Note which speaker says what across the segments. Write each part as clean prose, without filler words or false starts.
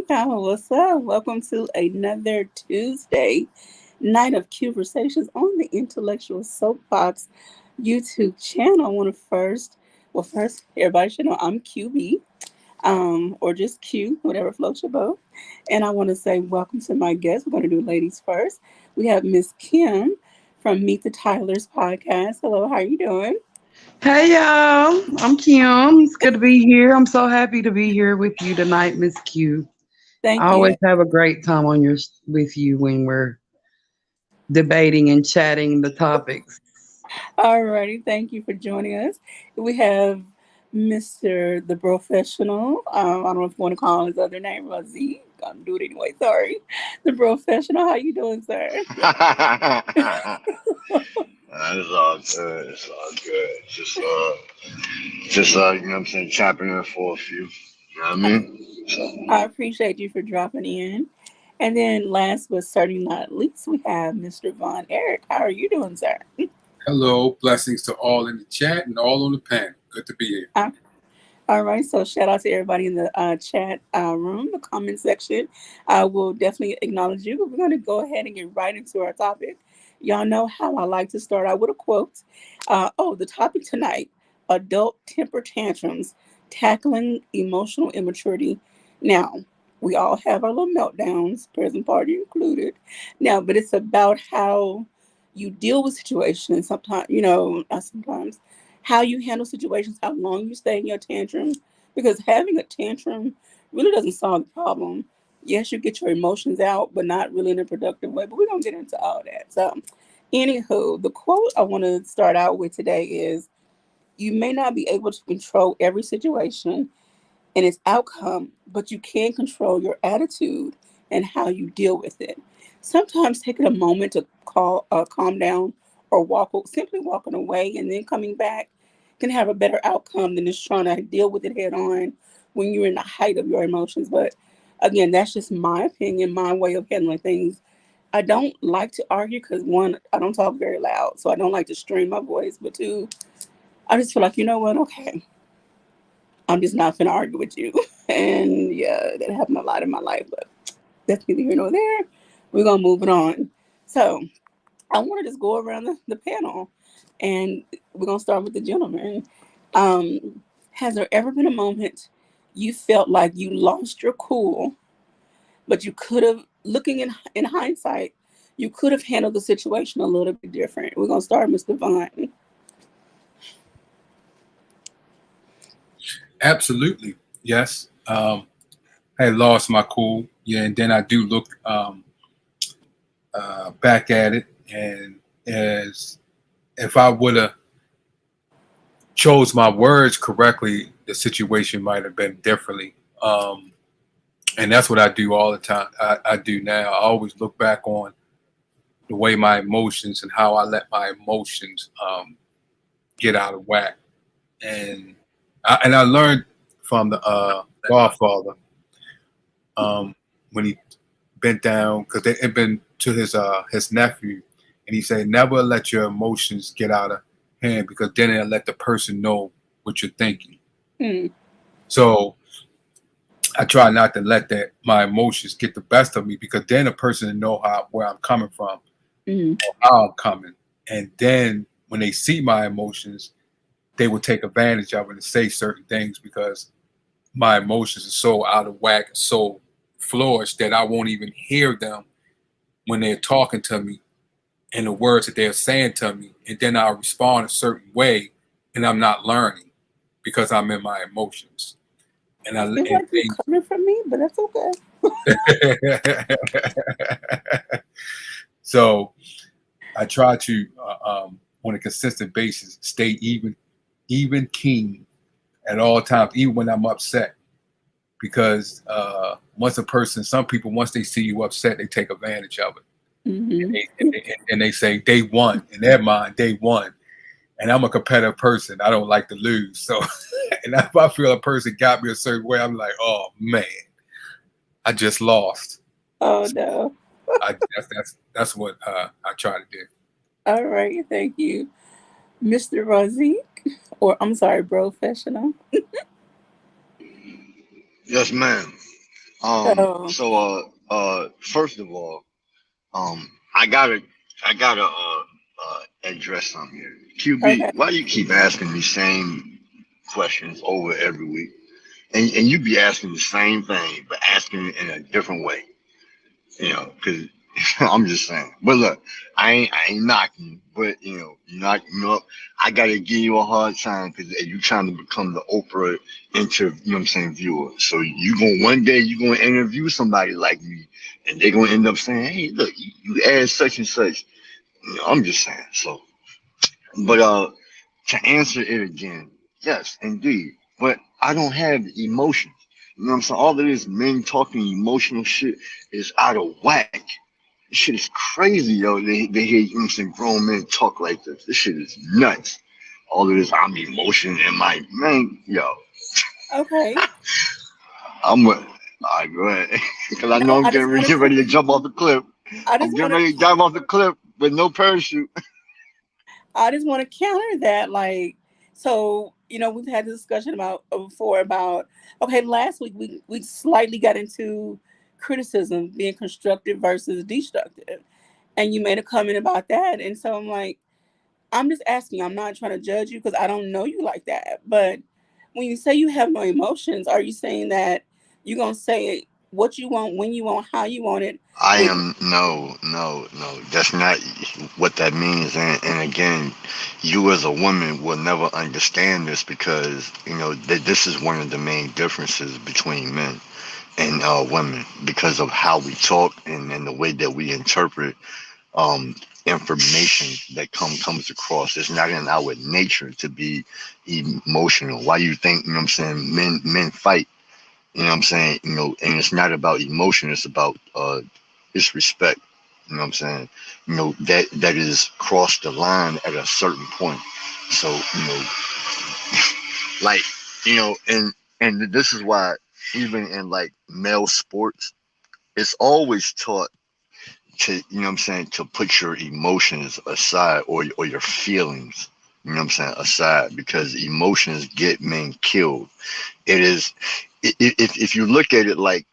Speaker 1: y'all. What's up? Welcome to another Tuesday night of conversations on the Intellectual Soapbox YouTube channel. I want to first, everybody should know I'm QB, or just Q, whatever floats your boat. And I want to say welcome to my guests. We're going to do ladies first. We have Miss Kim from Meet the Tylers podcast. Hello, how are you doing?
Speaker 2: Hey y'all, I'm Kim. It's good to be here. I'm so happy to be here with you tonight, Miss Q. I
Speaker 1: Thank you.
Speaker 2: always have a great time on your with you when we're debating and chatting the topics.
Speaker 1: Alrighty, thank you for joining us. We have Mr. the Professional. I don't know if you want to call his other name, Razi. I'm do it anyway. Sorry, the Professional. How you doing, sir?
Speaker 3: It's all good. It's all good. You know what I'm saying, chopping in for a few. You know what I mean?
Speaker 1: I appreciate you for dropping in. And then, last but certainly not least, we have Mr. Von Eric. How are you doing, sir?
Speaker 4: Hello, blessings to all in the chat and all on the panel. Good to be here.
Speaker 1: Uh, All right, so shout out to everybody in the chat room, the comment section. I will definitely acknowledge you. But we're going to go ahead and get right into our topic. Y'all know how I like to start out with a quote. The topic tonight: adult temper tantrums, tackling emotional immaturity. Now, we all have our little meltdowns, present party included. Now, but it's about how you deal with situations. Sometimes, not sometimes how you handle situations, how long you stay in your tantrum, because having a tantrum really doesn't solve the problem. Yes, you get your emotions out, but not really in a productive way. But we're gonna get into all that. So, anywho, the quote I want to start out with today is: "You may not be able to control every situation and its outcome, but you can control your attitude and how you deal with it. Sometimes taking a moment to calm down, or simply walking away and then coming back can have a better outcome than just trying to deal with it head on when you're in the height of your emotions. But again, that's just my opinion, my way of handling things. I don't like to argue because one, I don't talk very loud, so I don't like to strain my voice. But two, I just feel like, you know what, okay, I'm just not gonna argue with you. And yeah, that happened a lot in my life, but that's neither here nor there. We're gonna move it on. So I want to just go around the panel, and we're gonna start with the gentleman. Has there ever been a moment you felt like you lost your cool, but you could have, looking in hindsight, you could have handled the situation a little bit different? We're gonna start, Mr. Vine.
Speaker 4: Absolutely, yes. I had lost my cool, yeah, and then I do look back at it, and as if I would have chose my words correctly, the situation might have been differently. And that's what I do all the time. I do now. I always look back on the way my emotions and how I let my emotions get out of whack. And I learned from the Godfather when he bent down because it had been to his nephew, and he said, "Never let your emotions get out of hand because then it'll let the person know what you're thinking."
Speaker 1: Hmm.
Speaker 4: So I try not to let that my emotions get the best of me because then a person will know how where I'm coming from
Speaker 1: Hmm.
Speaker 4: or how I'm coming, and then when they see my emotions, they will take advantage of it and say certain things because my emotions are so out of whack, so flourished that I won't even hear them when they're talking to me and the words that they're saying to me, and then I'll respond a certain way, and I'm not learning because I'm in my emotions. And
Speaker 1: I feel like you're coming from me, but that's okay.
Speaker 4: so I try to, on a consistent basis, stay even keen at all times, even when I'm upset. Because some people, once they see you upset, they take advantage of it. And
Speaker 1: Hmm.
Speaker 4: they say they won. In their mind, they won. And I'm a competitive person. I don't like to lose. So, and if I feel a person got me a certain way, I'm like, oh man, I just lost.
Speaker 1: Oh no.
Speaker 4: That's what I try to do.
Speaker 1: All right, thank you, Mr. Razik, or I'm sorry, Professional.
Speaker 3: Yes, ma'am.
Speaker 1: So,
Speaker 3: First of all, I gotta address something here. QB,
Speaker 1: okay.
Speaker 3: why you keep asking the same questions over every week? And you be asking the same thing, but asking it in a different way. Because I'm just saying. But look, I ain't knocking you, but I gotta give you a hard time because you trying to become the Oprah viewer. So one day you gonna interview somebody like me, and they're gonna end up saying, "Hey, look, you asked such and such." I'm just saying. So, but to answer it again, yes, indeed. But I don't have emotions. You know what I'm saying? All of this men talking emotional shit is out of whack. This shit is crazy, yo. They hear, grown men talk like this. This shit is nuts. All of this, I'm emotion in my man, yo.
Speaker 1: Okay.
Speaker 3: I'm a, all right, go ahead. Because I know
Speaker 1: No,
Speaker 3: I'm
Speaker 1: I just want
Speaker 3: getting ready to
Speaker 1: to.
Speaker 3: jump off the cliff.
Speaker 1: I
Speaker 3: I'm
Speaker 1: just
Speaker 3: getting
Speaker 1: want
Speaker 3: ready to
Speaker 1: to.
Speaker 3: dive off the cliff with no parachute.
Speaker 1: I just want to counter that. Like, so we've had this discussion about before about okay. Last week we slightly got into criticism being constructive versus destructive, and you made a comment about that, and so I'm like, I'm just asking. I'm not trying to judge you because I don't know you like that. But when you say you have no emotions, are you saying that you're gonna say what you want, when you want, how you want it?
Speaker 3: I
Speaker 1: With
Speaker 3: am no, no, no. That's not what that means. And again, you as a woman will never understand this because this is one of the main differences between men and women because of how we talk and the way that we interpret um, information that comes across. It's not in our nature to be emotional. Why you think men fight? You know what I'm saying? And it's not about emotion. It's about it's respect. You know what I'm saying? That is crossed the line at a certain point. So like and this is why even in like male sports, it's always taught to to put your emotions aside or your feelings. You know what I'm saying aside because emotions get men killed. It is if you look at it like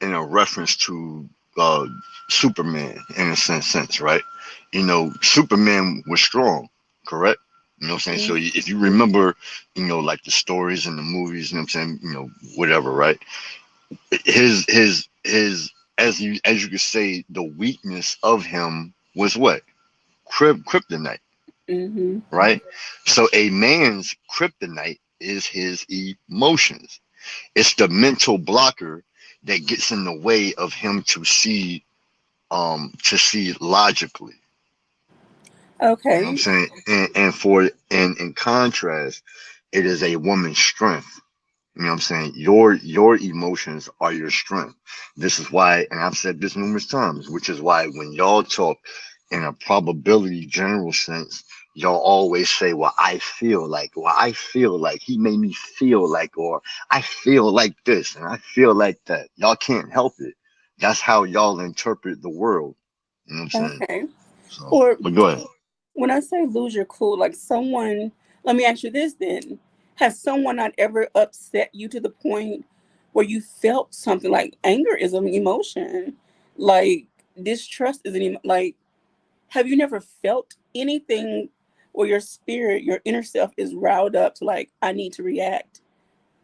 Speaker 3: in a reference to Superman in a sense, right? Superman was strong, correct? You know what I'm saying? So
Speaker 1: mm,
Speaker 3: if you remember, like the stories and the movies, you know what I'm saying, whatever, right? His as you could say, the weakness of him was what? Kryptonite,
Speaker 1: mm-hmm.
Speaker 3: right? So a man's kryptonite is his emotions. It's the mental blocker that gets in the way of him to see logically. You know what I'm
Speaker 1: Okay.
Speaker 3: saying? And in contrast, it is a woman's strength. You know what I'm saying? Your emotions are your strength. This is why, and I've said this numerous times, which is why when y'all talk in a probability general sense, y'all always say, well, I feel like he made me feel like, or I feel like this and I feel like that. Y'all can't help it. That's how y'all interpret the world. You know what I'm saying?
Speaker 1: Okay.
Speaker 3: So,
Speaker 1: Or
Speaker 3: but go ahead.
Speaker 1: when I say lose your cool, like someone, let me ask you this then. Has someone not ever upset you to the point where you felt something like anger is an emotion? Like distrust is like, have you never felt anything where your spirit, your inner self is riled up to like, I need to react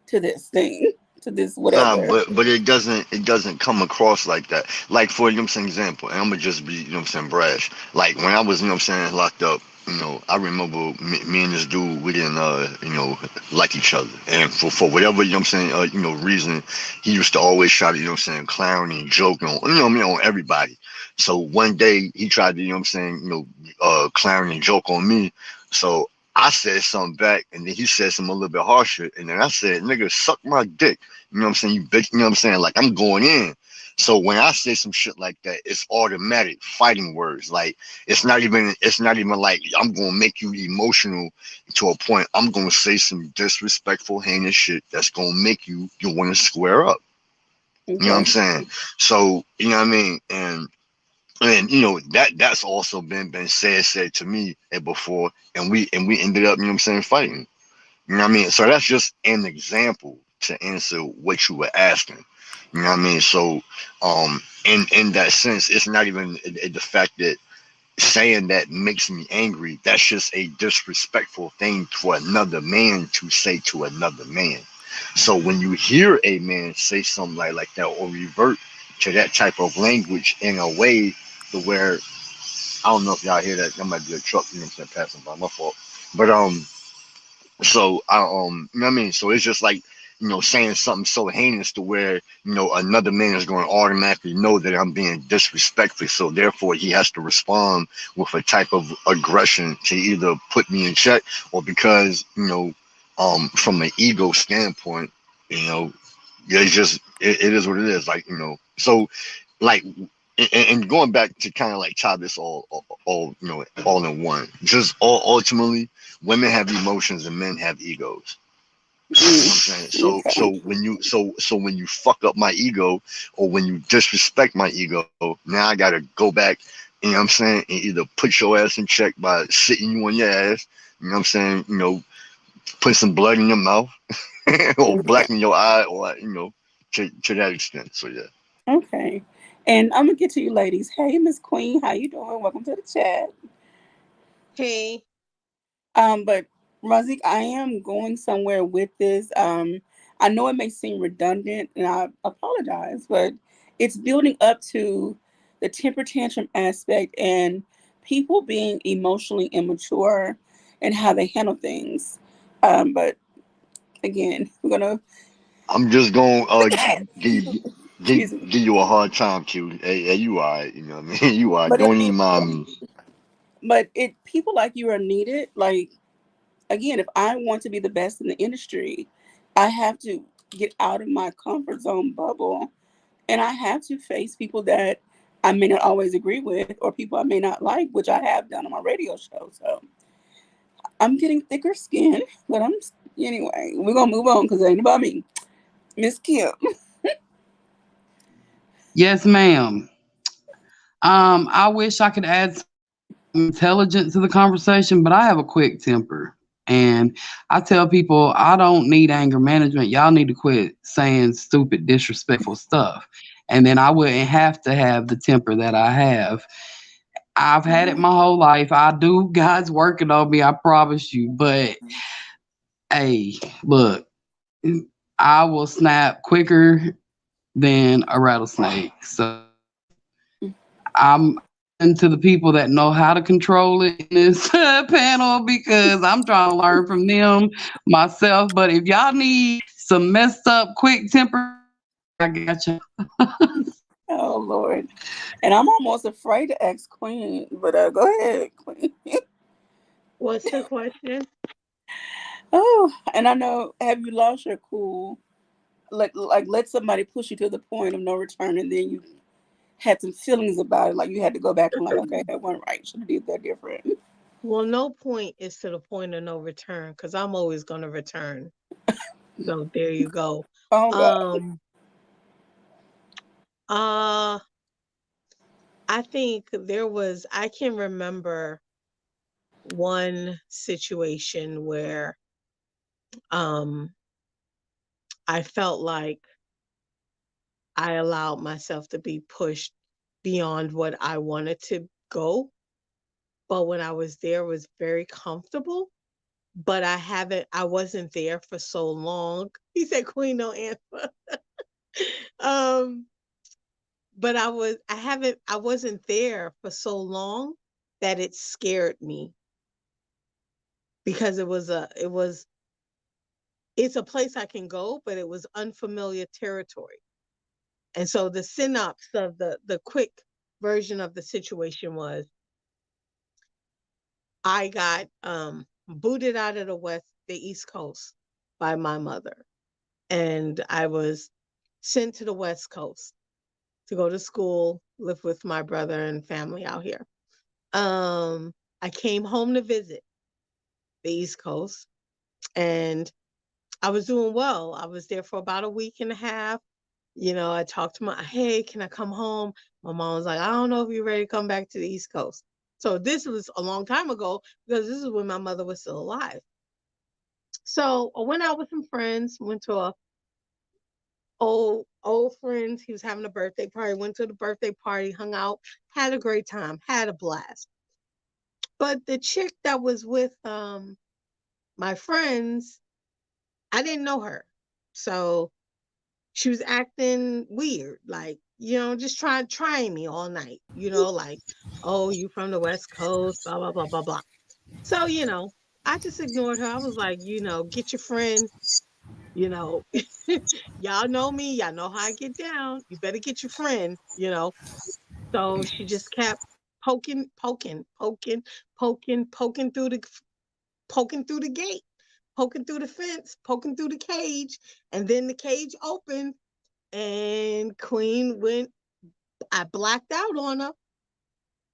Speaker 1: to this thing, to this
Speaker 3: Nah,
Speaker 1: whatever?
Speaker 3: but it doesn't come across like that. Like for example, and I'm gonna just be brash. Like when I was locked up, I remember me and this dude we didn't like each other, and for whatever reason, he used to always try to clown and joke on on everybody. So one day he tried to clown and joke on me. So I said something back, and then he said something a little bit harsher, and then I said, "Nigga, suck my dick." You know what I'm saying? You bitch. You know what I'm saying? Like I'm going in. So when I say some shit like that, it's automatic fighting words. Like it's not even like I'm gonna make you emotional to a point. I'm gonna say some disrespectful, heinous shit that's gonna make you want to square up. You know what I'm
Speaker 1: Okay.
Speaker 3: saying? So you know what I mean? And that's also been said to me before, and we ended up fighting. You know what I mean? So that's just an example to answer what you were asking. You know what I mean? So, in that sense, it's not even the fact that saying that makes me angry. That's just a disrespectful thing for another man to say to another man. So when you hear a man say something like that or revert to that type of language in a way to where I don't know if y'all hear that, that might be a truck, you know what I'm saying, passing by, my fault. But so I you know what I mean? So it's just like, saying something so heinous to where, another man is going to automatically know that I'm being disrespectful. So therefore he has to respond with a type of aggression to either put me in check or because, from an ego standpoint, you know, it's just it is what it is. Like, so like and going back to kind of like tie this all all in one. Just ultimately, women have emotions and men have egos. You know what I'm saying? So
Speaker 1: Okay.
Speaker 3: so when you fuck up my ego or when you disrespect my ego, now I gotta go back, you know what I'm saying, and either put your ass in check by sitting you on your ass, you know what I'm saying, put some blood in your mouth or
Speaker 1: Okay.
Speaker 3: blacken your eye or to that extent. So yeah.
Speaker 1: Okay. And I'm gonna get to you ladies. Hey, Miss Queen, how you doing? Welcome to the chat.
Speaker 5: Hey,
Speaker 1: But Razik, I am going somewhere with this. I know it may seem redundant, and I apologize, but it's building up to the temper tantrum aspect and people being emotionally immature and how they handle things. But again, we're gonna
Speaker 3: I'm just gonna give you
Speaker 1: excuse me.
Speaker 3: give you a hard time, Q. Hey, you alright? You know what I mean? You alright.
Speaker 1: But it,
Speaker 3: Don't even mind me.
Speaker 1: but it people like you are needed. Like again, if I want to be the best in the industry, I have to get out of my comfort zone bubble and I have to face people that I may not always agree with or people I may not like, which I have done on my radio show. So I'm getting thicker skin, but anyway, we're gonna move on because it ain't about me. Miss Kim.
Speaker 2: Yes, ma'am. I wish I could add some intelligence to the conversation, but I have a quick temper. And I tell people I don't need anger management. Y'all need to quit saying stupid, disrespectful stuff. And then I wouldn't have to have the temper that I have. I've had it my whole life. I do. God's working on me, I promise you. But hey, look, I will snap quicker than a rattlesnake. So I'm listening to the people that know how to control it in this panel because I'm trying to learn from them myself. But if y'all need some messed up, quick temper, I got you.
Speaker 1: Oh Lord. And I'm almost afraid to ask Queen, but go ahead, Queen.
Speaker 5: what's the question?
Speaker 1: Oh, and I know, have you lost your cool? Like let somebody push you to the point of no return and then you had some feelings about it, like you had to go back and like, okay, that wasn't right. Should have did that different.
Speaker 5: Well, no point is to the point of no return because I'm always going to return. So there you go.
Speaker 1: Oh God.
Speaker 5: Um, uh, I think I can remember one situation where um I felt like I allowed myself to be pushed beyond what I wanted to go. But when I was there, it was very comfortable. But I wasn't there for so long. He said, Queen, no answer. um, but I wasn't there for so long that it scared me because it's a place I can go, but it was unfamiliar territory. And so the synopsis of the quick version of the situation was I got booted out of the East Coast by my mother. And I was sent to the West Coast to go to school, live with my brother and family out here. I came home to visit the East Coast and I was doing well. I was there for about a week and a half. I talked to hey, can I come home? My mom was like, I don't know if you're ready to come back to the East Coast. So this was a long time ago because this is when my mother was still alive. So I went out with some friends, went to old friends. He was having a birthday party. Went to the birthday party, hung out, had a great time, had a blast. But the chick that was with my friends, I didn't know her, so she was acting weird, like, just trying me all night, like, oh, you from the West Coast, blah blah blah blah blah. So, I just ignored her. I was like, get your friend, you know, y'all know me, y'all know how I get down. You better get your friend. So she just kept poking through the gate, poking through the fence, poking through the cage, and then the cage opened and Queen went. I blacked out on her.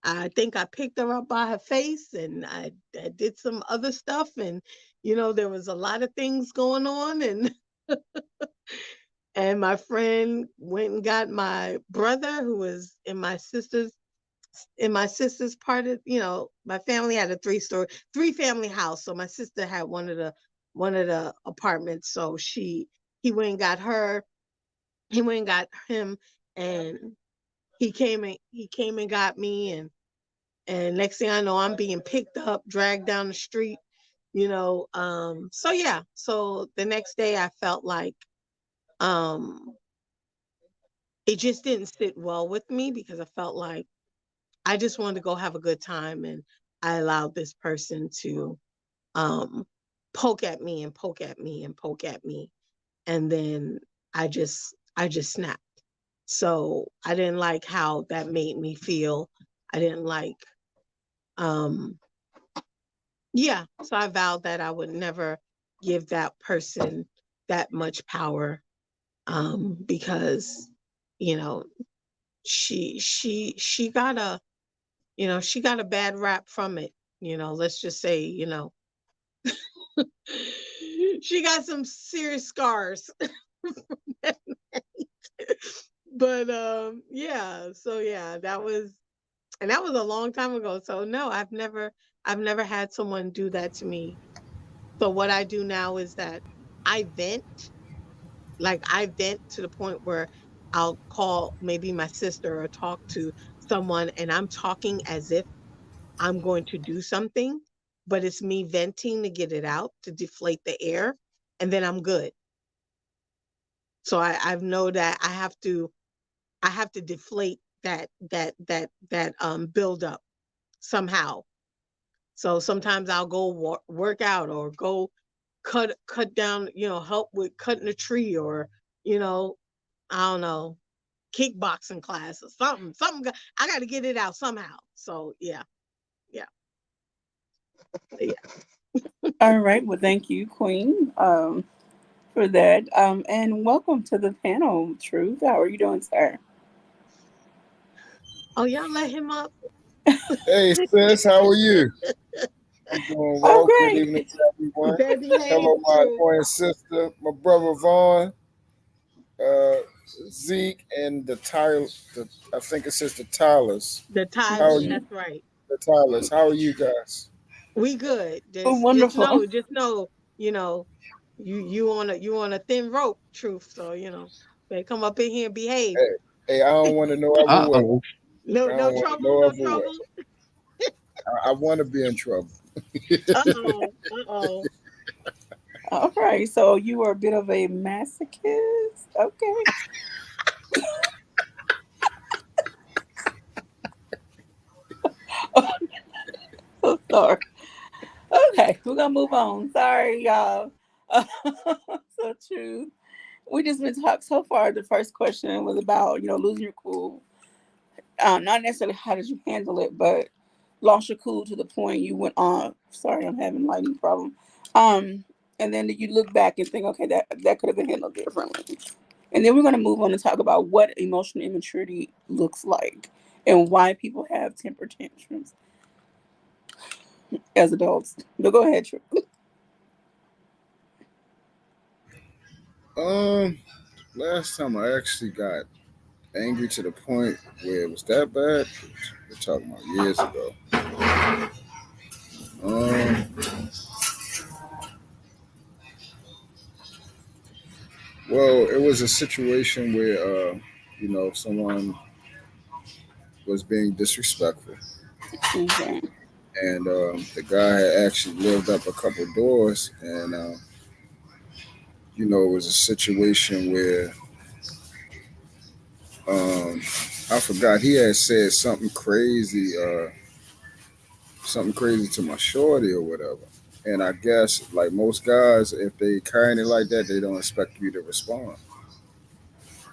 Speaker 5: I think I picked her up by her face and I did some other stuff. And, there was a lot of things going on. And my friend went and got my brother who was in my sister's part of, my family had a three family house. So my sister had one of the apartments. So he went and got her, he went and got him, and he came and got me, and next thing I know, I'm being picked up, dragged down the street. So yeah, so the next day I felt like um it just didn't sit well with me because I felt like I just wanted to go have a good time, and I allowed this person to um poke at me and poke at me and poke at me, and then I just snapped. So I didn't like how that made me feel. I didn't like um yeah, so I vowed that I would never give that person that much power, because you know she got a bad rap from it. Let's just say, she got some serious scars. But yeah, so yeah, that was a long time ago. So no, I've never had someone do that to me. So what I do now is that I vent, like I vent to the point where I'll call maybe my sister or talk to someone, and I'm talking as if I'm going to do something, but it's me venting to get it out, to deflate the air, and then I'm good. So I've know that I have to deflate that build up somehow. So sometimes I'll go work out or go cut down, help with cutting a tree, or you know, I don't know, kickboxing class or something. Something I got to get it out somehow. So yeah, yeah, yeah.
Speaker 1: All right. Well, thank you, Queen, for that. And welcome to the panel, Truth. How are you doing, sir?
Speaker 5: Oh, y'all let him up.
Speaker 6: Hey sis, how are you? I'm doing
Speaker 1: Oh,
Speaker 6: well. Good
Speaker 1: great.
Speaker 6: evening to everyone.
Speaker 5: Better behave,
Speaker 6: Hello, my
Speaker 5: True.
Speaker 6: twin sister, my brother Vaughn, uh, Zeke, and I think it says the Tylers.
Speaker 5: The
Speaker 6: How are
Speaker 5: Tylers,
Speaker 6: you,
Speaker 1: Mhm.
Speaker 5: that's right.
Speaker 6: the Tylers? How are you guys?
Speaker 5: We good.
Speaker 1: Oh,
Speaker 5: Just
Speaker 1: wonderful.
Speaker 5: know, you know, you on a thin rope, Truth. So they come up in here and behave.
Speaker 6: Hey, hey, I don't want to no other way.
Speaker 2: Uh-oh.
Speaker 5: No,
Speaker 6: I
Speaker 5: no
Speaker 6: don't want to
Speaker 5: trouble,
Speaker 6: no
Speaker 5: no
Speaker 6: other way.
Speaker 5: trouble.
Speaker 6: I want to be in trouble.
Speaker 5: Uh-oh, uh-oh.
Speaker 1: All right. So you are a bit of a masochist. Okay. So sorry. Okay. We're going to move on. Sorry, y'all. So true. We just been talking so far. The first question was about, losing your cool. Not necessarily how did you handle it, but lost your cool to the point you went on. Sorry, I'm having lighting problem. Um, and then you look back and think, okay, that could have been handled differently. And then we're going to move on and talk about what emotional immaturity looks like and why people have temper tantrums as adults. But go ahead, True.
Speaker 6: Um, Last time I actually got angry to the point where it was that bad. We're talking about years ago. Um, Well, it was a situation where, someone was being disrespectful,
Speaker 1: Okay.
Speaker 6: and the guy had actually lived up a couple doors, and it was a situation where um, I forgot he had said something crazy to my shorty or whatever. And I guess, like most guys, if they carrying it like that, they don't expect you to respond.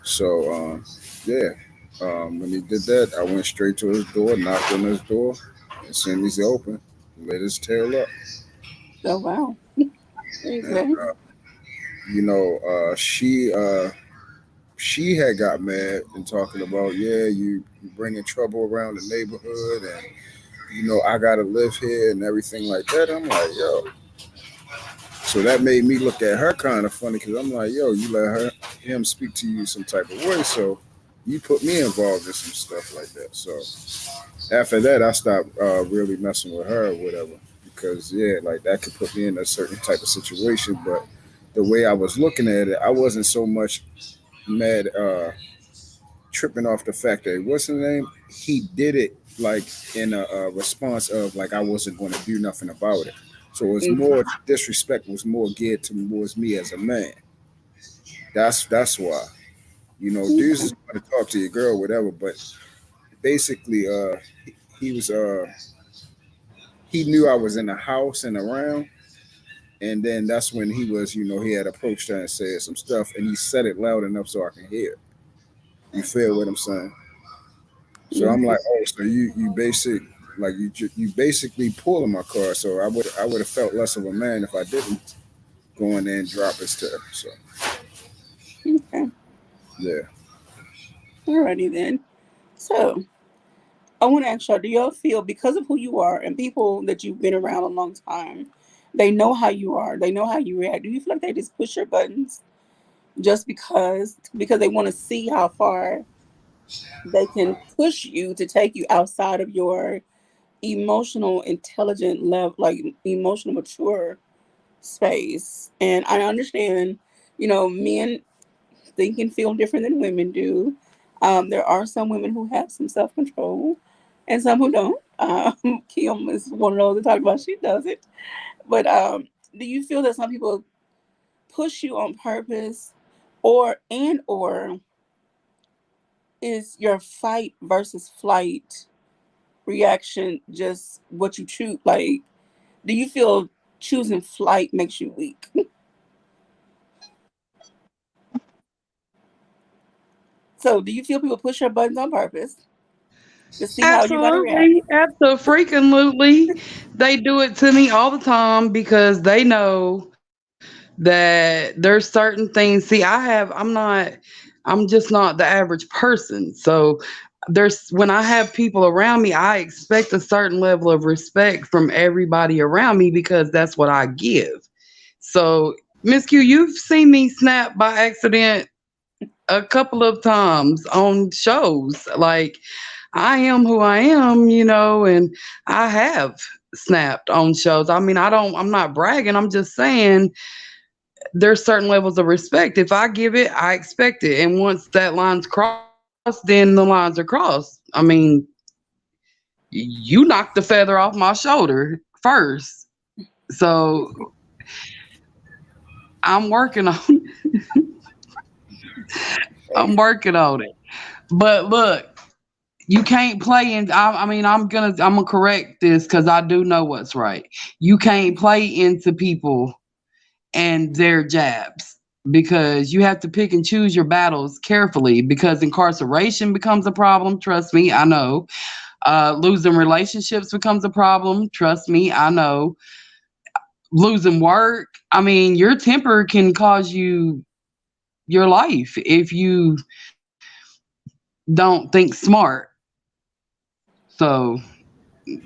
Speaker 6: So, yeah, when he did that, I went straight to his door, knocked on his door, as soon as he opened, lit his tail up.
Speaker 1: Oh wow.
Speaker 6: And
Speaker 1: Okay.
Speaker 6: she had got mad and talking about, yeah, you bringing trouble around the neighborhood, and I gotta live here and everything like that. I'm like, yo. So that made me look at her kind of funny because I'm like, yo, you let him speak to you some type of way, so you put me involved in some stuff like that. So after that, I stopped really messing with her or whatever because yeah, like that could put me in a certain type of situation. But the way I was looking at it, I wasn't so much mad, tripping off the fact that what's his name? He did it like in a response of like I wasn't going to do nothing about it. So it was
Speaker 1: Mhm.
Speaker 6: more disrespect was more geared towards me as a man. That's why dudes
Speaker 1: Okay.
Speaker 6: is going to talk to your girl, whatever. But basically, he was he knew I was in the house and around, and then that's when he was he had approached her and said some stuff, and he said it loud enough so I can hear it. You feel what I'm saying? So I'm
Speaker 1: Mhm.
Speaker 6: like, oh, so you basic like you basically pulling my car. So I would have felt less of a man if I didn't go in there and drop his to her. So
Speaker 1: Okay.
Speaker 6: yeah.
Speaker 1: Alrighty then. So I want to ask y'all: do y'all feel because of who you are and people that you've been around a long time, they know how you are, they know how you react? Do you feel like they just push your buttons just because they want to see how far they can push you to take you outside of your emotional intelligent level, like emotional mature space? And I understand, men think and feel different than women do. There are some women who have some self control and some who don't. Kim is one of those that talk about she doesn't. But do you feel that some people push you on purpose, or is your fight versus flight reaction just what you choose? Like, do you feel choosing flight makes you weak? So, do you feel people push your buttons on purpose to see how you're going to react?
Speaker 2: Absolutely, absolutely. They do it to me all the time because they know that there's certain things. See, I'm just not the average person. So when I have people around me, I expect a certain level of respect from everybody around me because that's what I give. So, Miss Q, you've seen me snap by accident a couple of times on shows. Like, I am who I am, and I have snapped on shows. I mean, I'm not bragging. I'm just saying there's certain levels of respect. If I give it, I expect it. And once that line's crossed, then the lines are crossed. I mean, you knocked the feather off my shoulder first. So I'm working on I'm working on it. But look, you can't play in. I mean, I'm gonna correct this because I do know what's right. You can't play into people and their jabs because you have to pick and choose your battles carefully because incarceration becomes a problem. Trust me, I know. Losing relationships becomes a problem. Trust me, I know. Losing work. I mean, your temper can cause you your life if you don't think smart. So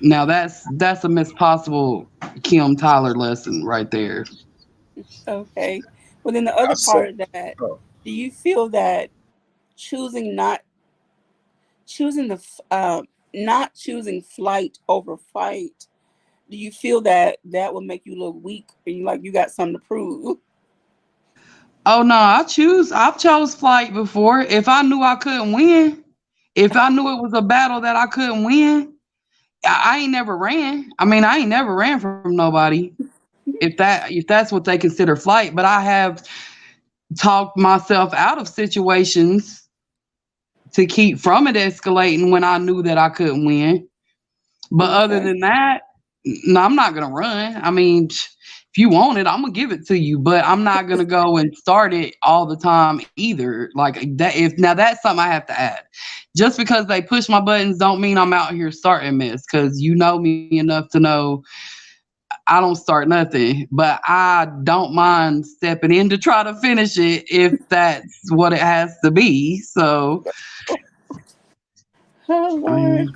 Speaker 2: now that's a Miss Possible Kim Tyler lesson right there.
Speaker 1: Okay. Well, then the
Speaker 6: I
Speaker 1: other
Speaker 6: said,
Speaker 1: part of that,
Speaker 6: oh,
Speaker 1: do you feel that choosing not choosing the not choosing flight over fight, do you feel that that will make you look weak or you like you got something to prove?
Speaker 2: Oh no, I've chose flight before. If I knew I couldn't win, if I knew it was a battle that I couldn't win, I ain't never ran. I mean, I ain't never ran from nobody. If that's what they consider flight, but I have talked myself out of situations to keep from it escalating when I knew that I couldn't win. But other
Speaker 1: Okay.
Speaker 2: than that, no, I'm not gonna run. I mean, if you want it, I'm gonna give it to you, but I'm not gonna go and start it all the time either. Like that, if now that's something I have to add. Just because they push my buttons don't mean I'm out here starting mess. Because you know me enough to know I don't start nothing, but I don't mind stepping in to try to finish it if that's what it has to be. So,
Speaker 1: Oh
Speaker 2: I
Speaker 1: Lord.
Speaker 2: mean,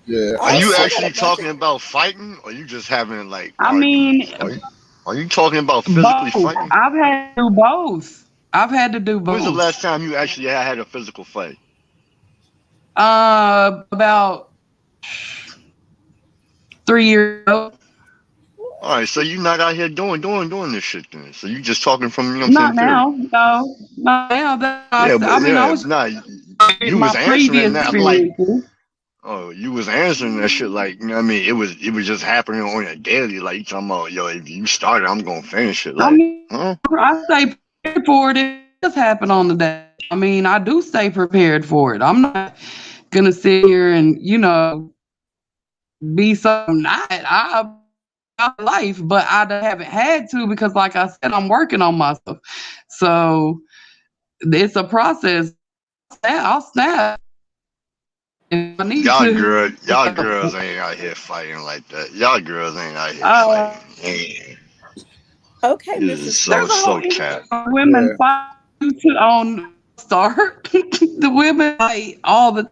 Speaker 6: Yeah,
Speaker 3: Are
Speaker 1: I
Speaker 3: you
Speaker 1: I got
Speaker 3: actually
Speaker 1: a bunch of
Speaker 3: talking about fighting, or you just having like
Speaker 2: I mean,
Speaker 3: arguments? Are you talking about physically
Speaker 2: both.
Speaker 3: fighting?
Speaker 2: I've had to do both. I've had to do
Speaker 3: When's the
Speaker 2: both.
Speaker 3: last time you actually had a physical fight?
Speaker 2: About 3 years ago.
Speaker 3: All right, so you're not out here doing this shit then. So you just talking from, you know what I'm
Speaker 2: Not
Speaker 3: saying, theory.
Speaker 2: now. No, not now.
Speaker 3: Yeah, but
Speaker 2: I mean, I
Speaker 3: yeah,
Speaker 2: was
Speaker 3: nah, you
Speaker 2: my
Speaker 3: was answering
Speaker 2: previous
Speaker 3: that. I'm like,
Speaker 2: experiences.
Speaker 3: oh, you was answering that shit like, you know what I mean? It was just happening on a daily. Like you talking about, yo, if you started, I'm gonna finish it.
Speaker 2: I
Speaker 3: Like,
Speaker 2: mean,
Speaker 3: huh?
Speaker 2: I stay prepared for it. It does happen on the day. I mean, I do stay prepared for it. I'm not gonna sit here and be so not. I my life, but I haven't had to because, like I said, I'm working on myself. So it's a process. I'll snap if I need to.
Speaker 3: Y'all girls ain't out here fighting like that. Y'all girls ain't out here
Speaker 2: Uh,
Speaker 3: fighting. Man,
Speaker 1: okay,
Speaker 3: this is
Speaker 1: Mrs.
Speaker 3: so
Speaker 2: there's a whole
Speaker 3: so
Speaker 1: Smith.
Speaker 3: cat.
Speaker 2: industry of women
Speaker 6: yeah.
Speaker 2: fight to on start. The women fight all the.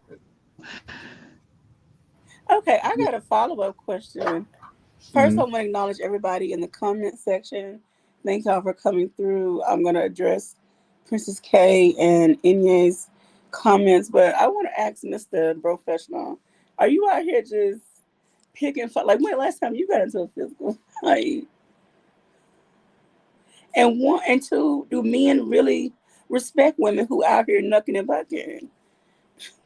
Speaker 1: Okay, I got a follow-up question. First, I
Speaker 6: Mhm.
Speaker 1: want to acknowledge everybody in the comment section. Thank y'all for coming through. I'm going to address Princess K and Inye's comments, but I want to ask Mr. Professional, are you out here just picking fight? Like, when last time you got into a physical fight? And one and two, do men really respect women who out here knucking and bucking?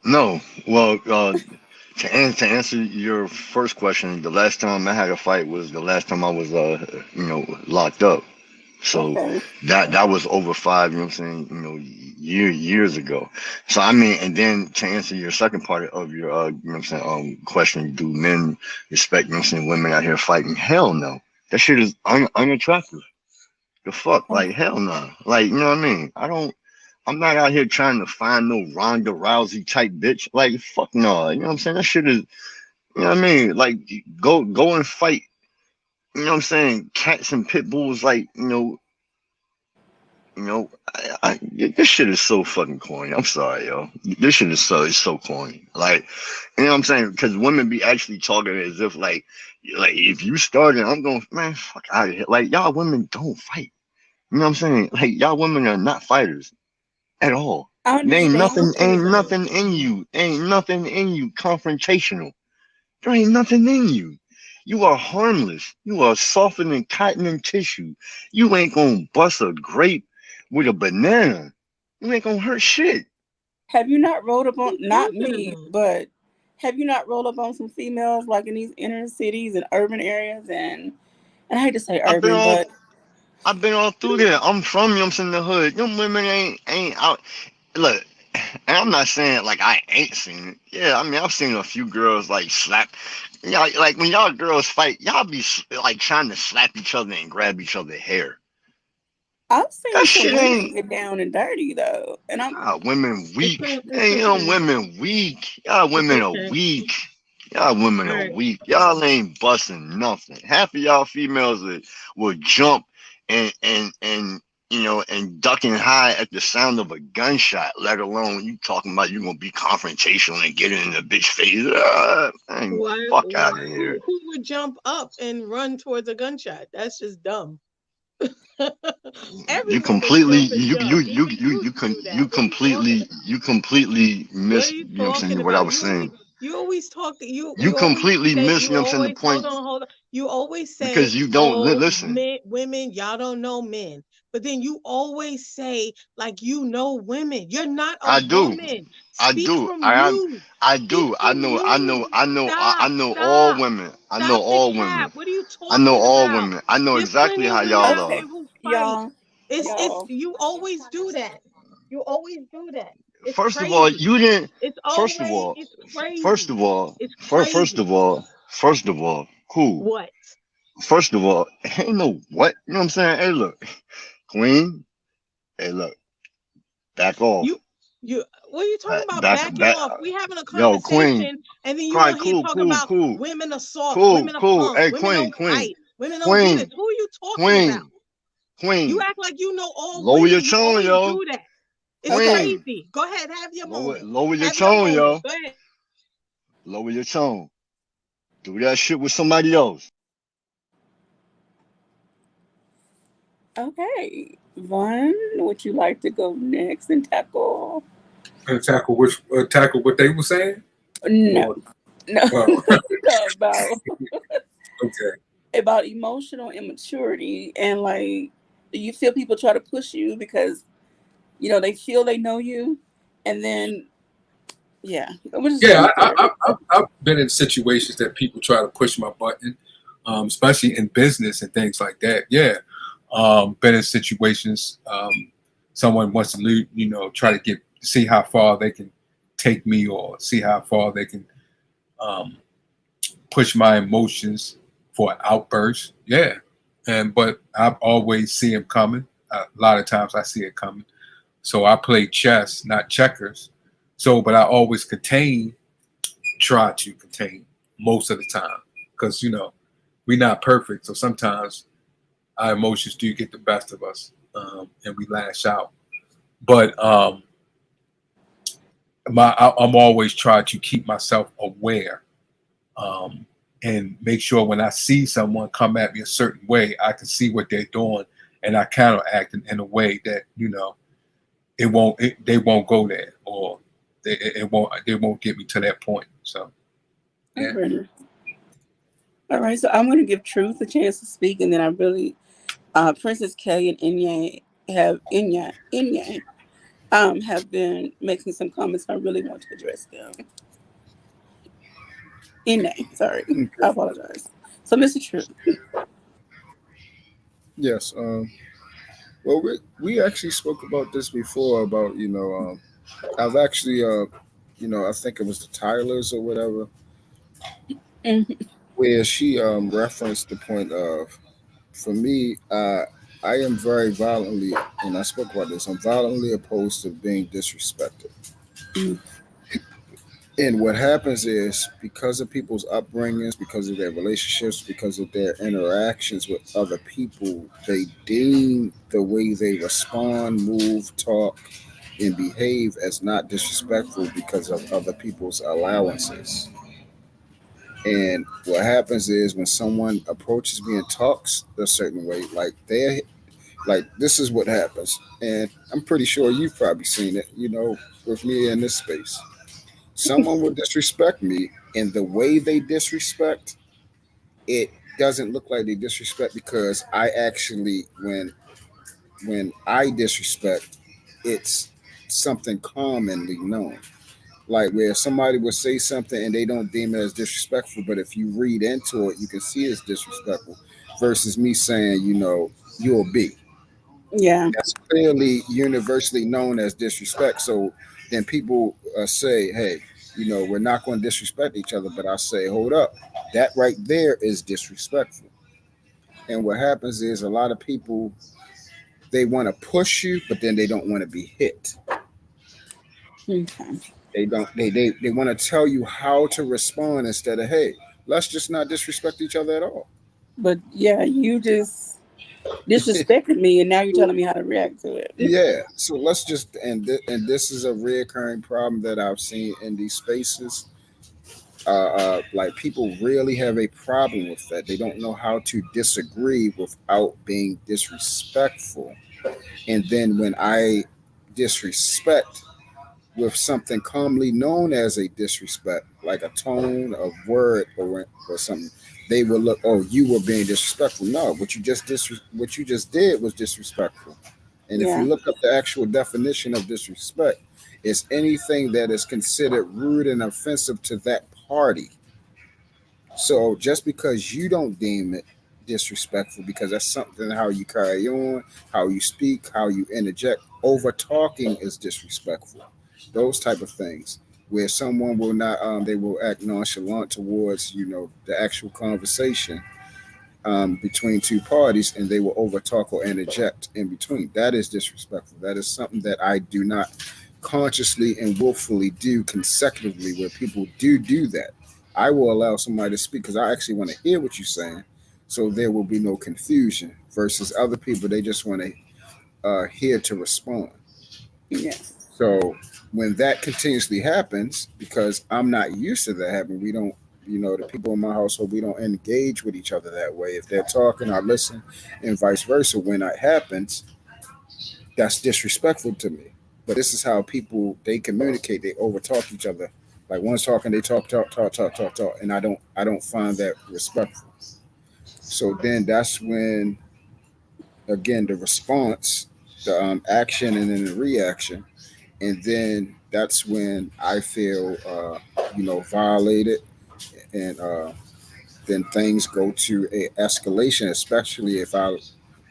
Speaker 3: No, well, to answer your first question, the last time I had a fight was the last time I was locked up. So
Speaker 1: Okay.
Speaker 3: that was over five, you know what I'm saying, years ago. So I mean, and then to answer your second part of your you know what I'm saying, question, do men respect, you know what I'm saying, women out here fighting? Hell no. That shit is unattractive. The fuck?
Speaker 1: Oh,
Speaker 3: Like hell no. Like, you know what I mean? I'm not out here trying to find no Ronda Rousey type bitch. Like fuck no. You know what I'm saying? That shit is, you know what I mean? Like go and fight, you know what I'm saying, cats and pit bulls, like, you know, this shit is so fucking corny. I'm sorry, yo. This shit is so corny. Like, you know what I'm saying? Because women be actually talking as if like if you started, I'm going, man, fuck out of here. Like y'all women don't fight. You know what I'm saying? Like y'all women are not fighters at all.
Speaker 1: I
Speaker 3: There ain't
Speaker 1: understand.
Speaker 3: nothing, ain't nothing in you. Ain't nothing in you confrontational. There ain't nothing in you. You are harmless. You are softer than cotton and tissue. You ain't gonna bust a grape with a banana. You ain't gonna hurt shit.
Speaker 1: Have you not rolled up on,
Speaker 5: Who's
Speaker 1: not
Speaker 5: talking
Speaker 1: me,
Speaker 5: about?
Speaker 1: but have you not rolled up on some females like in these inner cities and urban areas? And I hate to say
Speaker 3: I've been
Speaker 1: urban,
Speaker 3: all
Speaker 1: but
Speaker 3: I've been all through there. I'm from, you know what I'm saying, the hood. Them women ain't out. Look, and I'm not saying like I ain't seen it. Yeah, I mean I've seen a few girls like slap. Y'all, like when y'all girls fight, y'all be like trying to slap each other and grab each other's hair.
Speaker 1: I've
Speaker 3: That
Speaker 1: seen some
Speaker 3: shit
Speaker 1: women
Speaker 3: ain't.
Speaker 1: get down and dirty though. And I'm
Speaker 3: Women weak.
Speaker 5: It's
Speaker 3: Hey, y'all
Speaker 5: okay.
Speaker 3: women weak. Y'all
Speaker 5: It's
Speaker 3: women are
Speaker 5: okay.
Speaker 3: weak. Y'all women
Speaker 5: All
Speaker 3: are
Speaker 5: right.
Speaker 3: weak. Y'all ain't busting nothing. Half of y'all females will jump and and duck and hide at the sound of a gunshot, let alone you talking about you gonna be confrontational and get in the bitch face. Man,
Speaker 5: Why?
Speaker 3: fuck
Speaker 5: Why?
Speaker 3: out of here.
Speaker 5: Who would jump up and run towards a gunshot? That's just dumb.
Speaker 3: You
Speaker 5: Every woman
Speaker 3: completely
Speaker 5: jump and jump. Even you do that.
Speaker 3: you completely
Speaker 5: What are you
Speaker 3: miss, you know what I'm
Speaker 5: talking
Speaker 3: saying, what I
Speaker 5: about?
Speaker 3: was saying.
Speaker 5: You always talk.
Speaker 3: You
Speaker 5: You always
Speaker 3: completely
Speaker 5: say.
Speaker 3: miss, you
Speaker 5: You
Speaker 3: know what I'm saying, the
Speaker 5: always hold
Speaker 3: point,
Speaker 5: on, hold on. You always say,
Speaker 3: because you don't
Speaker 5: "Oh,
Speaker 3: listen.
Speaker 5: men, women, y'all don't know men." But then you always say, like you know women. You're not a
Speaker 3: I do.
Speaker 5: woman.
Speaker 3: I
Speaker 5: Speak
Speaker 3: do.
Speaker 5: from
Speaker 3: I am.
Speaker 5: you.
Speaker 3: I
Speaker 5: Speak
Speaker 3: do. I
Speaker 5: from
Speaker 3: know. I know.
Speaker 5: you.
Speaker 3: I know. I
Speaker 5: Stop.
Speaker 3: know all
Speaker 5: Stop.
Speaker 3: women. I know
Speaker 5: Stop the
Speaker 3: all
Speaker 5: cap.
Speaker 3: women.
Speaker 5: What are you
Speaker 3: I know
Speaker 5: talking
Speaker 3: all
Speaker 5: about?
Speaker 3: women. I know
Speaker 5: There are
Speaker 3: exactly
Speaker 5: plenty of
Speaker 3: how
Speaker 5: women
Speaker 3: y'all
Speaker 5: out
Speaker 3: are.
Speaker 5: there
Speaker 1: Okay,
Speaker 5: who fight.
Speaker 1: y'all,
Speaker 5: It's
Speaker 1: y'all.
Speaker 5: you always do that. You always do that. It's
Speaker 3: First of all,
Speaker 5: crazy.
Speaker 3: you didn't.
Speaker 5: It's
Speaker 3: First of
Speaker 5: always
Speaker 3: all,
Speaker 5: it's
Speaker 3: first
Speaker 5: crazy.
Speaker 3: of all,
Speaker 5: It's
Speaker 3: first
Speaker 5: crazy.
Speaker 3: of all, first of all, cool.
Speaker 5: What?
Speaker 3: First of all, ain't no what. You know what I'm saying? Hey, look, Queen. Hey, look, back
Speaker 5: You
Speaker 3: off.
Speaker 5: you what are you talking
Speaker 3: Back,
Speaker 5: about
Speaker 3: back,
Speaker 5: backing
Speaker 3: back.
Speaker 5: off? We having a
Speaker 3: Yo, Queen.
Speaker 5: conversation and then you
Speaker 3: All right,
Speaker 5: on here
Speaker 3: cool,
Speaker 5: talking
Speaker 3: cool,
Speaker 5: about
Speaker 3: cool,
Speaker 5: women are soft,
Speaker 3: cool,
Speaker 5: women are
Speaker 3: cool.
Speaker 5: punk,
Speaker 3: Hey,
Speaker 5: women
Speaker 3: Queen,
Speaker 5: don't
Speaker 3: Queen,
Speaker 5: fight, women don't do this.
Speaker 3: Queen,
Speaker 5: Who are you talking about?
Speaker 3: Queen,
Speaker 5: You
Speaker 3: Queen.
Speaker 5: act like you know all
Speaker 3: Lower your
Speaker 5: women. You
Speaker 3: tone,
Speaker 5: always
Speaker 3: yo.
Speaker 5: do that. It's
Speaker 1: Okay,
Speaker 3: Queen.
Speaker 5: crazy. Go ahead, have your moment.
Speaker 3: Lower your
Speaker 5: Have your
Speaker 3: tone,
Speaker 5: moment.
Speaker 3: yo.
Speaker 5: Go ahead.
Speaker 3: Lower your tone. Do that shit with somebody else.
Speaker 1: okay. Vaughn, would you like to go next and tackle?
Speaker 4: And tackle what they were saying,
Speaker 1: No,
Speaker 4: or
Speaker 1: no,
Speaker 4: oh,
Speaker 1: about
Speaker 4: okay.
Speaker 1: emotional immaturity and like, do you feel people try to push you because they feel they know you, and then yeah, we're just
Speaker 4: Yeah,
Speaker 1: gonna start.
Speaker 4: I've been in situations that people try to push my button, especially in business and things like that. Yeah, been in situations someone wants to try to get see how far they can take me or see how far they can um, push my emotions for an outburst. Yeah, but I always see them coming. A lot of times I see it coming. So I play chess, not checkers. So, but I always try to contain most of the time because we're not perfect. So sometimes our emotions do get the best of us, and we lash out. But I'm always trying to keep myself aware, um, and make sure when I see someone come at me a certain way, I can see what they're doing, and I counteract in a way that they won't go there, or they won't get me to that point. So yeah.
Speaker 1: Alright. All right, so I'm going to give Truth a chance to speak, and then I really, Princess Kelly and Inya have been making some comments. I really want to address them. Inye, sorry, I
Speaker 6: Okay.
Speaker 1: apologize. So, Mr. Truth.
Speaker 6: Yes. Well, we actually spoke about this before. About I've actually I think it was the Tylers or whatever,
Speaker 1: Mhm.
Speaker 6: where she referenced the point of, for me, I am very violently, and I spoke about this. I'm violently opposed to being disrespected.
Speaker 1: Mm.
Speaker 6: And what happens is, because of people's upbringings, because of their relationships, because of their interactions with other people, they deem the way they respond, move, talk, and behave as not disrespectful because of other people's allowances. And what happens is, when someone approaches me and talks a certain way, like this is what happens. And I'm pretty sure you've probably seen it, with me in this space. Someone will disrespect me, and the way they disrespect, it doesn't look like they disrespect, because I actually, when I disrespect, it's something commonly known. Like, where somebody will say something and they don't deem it as disrespectful, but if you read into it, you can see it's disrespectful. Versus me saying, you're a B.
Speaker 1: Yeah,
Speaker 6: That's clearly universally known as disrespect. So then people say, hey, we're not going to disrespect each other. But I say, hold up, that right there is disrespectful. And what happens is, a lot of people, they want to push you, but then they don't want to be hit.
Speaker 1: okay.
Speaker 6: They don't. They want to tell you how to respond instead of, hey, let's just not disrespect each other at all.
Speaker 1: But yeah, you just disrespected me, and now you're telling me how to react to it.
Speaker 6: Yeah. So let's just, and this is a reoccurring problem that I've seen in these spaces. Like, people really have a problem with that. They don't know how to disagree without being disrespectful. And then when I disrespect, with something commonly known as a disrespect, like a tone of word or something, they will look, oh, you were being disrespectful. No, what you just did was disrespectful. And if you
Speaker 1: Yeah.
Speaker 6: look up the actual definition of disrespect, it's anything that is considered rude and offensive to that party. So just because you don't deem it disrespectful, because that's something how you carry on, how you speak, how you interject. Over talking is disrespectful. Those type of things where someone will not, they will act nonchalant towards the actual conversation between two parties, and they will overtalk or interject in between. That is disrespectful. That is something that I do not consciously and willfully do consecutively, where people do that. I will allow somebody to speak because I actually want to hear what you're saying, so there will be no confusion. Versus other people, they just want to hear to respond.
Speaker 1: Yes.
Speaker 6: So when that continuously happens, because I'm not used to that happening, we don't, the people in my household, we don't engage with each other that way. If they're talking, I listen, and vice versa. When that happens, that's disrespectful to me. But this is how people they communicate. They overtalk each other. Like one's talking, they talk, and I don't find that respectful. So then that's when again the response, the action, and then the reaction, and then that's when I feel violated, and then things go to a escalation, especially if I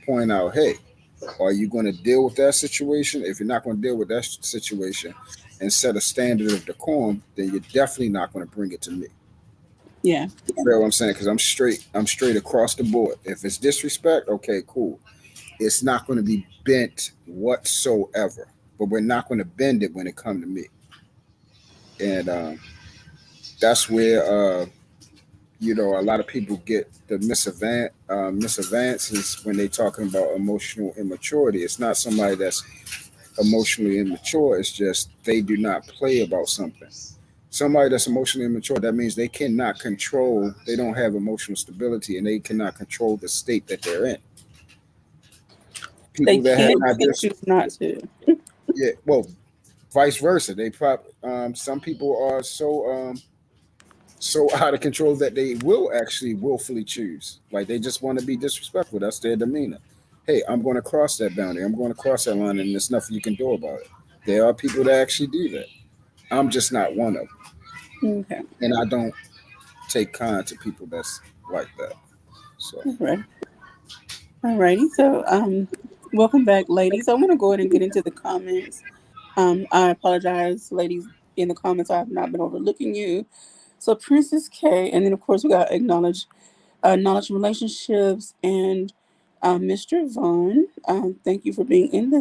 Speaker 6: point out, hey, are you going to deal with that situation? If you're not going to deal with that situation and set a standard of decorum, then you're definitely not going to bring it to me.
Speaker 1: Yeah.
Speaker 6: You know what I'm saying? Because I'm straight across the board. If it's disrespect, okay, cool. It's not going to be bent whatsoever. But we're not going to bend it when it comes to me. And that's where a lot of people get the misadvances when they talking about emotional immaturity. It's not somebody that's emotionally immature. It's just they do not play about something. Somebody that's emotionally immature, that means they cannot control, they don't have emotional stability, and they cannot control the state that they're in.
Speaker 1: They
Speaker 6: People that have
Speaker 1: can
Speaker 6: not
Speaker 1: and
Speaker 6: just,
Speaker 1: choose not to.
Speaker 6: yeah, well, vice versa. They probably, some people are so out of control that they will actually willfully choose. Like they just want to be disrespectful. That's their demeanor. Hey, I'm going to cross that boundary. I'm going to cross that line, and there's nothing you can do about it. There are people that actually do that. I'm just not one of them,
Speaker 1: Okay.
Speaker 6: and I don't take kind to people that's like that. So
Speaker 1: All right. All righty. So, welcome back, ladies. I'm gonna go ahead and get into the comments. I apologize, ladies, in the comments. I have not been overlooking you. So, Princess K, and then of course we got knowledge relationships, and Mr. Vaughn. Thank you for being in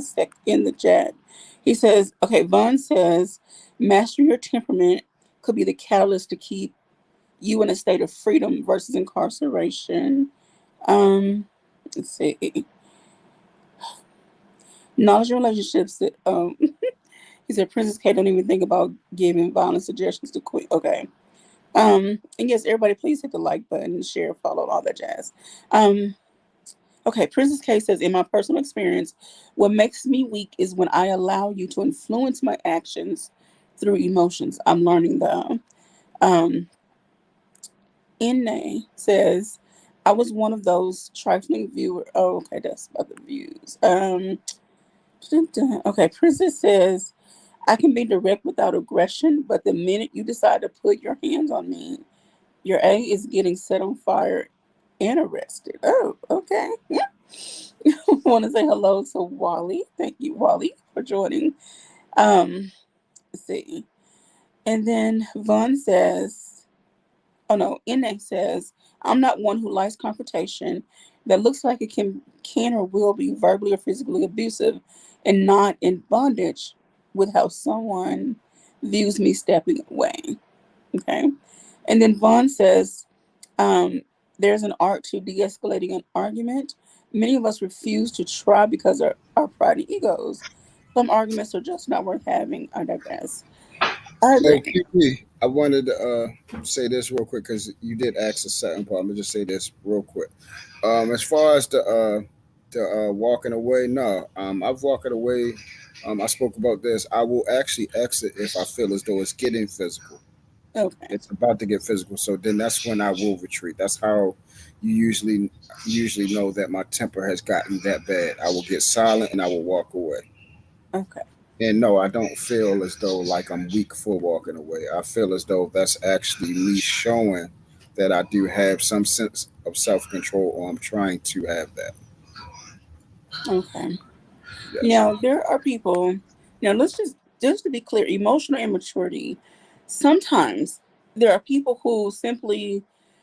Speaker 1: in the chat. He says, okay. Vaughn says, mastering your temperament could be the catalyst to keep you in a state of freedom versus incarceration. Um, let's see. Knowledge relationships. He said, Princess K don't even think about giving violent suggestions to quit. Okay. And yes, everybody, please hit the like button, share, follow, all that jazz. Um, okay. Princess K says, in my personal experience, what makes me weak is when I allow you to influence my actions through emotions. I'm learning the um Ine says, I was one of those trifling viewer. Oh, okay, that's about the views. Okay, Princess says, I can be direct without aggression, but the minute you decide to put your hands on me, your A is getting set on fire and arrested. Oh, okay. I want to say hello to Wally. Thank you, Wally, for joining. Let's see. And then Vaughn says, oh no, NA says, I'm not one who likes confrontation that looks like it can or will be verbally or physically abusive and not in bondage with how someone views me stepping away. Okay. And then Vaughn says, um, there's an art to de escalating an argument. Many of us refuse to try because our pride and egos. Some arguments are just not worth having. I digress. All
Speaker 6: hey,
Speaker 1: right.
Speaker 6: QP, I wanted to say this real quick because you did ask a certain part. I'm gonna just say this real quick. As far as the The walking away, no. I've walked away. I spoke about this. I will actually exit if I feel as though it's getting physical.
Speaker 1: Okay.
Speaker 6: It's about to get physical. So then that's when I will retreat. That's how you usually know that my temper has gotten that bad. I will get silent and I will walk away.
Speaker 1: Okay.
Speaker 6: And no, I don't feel as though like I'm weak for walking away. I feel as though that's actually me showing that I do have some sense of self control, or I'm trying to have that.
Speaker 1: Okay.
Speaker 6: Yes.
Speaker 1: Now there are people. Now let's just to be clear, emotional immaturity. Sometimes there are people who simply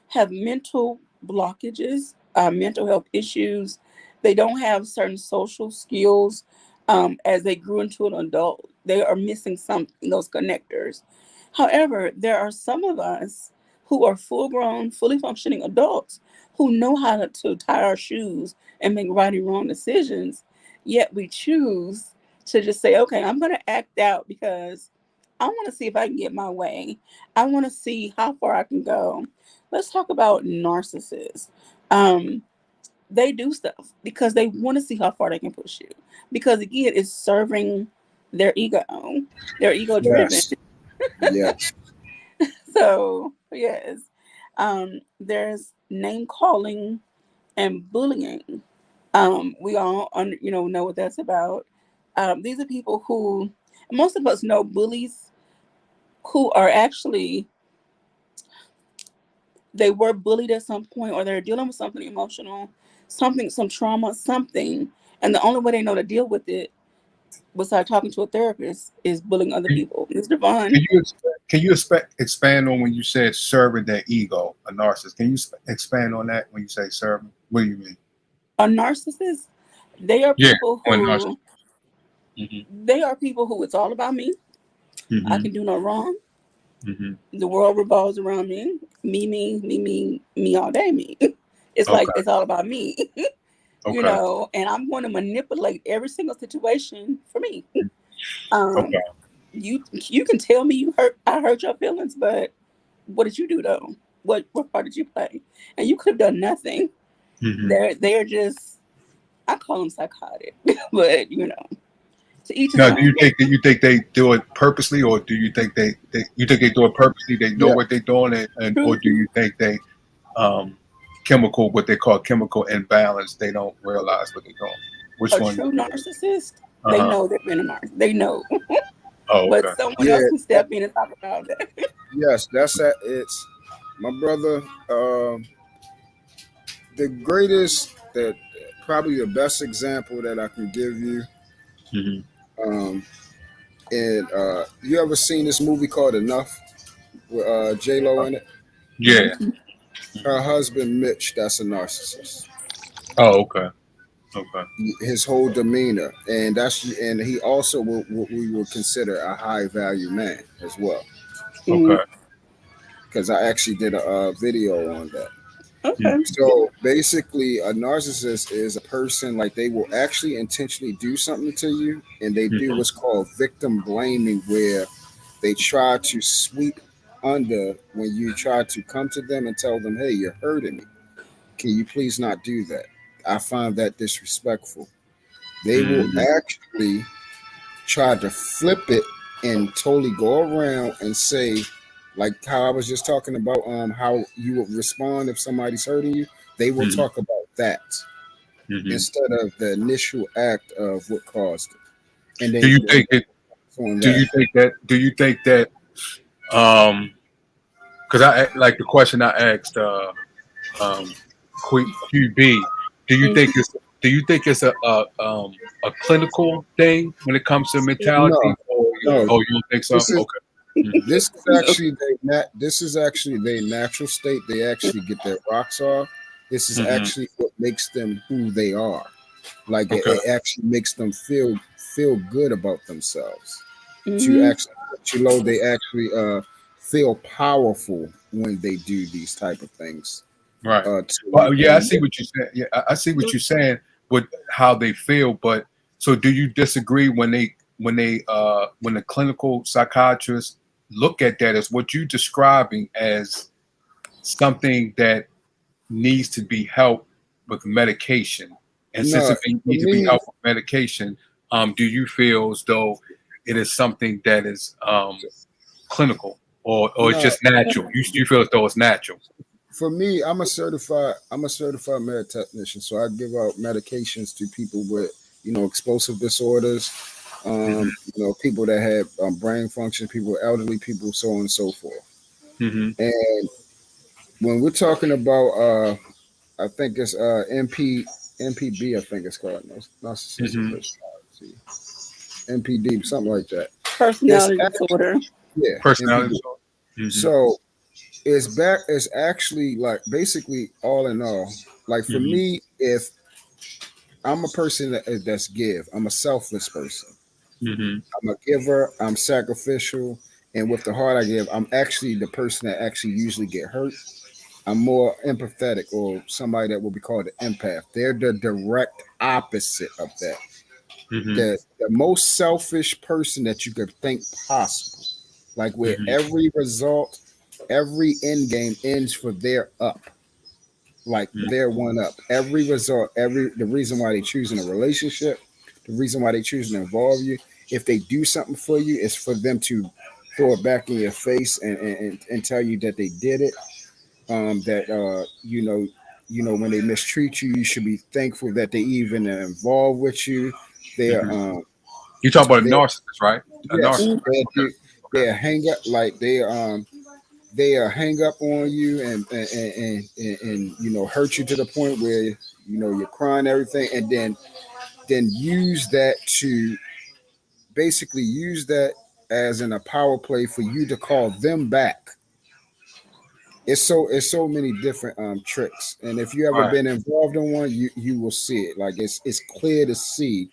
Speaker 1: have mental blockages, mental health issues. They don't have certain social skills as they grew into an adult. They are missing something, those connectors. However, there are some of us who are full grown, fully functioning adults who know how to tie our shoes and make right and wrong decisions. Yet we choose to just say, okay, I'm going to act out because I want to see if I can get my way. I want to see how far I can go. Let's talk about narcissists. Um, they do stuff because they want to see how far they can push you. Because again, it's serving their ego. They're ego driven.
Speaker 6: Yes. Yes.
Speaker 1: So yes, there's name calling and bullying. We all know what that's about. These are people who most of us know bullies who are actually they were bullied at some point or they're dealing with something emotional, something, some trauma, something, and the only way they know to deal with it besides talking to a therapist is bullying other
Speaker 4: Can
Speaker 1: people. Mr. Vaughn,
Speaker 4: can you expand on when you said serving their ego, a narcissist? Can you expand on that when you say serving? What do you mean?
Speaker 1: a narcissist, they are
Speaker 4: Yeah,
Speaker 1: people
Speaker 4: on narcissist.
Speaker 1: who
Speaker 4: Hmm.
Speaker 1: it's all about me. I
Speaker 4: Hmm.
Speaker 1: can do no wrong.
Speaker 4: Hmm.
Speaker 1: The world revolves around me. Me all day, me. It's like
Speaker 4: Okay.
Speaker 1: it's all about me,
Speaker 4: Okay.
Speaker 1: and I'm going to manipulate every single situation for me. Um,
Speaker 4: Okay.
Speaker 1: you can tell me I hurt your feelings, but what did you do though? What part did you play? And you could have done nothing.
Speaker 4: Hmm.
Speaker 1: They're just I call them psychotic, but to each his
Speaker 4: Now, do
Speaker 1: own.
Speaker 4: you think they do it purposely, or do you think you think they do it purposely? They know
Speaker 6: Yeah.
Speaker 4: what they're doing, and or
Speaker 1: True,
Speaker 4: do you think they um, chemical what they call chemical imbalance? They don't realize what they're doing. Which
Speaker 1: a
Speaker 4: one?
Speaker 1: true narcissist,
Speaker 4: Uh
Speaker 1: they
Speaker 4: huh.
Speaker 1: know they're being a narcissist. They know,
Speaker 4: Oh,
Speaker 1: but
Speaker 4: okay.
Speaker 1: someone else
Speaker 6: Yeah.
Speaker 1: can step in and talk about that.
Speaker 6: Yes. That's that. It's my brother. The greatest, that probably the best example that I can give you.
Speaker 4: Hmm.
Speaker 6: Um, and you ever seen this movie called Enough with J Lo in it?
Speaker 4: Yeah.
Speaker 6: Her husband Mitch, that's a narcissist.
Speaker 4: Oh, okay. Okay.
Speaker 6: His whole demeanor, and he also what we would consider a high value man as well.
Speaker 1: Mm,
Speaker 4: Okay.
Speaker 6: Because I actually did a video on that.
Speaker 1: okay.
Speaker 4: Mm-hmm.
Speaker 6: So basically, a narcissist is a person like they will actually intentionally do something to you, and they do
Speaker 4: Hmm.
Speaker 6: what's called victim blaming, where they try to sweep under when you try to come to them and tell them, "Hey, you're hurting me. Can you please not do that?" I find that disrespectful. They will
Speaker 4: Hmm.
Speaker 6: actually try to flip it and totally go around and say, like how I was just talking about, how you would respond if somebody's hurting you. They will
Speaker 4: Hmm.
Speaker 6: talk about that
Speaker 4: Hmm.
Speaker 6: instead of the initial act of what caused it, and
Speaker 4: Do
Speaker 6: then
Speaker 4: you
Speaker 6: and
Speaker 4: think it?
Speaker 6: on
Speaker 4: Do
Speaker 6: that.
Speaker 4: you think that? Do you think that? Um, because I like the question I asked um, QB. Do you think
Speaker 1: Mm,
Speaker 4: it's a clinical thing when it comes to
Speaker 6: No,
Speaker 4: mentality, or
Speaker 6: no.
Speaker 4: oh, you don't think so?
Speaker 6: This is
Speaker 4: Okay. Hmm.
Speaker 1: no.
Speaker 6: this is actually their natural state. They actually get their rocks off. This is
Speaker 4: Hmm.
Speaker 6: actually what makes them who they are. Like it,
Speaker 4: Okay.
Speaker 6: it actually makes them feel good about themselves. To
Speaker 1: Mm-hmm.
Speaker 6: actually, they actually feel powerful when they do these type of things
Speaker 4: Right.
Speaker 6: to
Speaker 4: Well,
Speaker 6: you.
Speaker 4: yeah, I
Speaker 6: And
Speaker 4: see what you said. Yeah, I see what you're saying with how they feel. But so, do you disagree when when the clinical psychiatrists look at that as what you're describing as something that needs to be helped with medication? And since
Speaker 6: No,
Speaker 4: it
Speaker 6: for
Speaker 4: need to be
Speaker 6: me,
Speaker 4: helped with medication, do you feel as though it is something that is clinical, or it's
Speaker 6: no.
Speaker 4: just natural? You feel as though it's natural?
Speaker 6: For me, I'm a certified med technician, so I give out medications to people with explosive disorders,
Speaker 4: Hmm.
Speaker 6: people that have brain function, people, elderly people, so on and so forth.
Speaker 4: Hmm.
Speaker 6: And when we're talking about, I think it's NPB, I think it's called narcissistic
Speaker 4: Hmm.
Speaker 6: personality, NPD, something like that. It's
Speaker 1: Personality disorder.
Speaker 6: yeah,
Speaker 4: Personality
Speaker 6: NPD.
Speaker 4: disorder. Hmm.
Speaker 6: So it's actually like basically all in all. Like for
Speaker 4: Hmm.
Speaker 6: me, if I'm a person that's give, I'm a selfless person.
Speaker 4: Hmm.
Speaker 6: I'm a giver. I'm sacrificial, and with the heart I give, I'm actually the person that actually usually get hurt. I'm more empathetic, or somebody that will be called an empath. They're the direct opposite of that.
Speaker 4: Hmm.
Speaker 6: The most selfish person that you could think possible. Like where
Speaker 4: Hmm.
Speaker 6: every result, every end game ends for their up. Like they're one up. Every result, the reason why they choosing a relationship, the reason why they choosing to involve you, if they do something for you, it's for them to throw it back in your face and tell you that they did it. That when they mistreat you, you should be thankful that they even involved with you. They're
Speaker 4: Hmm. You talk about a
Speaker 6: they
Speaker 4: narcissist, right? A
Speaker 6: yes,
Speaker 4: narcissist.
Speaker 1: Mm.
Speaker 6: they
Speaker 4: Okay.
Speaker 6: do. They hang up like they hang up on you and hurt you to the point where you're crying everything, and then use that to basically use that as in a power play for you to call them back. It's so many different tricks, and if you ever
Speaker 4: Right.
Speaker 6: been involved in one, you will see it. Like it's clear to see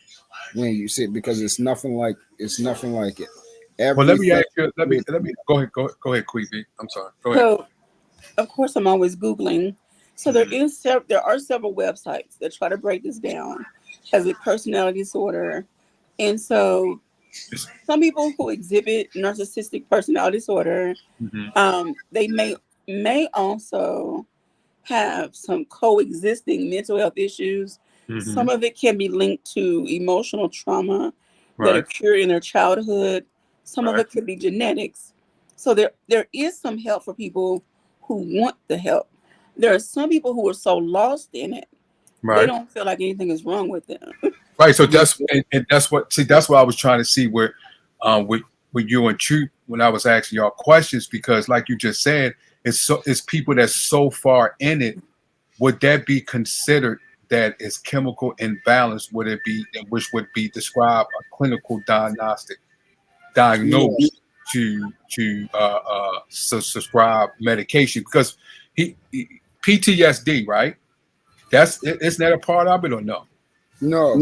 Speaker 6: when you see it, because it's nothing like it.
Speaker 4: Well, let me
Speaker 6: Everything.
Speaker 4: ask you. Let me go ahead, Queevy. I'm sorry. Go ahead.
Speaker 1: So, of course, I'm always Googling. So
Speaker 4: Hmm.
Speaker 1: there are several websites that try to break this down as a personality disorder. And so some people who exhibit narcissistic personality disorder,
Speaker 4: Hmm.
Speaker 1: they may also have some coexisting mental health issues.
Speaker 4: Hmm.
Speaker 1: Some of it can be linked to emotional trauma that
Speaker 4: Right.
Speaker 1: occurred in their childhood. Some of
Speaker 4: Right.
Speaker 1: it could be genetics. So there is some help for people who want the help. There are some people who are so lost in it, they
Speaker 4: Right.
Speaker 1: don't feel like anything is wrong with them.
Speaker 4: Right. So
Speaker 6: Yeah,
Speaker 4: and that's what, see, that's what I was trying to see where, with you and Truth, when I was asking y'all questions, because like you just said, it's people that's so far in it. Would that be considered that is chemical imbalance? Would it be, which would be described a clinical diagnostic
Speaker 6: yeah.
Speaker 4: diagnosed to subscribe medication? Because PTSD, right? Isn't that a part of it or no?
Speaker 6: No,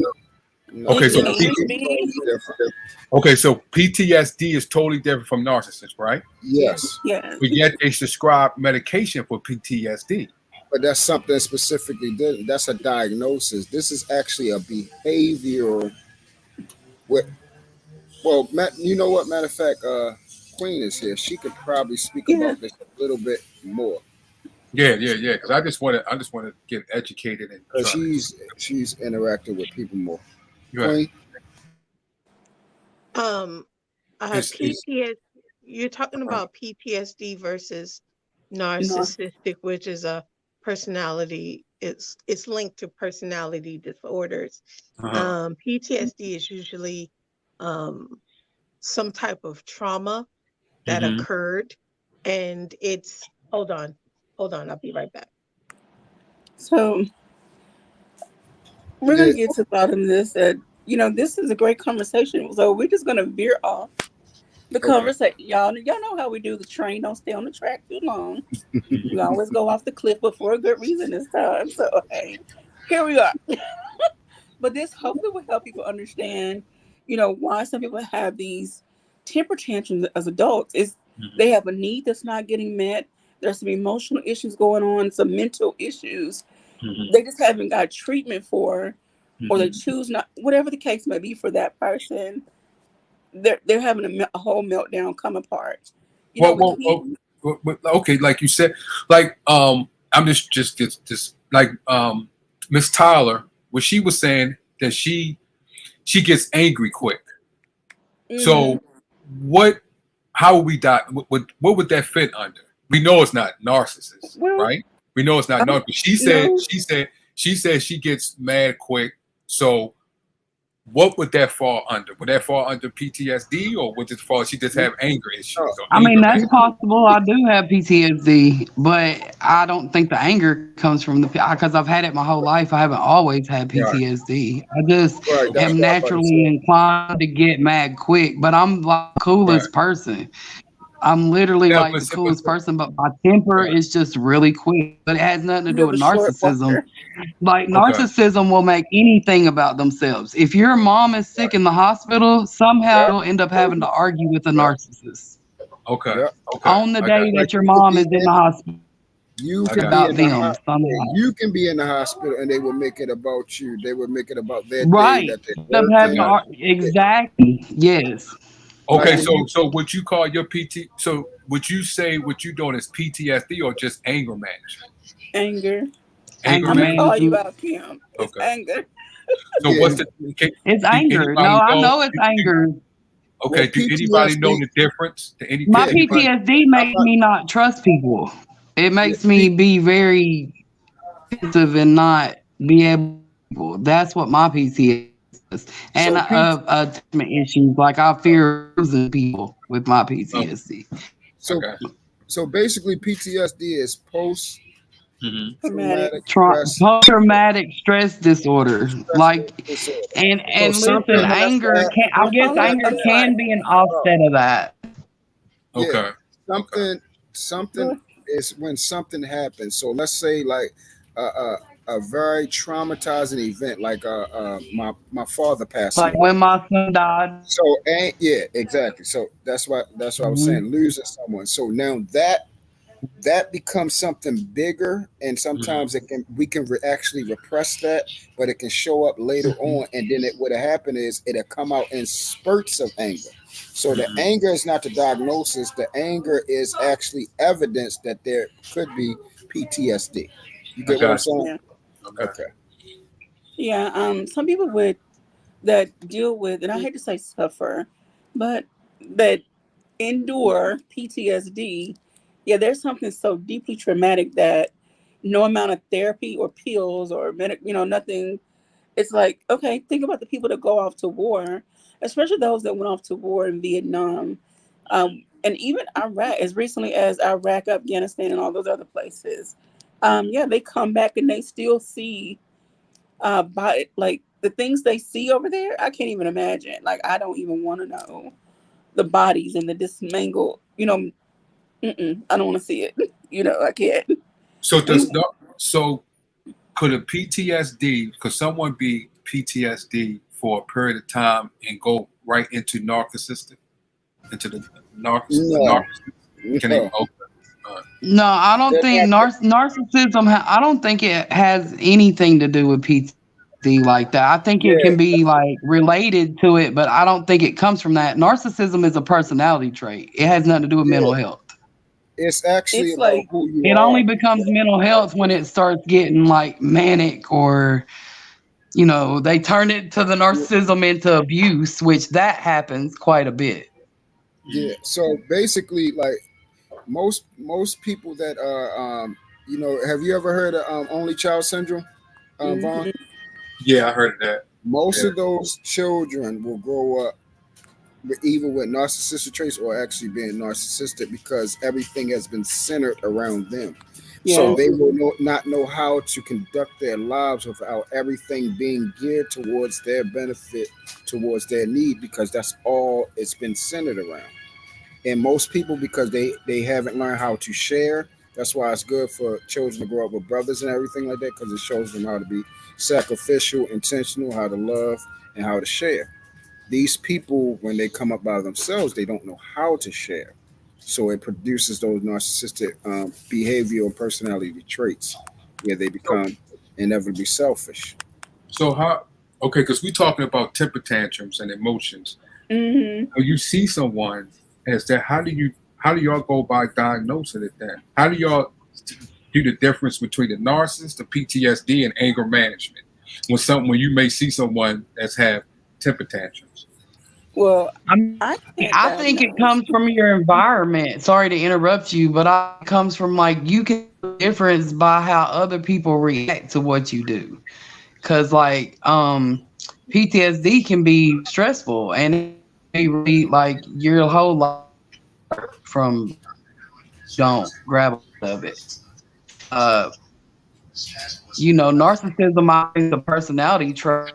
Speaker 6: no,
Speaker 4: Okay,
Speaker 1: It
Speaker 4: so
Speaker 6: that's
Speaker 1: can
Speaker 6: totally
Speaker 1: be,
Speaker 6: different.
Speaker 4: okay, so PTSD is totally different from narcissist, right?
Speaker 6: Yes,
Speaker 1: yes.
Speaker 4: But yet they prescribe medication for PTSD.
Speaker 6: but that's something specifically different. That's a diagnosis. This is actually a behavioral. What? Well, Matt, you know what? Matter of fact, Queen is here. She could probably speak
Speaker 1: Yeah.
Speaker 6: about this a little bit more
Speaker 4: Yeah, yeah, yeah. Because I just want to get educated and
Speaker 6: because
Speaker 4: try to.
Speaker 6: she's interacted with people more.
Speaker 4: You're right.
Speaker 6: Queen,
Speaker 5: Um,
Speaker 4: Is
Speaker 5: PTS, you're talking about PTSD versus
Speaker 1: No.
Speaker 5: narcissistic, which is a personality. It's linked to personality disorders. PTSD is usually um, some type of trauma that
Speaker 4: mm-hmm.
Speaker 5: occurred, and it's hold on, I'll be right back.
Speaker 1: So we're
Speaker 6: yeah,
Speaker 1: gonna get to the bottom of this. This is a great conversation. So we're just gonna veer off the
Speaker 6: okay.
Speaker 1: conversation. Y'all know how we do. The train don't stay on the track too long. We always go off the cliff, but for a good reason this time. So hey, here we are. But this hopefully will help people understand, why some people have these temper tantrums as adults. Is
Speaker 4: Mm-hmm.
Speaker 1: they have a need that's not getting met. There's some emotional issues going on, some mental issues.
Speaker 4: Mm-hmm.
Speaker 1: They just haven't got treatment for, or they
Speaker 4: Mm-hmm.
Speaker 1: choose not. Whatever the case may be for that person, they're having a whole meltdown, come apart.
Speaker 4: Well,
Speaker 1: But
Speaker 4: well, well, okay. Like you said, like I'm just like Miss Tyler. what she was saying that she gets angry quick.
Speaker 1: Hmm.
Speaker 4: So what? How would we die? What would that fit under? We know it's not narcissist,
Speaker 1: Well,
Speaker 4: right? We know it's not
Speaker 1: um,
Speaker 4: narcissist. But she said
Speaker 1: no.
Speaker 4: she gets mad quick. So what would that fall under? Would that fall under PTSD, or would it fall? She just have anger issues
Speaker 6: No,
Speaker 4: or
Speaker 2: I mean,
Speaker 4: anger
Speaker 2: that's
Speaker 4: management?
Speaker 2: possible. I do have PTSD, but I don't think the anger comes from the because I've had it my whole life. I haven't always had
Speaker 6: right,
Speaker 2: PTSD. I just
Speaker 6: right. That's
Speaker 2: am
Speaker 6: what I'm about to say.
Speaker 2: naturally inclined to get mad quick, but I'm like the
Speaker 4: Right.
Speaker 2: coolest person. I'm literally
Speaker 4: Yeah,
Speaker 2: like
Speaker 4: but,
Speaker 2: the coolest
Speaker 4: but
Speaker 2: person, but my temper
Speaker 4: right.
Speaker 2: is just really quick. But it has nothing to
Speaker 1: You
Speaker 2: do
Speaker 1: have
Speaker 2: with
Speaker 1: a short
Speaker 2: narcissism.
Speaker 1: walker.
Speaker 2: Like
Speaker 4: Okay.
Speaker 2: narcissism will make anything about themselves. If your mom is sick in the hospital, somehow
Speaker 6: Yep.
Speaker 2: you'll end up
Speaker 6: Told
Speaker 2: having
Speaker 6: you.
Speaker 2: to argue with a
Speaker 6: Yep.
Speaker 2: narcissist
Speaker 4: Okay.
Speaker 6: Yep.
Speaker 4: Okay.
Speaker 2: on the
Speaker 4: I got
Speaker 2: day
Speaker 6: Like
Speaker 2: that your
Speaker 6: you could
Speaker 2: mom
Speaker 6: be
Speaker 2: is in
Speaker 6: in,
Speaker 2: the hospital
Speaker 6: you
Speaker 4: I
Speaker 6: can
Speaker 4: got
Speaker 6: be
Speaker 2: about
Speaker 6: in the
Speaker 2: them
Speaker 6: hospital.
Speaker 2: somehow.
Speaker 6: You can be in the hospital, and they will make it about you. They will make it about their day
Speaker 2: Right.
Speaker 6: that they
Speaker 2: End up
Speaker 6: worked
Speaker 2: having to
Speaker 6: in.
Speaker 4: got it.
Speaker 6: Yeah.
Speaker 2: exactly. Yes.
Speaker 6: Like
Speaker 4: Okay,
Speaker 6: if
Speaker 1: Yeah.
Speaker 6: you,
Speaker 4: so would you call your PT? So would you say what you doing is PTSD or just anger management?
Speaker 1: Anger.
Speaker 4: Anger
Speaker 2: Anger
Speaker 1: I'm gonna
Speaker 4: management.
Speaker 1: call you
Speaker 2: management.
Speaker 1: out, Kim. It's
Speaker 4: Okay.
Speaker 1: anger.
Speaker 4: So
Speaker 6: yeah.
Speaker 4: what's the? Can,
Speaker 2: It's
Speaker 4: do
Speaker 2: anger. No,
Speaker 4: anybody
Speaker 2: I
Speaker 4: know?
Speaker 2: know it's anger.
Speaker 4: Okay.
Speaker 6: Well,
Speaker 4: Do anybody know
Speaker 6: PTSD.
Speaker 4: the difference? Do
Speaker 2: My
Speaker 6: Yeah.
Speaker 4: anybody?
Speaker 2: PTSD
Speaker 6: I'm
Speaker 2: makes
Speaker 6: not.
Speaker 2: me not trust people. It
Speaker 6: Yeah.
Speaker 2: makes me be very defensive and not be able to trust people. That's what my PTSD is. And
Speaker 6: So P.
Speaker 2: attachment issues. Like I fear losing people with my
Speaker 4: Oh,
Speaker 2: PTSD.
Speaker 4: I
Speaker 6: So
Speaker 4: got you.
Speaker 6: so basically, PTSD is post
Speaker 4: Hmm.
Speaker 1: Traumatic.
Speaker 6: traumatic stress
Speaker 2: Post-traumatic stress disorder.
Speaker 6: stress
Speaker 2: Like
Speaker 6: disorder. So
Speaker 2: and listen,
Speaker 6: something
Speaker 1: So
Speaker 6: has
Speaker 2: anger
Speaker 6: to
Speaker 2: can
Speaker 6: happen.
Speaker 2: I
Speaker 1: I'm
Speaker 2: guess
Speaker 1: calling it
Speaker 2: anger
Speaker 1: a
Speaker 2: can
Speaker 1: sign.
Speaker 2: be an
Speaker 6: Oh,
Speaker 2: offset of that.
Speaker 6: yeah.
Speaker 4: Okay. Okay.
Speaker 6: Something something
Speaker 1: Go
Speaker 6: is when something happens. So let's say like a very traumatizing event, like my father passing
Speaker 2: Like
Speaker 6: away.
Speaker 2: when my son died.
Speaker 6: So and yeah, exactly. So that's what I was
Speaker 2: Mhm.
Speaker 6: saying. Losing someone. So now that becomes something bigger, and
Speaker 4: Hmm.
Speaker 6: sometimes it can we can actually repress that, but it can show up later
Speaker 2: Mhm.
Speaker 6: on, and then it would have happened is it'll come out in spurts of anger. So the
Speaker 4: Hmm.
Speaker 6: anger is not the diagnosis. The anger is actually evidence that there could be PTSD. You
Speaker 4: I
Speaker 6: get what I'm
Speaker 4: got you.
Speaker 6: saying?
Speaker 1: Yeah.
Speaker 4: I got
Speaker 6: Okay.
Speaker 1: Yeah. Some people would that deal with, and I hate to say suffer, but that endure PTSD. Yeah, there's something so deeply traumatic that no amount of therapy or pills or nothing. It's like, okay, think about the people that go off to war, especially those that went off to war in Vietnam, and even Iraq, as recently as Iraq, Afghanistan, and all those other places. Yeah, they come back and they still see, by like the things they see over there. I can't even imagine. Like, I don't even want to know the bodies and the dismangled. I don't want to see it. I can't.
Speaker 4: So
Speaker 1: We,
Speaker 4: does not. So could a PTSD? Could someone be PTSD for a period of time and go right into narcissistic, into the
Speaker 6: No,
Speaker 4: narcissist? Can he?
Speaker 6: no,
Speaker 4: Okay. All right.
Speaker 2: No, I don't
Speaker 6: they're
Speaker 2: think
Speaker 6: not.
Speaker 2: narcissism. I don't think it has anything to do with PTSD like that. I think it can
Speaker 6: Yeah,
Speaker 2: be like related to it, but I don't think it comes from that. Narcissism is a personality trait. It has nothing to do with mental
Speaker 6: yeah.
Speaker 2: health.
Speaker 6: It's actually
Speaker 1: it's
Speaker 6: about
Speaker 1: like,
Speaker 6: who you
Speaker 2: It only
Speaker 6: are.
Speaker 2: becomes mental health when it starts getting like manic or they turn it to the narcissism into abuse, which that happens quite a bit.
Speaker 6: Yeah. So basically, like most people that are have you ever heard of only child syndrome, Vaughn?
Speaker 1: hmm
Speaker 4: Yeah, I heard of that.
Speaker 6: Most
Speaker 4: Yeah.
Speaker 6: of those children will grow up either with narcissistic traits or actually being narcissistic because everything has been centered around them. So
Speaker 1: yeah,
Speaker 6: they will not know how to conduct their lives without everything being geared towards their benefit, towards their need, because that's all it's been centered around. And most people, because they haven't learned how to share, that's why it's good for children to grow up with brothers and everything like that, because it shows them how to be sacrificial, intentional, how to love, and how to share. These people, when they come up by themselves, they don't know how to share, so it produces those narcissistic behavioral and personality traits where they
Speaker 4: So,
Speaker 6: become inevitably selfish.
Speaker 4: so how? Okay, because we're talking about temper tantrums and emotions.
Speaker 1: hmm
Speaker 4: When you see someone as that, how do y'all go by diagnosing it then? How do y'all do the difference between the narcissist, the PTSD, and anger management? when you may see someone that's have temper tantrums.
Speaker 1: Well,
Speaker 2: I mean,
Speaker 1: I can't
Speaker 2: I think it
Speaker 1: diagnose.
Speaker 2: comes from your environment. Sorry to interrupt you, but it comes from like you can tell the difference by how other people react to what you do. Cause like PTSD can be stressful and it can be really like your whole life from don't grab hold of it. Uh, narcissism I think is a personality trait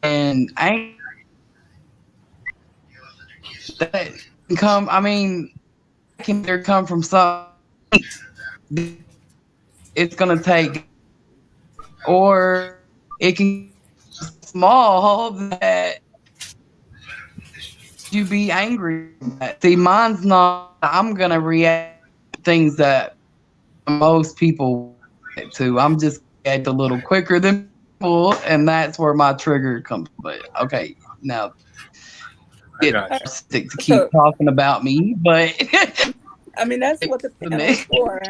Speaker 2: and anger that can come. I mean, that can either come from something it's gonna take, or it can small that you be angry. See, mine's not. I'm gonna react to things that most people react to. I'm just react a little quicker than people, and that's where my trigger comes. But okay, now
Speaker 4: I
Speaker 2: get
Speaker 4: got you.
Speaker 2: sick to keep
Speaker 1: So,
Speaker 2: talking about me, but
Speaker 1: I mean, that's what the
Speaker 2: to
Speaker 1: panel
Speaker 2: me.
Speaker 1: is
Speaker 4: I
Speaker 1: for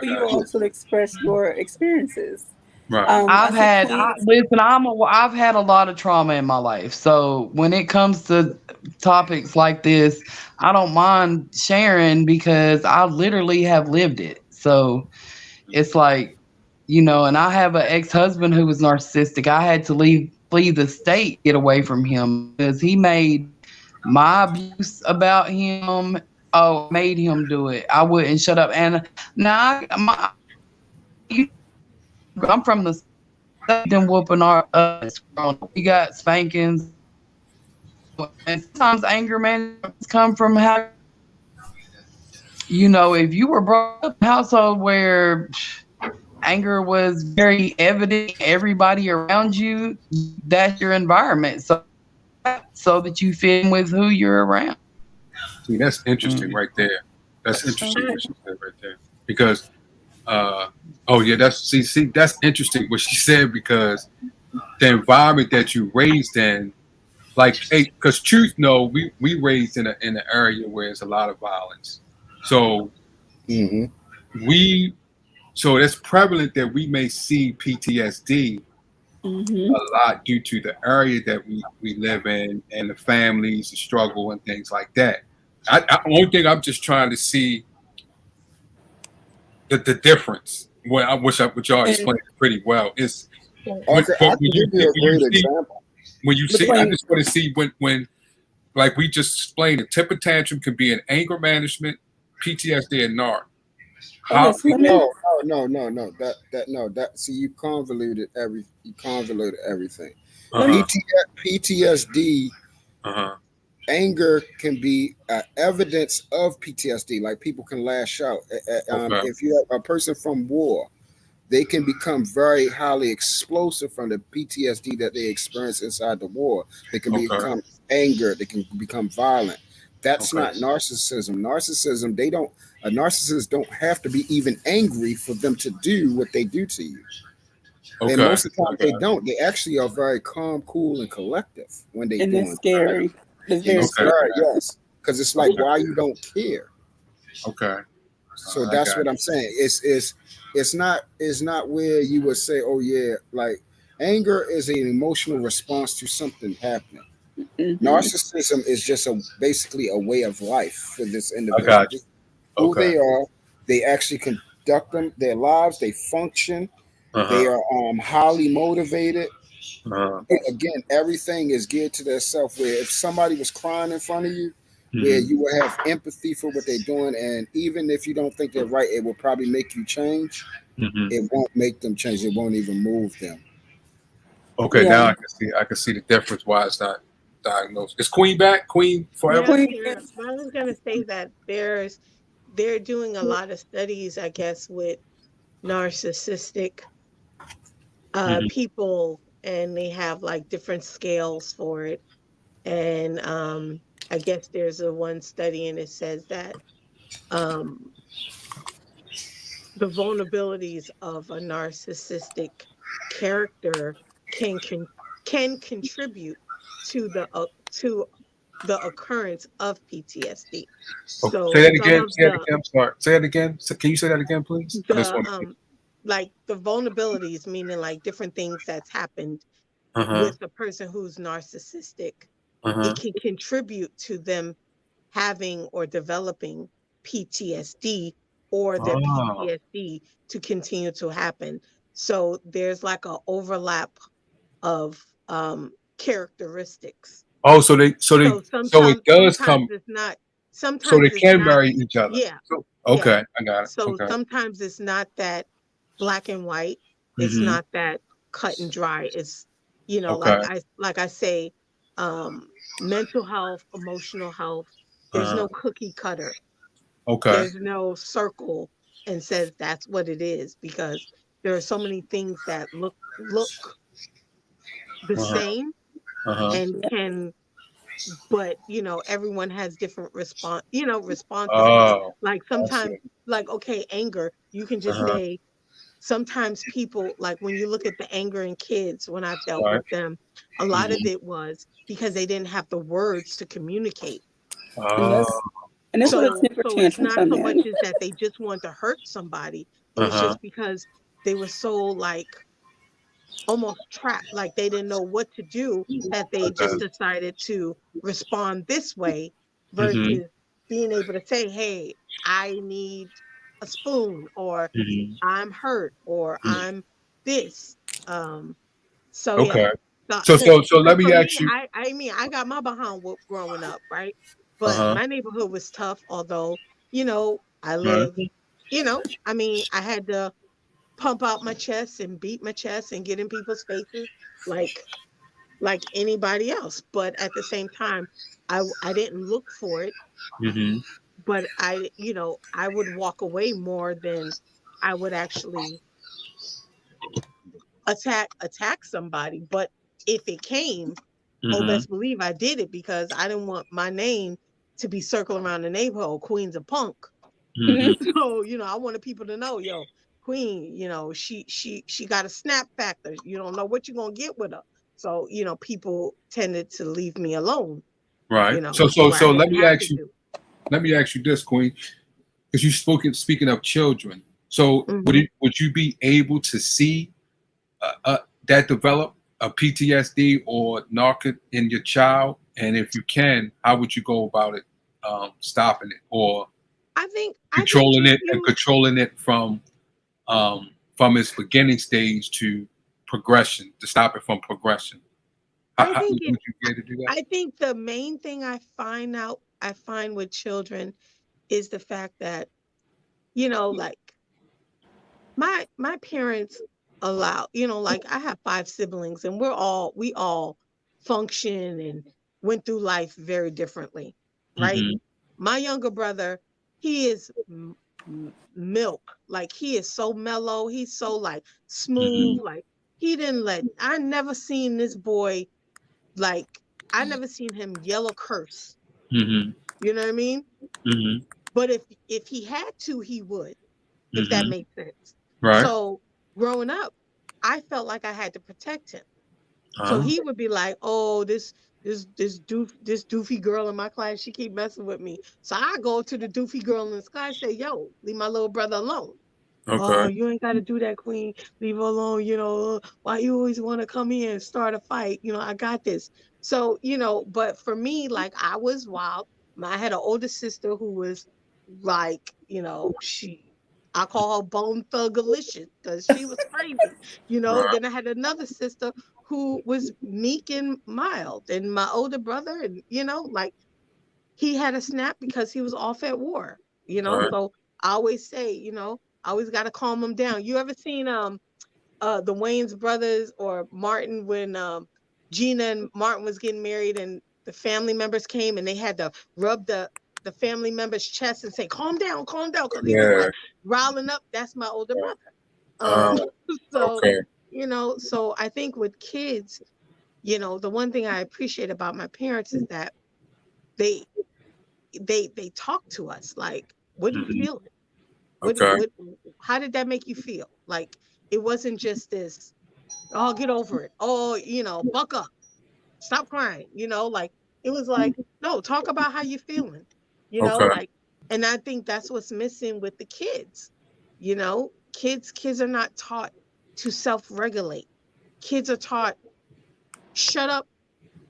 Speaker 1: you
Speaker 4: got you.
Speaker 1: all to express your experiences.
Speaker 4: Right.
Speaker 1: I see Queens.
Speaker 2: Listen, I've had a lot of trauma in my life. So when it comes to topics like this, I don't mind sharing because I literally have lived it. So it's like, and I have an ex-husband who was narcissistic. I had to leave the state, get away from him because he made my abuse about him. Oh, made him do it. I wouldn't shut up. And now I'm from the them whooping our us. We got spankings, and sometimes anger management come from how if you were brought up in a household where anger was very evident, everybody around you, that's your environment. So that you fit in with who you're around.
Speaker 4: See, that's interesting
Speaker 2: Mm.
Speaker 4: right there. That's interesting
Speaker 1: Okay.
Speaker 4: what she said right there. Because oh yeah, that's interesting what she said because the environment that you raised in, like, hey, because truth, no, we raised in an area where there's a lot of violence, so
Speaker 6: Mm-hmm.
Speaker 4: we so it's prevalent that we may see PTSD
Speaker 1: Hmm.
Speaker 4: a lot due to the area that we live in and the families, the struggle, and things like that. One thing I'm just trying to see the difference. Well, I wish what y'all
Speaker 1: And
Speaker 4: explained it pretty well. Is
Speaker 6: Okay,
Speaker 4: but
Speaker 6: I can give you a great example.
Speaker 4: I
Speaker 1: between,
Speaker 4: just want to see when like we just explained, a temper tantrum can be an anger management, PTSD, and NAR.
Speaker 1: okay,
Speaker 4: How?
Speaker 1: so let me.
Speaker 6: No. That see, you convoluted everything.
Speaker 1: Let me.
Speaker 4: Uh
Speaker 6: PTSD
Speaker 4: huh.
Speaker 6: anger can be evidence of PTSD. Like people can lash out.
Speaker 4: Okay.
Speaker 6: If you have a person from war, they can become very highly explosive from the PTSD that they experience inside the war. They can
Speaker 4: Okay.
Speaker 6: become anger. They can become violent. That's
Speaker 4: Okay.
Speaker 6: not narcissism. A narcissist don't have to be even angry for them to do what they do to you. And
Speaker 4: Okay.
Speaker 6: most of the time
Speaker 4: Okay.
Speaker 6: they don't. They actually are very calm, cool, and collective when they
Speaker 1: And it's
Speaker 6: doing.
Speaker 1: scary. It's
Speaker 6: And
Speaker 1: very
Speaker 6: it's
Speaker 4: Okay.
Speaker 6: very
Speaker 1: scary.
Speaker 6: yes, because it's like
Speaker 4: Okay.
Speaker 6: why you don't care.
Speaker 4: Okay.
Speaker 6: So
Speaker 4: I
Speaker 6: that's
Speaker 4: got
Speaker 6: what I'm saying. It's not where you would say, oh yeah, like anger is an emotional response to something happening.
Speaker 1: Hmm.
Speaker 6: Narcissism is just basically a way of life for this
Speaker 4: I
Speaker 6: individual.
Speaker 4: got you.
Speaker 6: Who
Speaker 4: Okay.
Speaker 6: they are, they actually conduct their lives, they function,
Speaker 4: Uh
Speaker 6: they
Speaker 4: huh.
Speaker 6: are highly motivated.
Speaker 4: Uh
Speaker 6: But again, everything is geared to their self. Where if somebody was crying in front of you, where
Speaker 4: huh.
Speaker 6: you will have empathy for what they're doing, and even if you don't think they're right, it will probably make you change.
Speaker 4: Hmm.
Speaker 6: It won't make them change. It won't even move them.
Speaker 4: Okay.
Speaker 1: Yeah.
Speaker 4: Now I can see the difference why it's not diagnosed. Is Queen back? Queen
Speaker 5: Yeah,
Speaker 4: forever?
Speaker 5: I'm
Speaker 1: Queen,
Speaker 5: here. I was gonna say that they're doing a lot of studies, I guess, with narcissistic
Speaker 4: Hmm.
Speaker 5: people, and they have like different scales for it. And I guess there's a one study, and it says that um, the vulnerabilities of a narcissistic character can con- can contribute to the occurrence of PTSD.
Speaker 4: Okay.
Speaker 5: So
Speaker 4: Say that
Speaker 5: some
Speaker 4: again.
Speaker 5: of
Speaker 4: Say that again. I'm sorry. Say that again. So can you say that again, please? I just
Speaker 5: the
Speaker 4: want to.
Speaker 5: um like the vulnerabilities, meaning like different things that's happened
Speaker 4: Uh-huh.
Speaker 5: with a person who's narcissistic, it
Speaker 4: Uh-huh.
Speaker 5: can contribute to them having or developing PTSD, or their
Speaker 4: Oh.
Speaker 5: PTSD to continue to happen. So there's like a overlap of characteristics.
Speaker 4: Oh, so so it does
Speaker 5: Sometimes
Speaker 4: come,
Speaker 5: it's not,
Speaker 4: so they
Speaker 5: sometimes it's
Speaker 4: can
Speaker 5: not,
Speaker 4: marry each other.
Speaker 5: yeah,
Speaker 4: So
Speaker 5: yeah.
Speaker 4: okay, I got it.
Speaker 5: So
Speaker 4: Okay.
Speaker 5: sometimes it's not that black and white. It's
Speaker 4: Mm-hmm.
Speaker 5: not that cut and dry. It's,
Speaker 4: Okay.
Speaker 5: like I say, um, mental health, emotional health. There's
Speaker 4: Uh,
Speaker 5: no cookie cutter.
Speaker 4: okay.
Speaker 5: There's no circle and says that's what it is, because there are so many things that look the
Speaker 4: Uh-huh.
Speaker 5: same
Speaker 4: Uh-huh.
Speaker 5: and can, but everyone has different responses to it.
Speaker 4: Oh,
Speaker 5: Like
Speaker 4: I see.
Speaker 5: sometimes, like, okay, anger, you can just
Speaker 4: Uh-huh.
Speaker 5: say, sometimes people, like when you look at the anger in kids, when I've dealt
Speaker 4: Right.
Speaker 5: with them, a lot of
Speaker 4: Mm-hmm.
Speaker 5: it was because they didn't have the words to communicate.
Speaker 1: And
Speaker 4: Oh.
Speaker 1: that's where the temper
Speaker 5: So it's
Speaker 1: tantrums
Speaker 5: not
Speaker 1: come
Speaker 5: so much
Speaker 1: in.
Speaker 5: as that they just want to hurt somebody. It was
Speaker 4: Uh-huh.
Speaker 5: just because they were so like almost trapped, like they didn't know what to do, that they just
Speaker 4: Okay.
Speaker 5: decided to respond this way
Speaker 4: Mm-hmm.
Speaker 5: versus being able to say, hey, I need a spoon, or
Speaker 4: Mm-hmm.
Speaker 5: I'm hurt, or I'm this. Um, so yeah.
Speaker 4: Okay.
Speaker 5: So,
Speaker 4: So
Speaker 5: cause,
Speaker 4: so let
Speaker 5: 'cause
Speaker 4: me
Speaker 5: for
Speaker 4: ask
Speaker 5: me,
Speaker 4: you.
Speaker 5: I mean, I got my behind whooped growing up, right? But
Speaker 4: Uh-huh.
Speaker 5: my neighborhood was tough, although, I
Speaker 4: Right.
Speaker 5: live, I mean, I had to pump out my chest and beat my chest and get in people's faces like anybody else. But at the same time, I didn't look for it,
Speaker 4: Mm-hmm.
Speaker 5: but I would walk away more than I would actually attack somebody. But if it came, oh,
Speaker 4: Mm-hmm.
Speaker 5: best believe I did it, because I didn't want my name to be circling around the neighborhood, Queen's a punk.
Speaker 4: Mm-hmm.
Speaker 5: So, I wanted people to know, yo, Queen, she got a snap factor. You don't know what you're gonna get with her. So, people tended to leave me alone,
Speaker 4: Right. So so
Speaker 5: where I
Speaker 4: so
Speaker 5: didn't have to do.
Speaker 4: let me ask you this, Queen, because you speaking of children. So
Speaker 5: Hmm.
Speaker 4: would you be able to see that develop a PTSD or narc in your child? And if you can, how would you go about it, stopping it or
Speaker 5: I think if you
Speaker 4: controlling it from its beginning stage to progression, to stop it from progression?
Speaker 5: I
Speaker 4: Would
Speaker 5: think if
Speaker 4: you be able to do that?
Speaker 5: I think the main thing I find with children is the fact that, like my parents allow, like I have five siblings, and we all function and went through life very differently, right?
Speaker 4: Mm-hmm.
Speaker 5: My younger brother, he is milk. Like he is so mellow, he's so like smooth,
Speaker 4: Mm-hmm.
Speaker 5: like he didn't let I never seen this boy, like I never seen him yell or curse.
Speaker 4: Mm-hmm.
Speaker 5: You know what I mean?
Speaker 4: Mm-hmm.
Speaker 5: But if he had to, he would, if that
Speaker 4: Mm-hmm.
Speaker 5: makes sense.
Speaker 4: Right.
Speaker 5: So growing up, I felt like I had to protect him. So
Speaker 4: Oh.
Speaker 5: he would be like, "Oh, this doofy girl in my class, she keep messing with me." So I go to the doofy girl in the class, say, "Yo, leave my little brother alone."
Speaker 4: Okay.
Speaker 5: "Oh, you ain't got to do that, Queen. Leave her alone. Why you always want to come here and start a fight? I got this." So, but for me, like I was wild. I had an older sister who was like, I call her Bone Thugalicious because she was crazy.
Speaker 4: Right.
Speaker 5: Then I had another sister who was meek and mild, and my older brother, and like he had a snap because he was off at war.
Speaker 4: Right.
Speaker 5: So I always say, I always got to calm him down. You ever seen the Wayans brothers or Martin, when Gina and Martin was getting married and the family members came and they had to rub the family member's chest and say, calm down, because he was
Speaker 4: Yeah.
Speaker 5: like riling up. That's my older brother.
Speaker 4: Um.
Speaker 5: Um, so
Speaker 4: Okay.
Speaker 5: so I think with kids, the one thing I appreciate about my parents is that they they talk to us like, what are you
Speaker 4: Mm-hmm.
Speaker 5: feeling?
Speaker 4: Okay.
Speaker 5: What how did that make you feel? Like it wasn't just this, oh, get over it. Oh, buck up. Stop crying. Like it was like, no, talk about how you're feeling.
Speaker 4: Okay.
Speaker 5: Like, and I think that's what's missing with the kids. Kids are not taught to self-regulate. Kids are taught, shut up,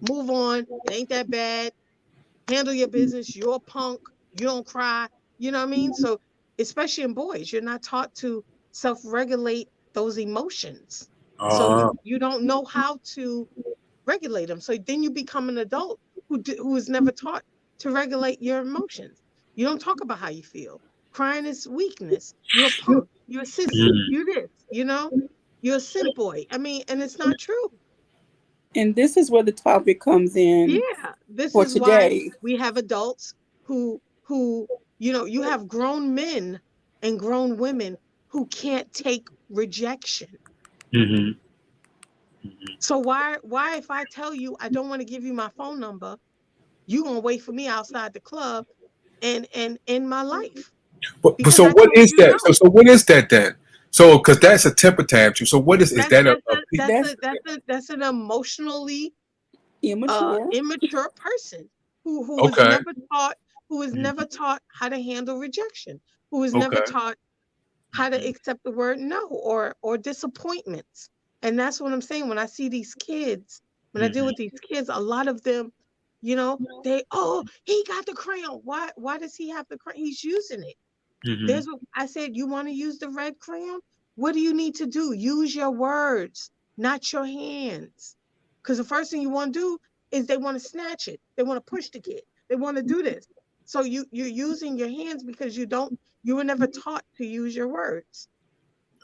Speaker 5: move on. It ain't that bad. Handle your business. You're a punk. You don't cry. You know what I mean? So, especially in boys, you're not taught to self-regulate those emotions. So
Speaker 4: Uh,
Speaker 5: you don't know how to regulate them. So then you become an adult who was never taught to regulate your emotions. You don't talk about how you feel. Crying is weakness. You're a punk. You're a sissy.
Speaker 4: mm,
Speaker 5: You're this. You're a simp boy. I mean, and it's not true.
Speaker 1: And this is where the topic comes in
Speaker 5: Yeah, this
Speaker 1: for
Speaker 5: is why
Speaker 1: today.
Speaker 5: we have adults who you have grown men and grown women who can't take rejection.
Speaker 4: mhm, mhm.
Speaker 5: So why if I tell you I don't want to give you my phone number, you gonna wait for me outside the club and end my life
Speaker 4: But
Speaker 5: because
Speaker 4: so
Speaker 5: I
Speaker 4: what
Speaker 5: told
Speaker 4: is
Speaker 5: you
Speaker 4: that? So
Speaker 5: no.
Speaker 4: so what is that then? So because that's a temper tantrum. So what is
Speaker 5: That's
Speaker 4: that
Speaker 5: that's
Speaker 4: a
Speaker 5: a that's
Speaker 1: That's
Speaker 5: a that's a that's an emotionally
Speaker 1: immature.
Speaker 5: immature person who was
Speaker 4: okay?
Speaker 5: never taught who was never
Speaker 4: Mhm,
Speaker 5: taught how to handle rejection, who was never
Speaker 4: okay.
Speaker 5: taught how to
Speaker 4: Mhm,
Speaker 5: accept the word no or disappointments. And that's what I'm saying. When I see these kids, when I deal
Speaker 4: mhm,
Speaker 5: with these kids, a lot of them, they, oh, he got the crayon. Why does he have the crayon? He's using it.
Speaker 4: mhm,
Speaker 5: There's what I said, you want to use the red crayon? What do you need to do? Use your words, not your hands. Because the first thing you want to do is they want to snatch it. They want to push the kid. They want to do this. So you're using your hands because you were never taught to use your words.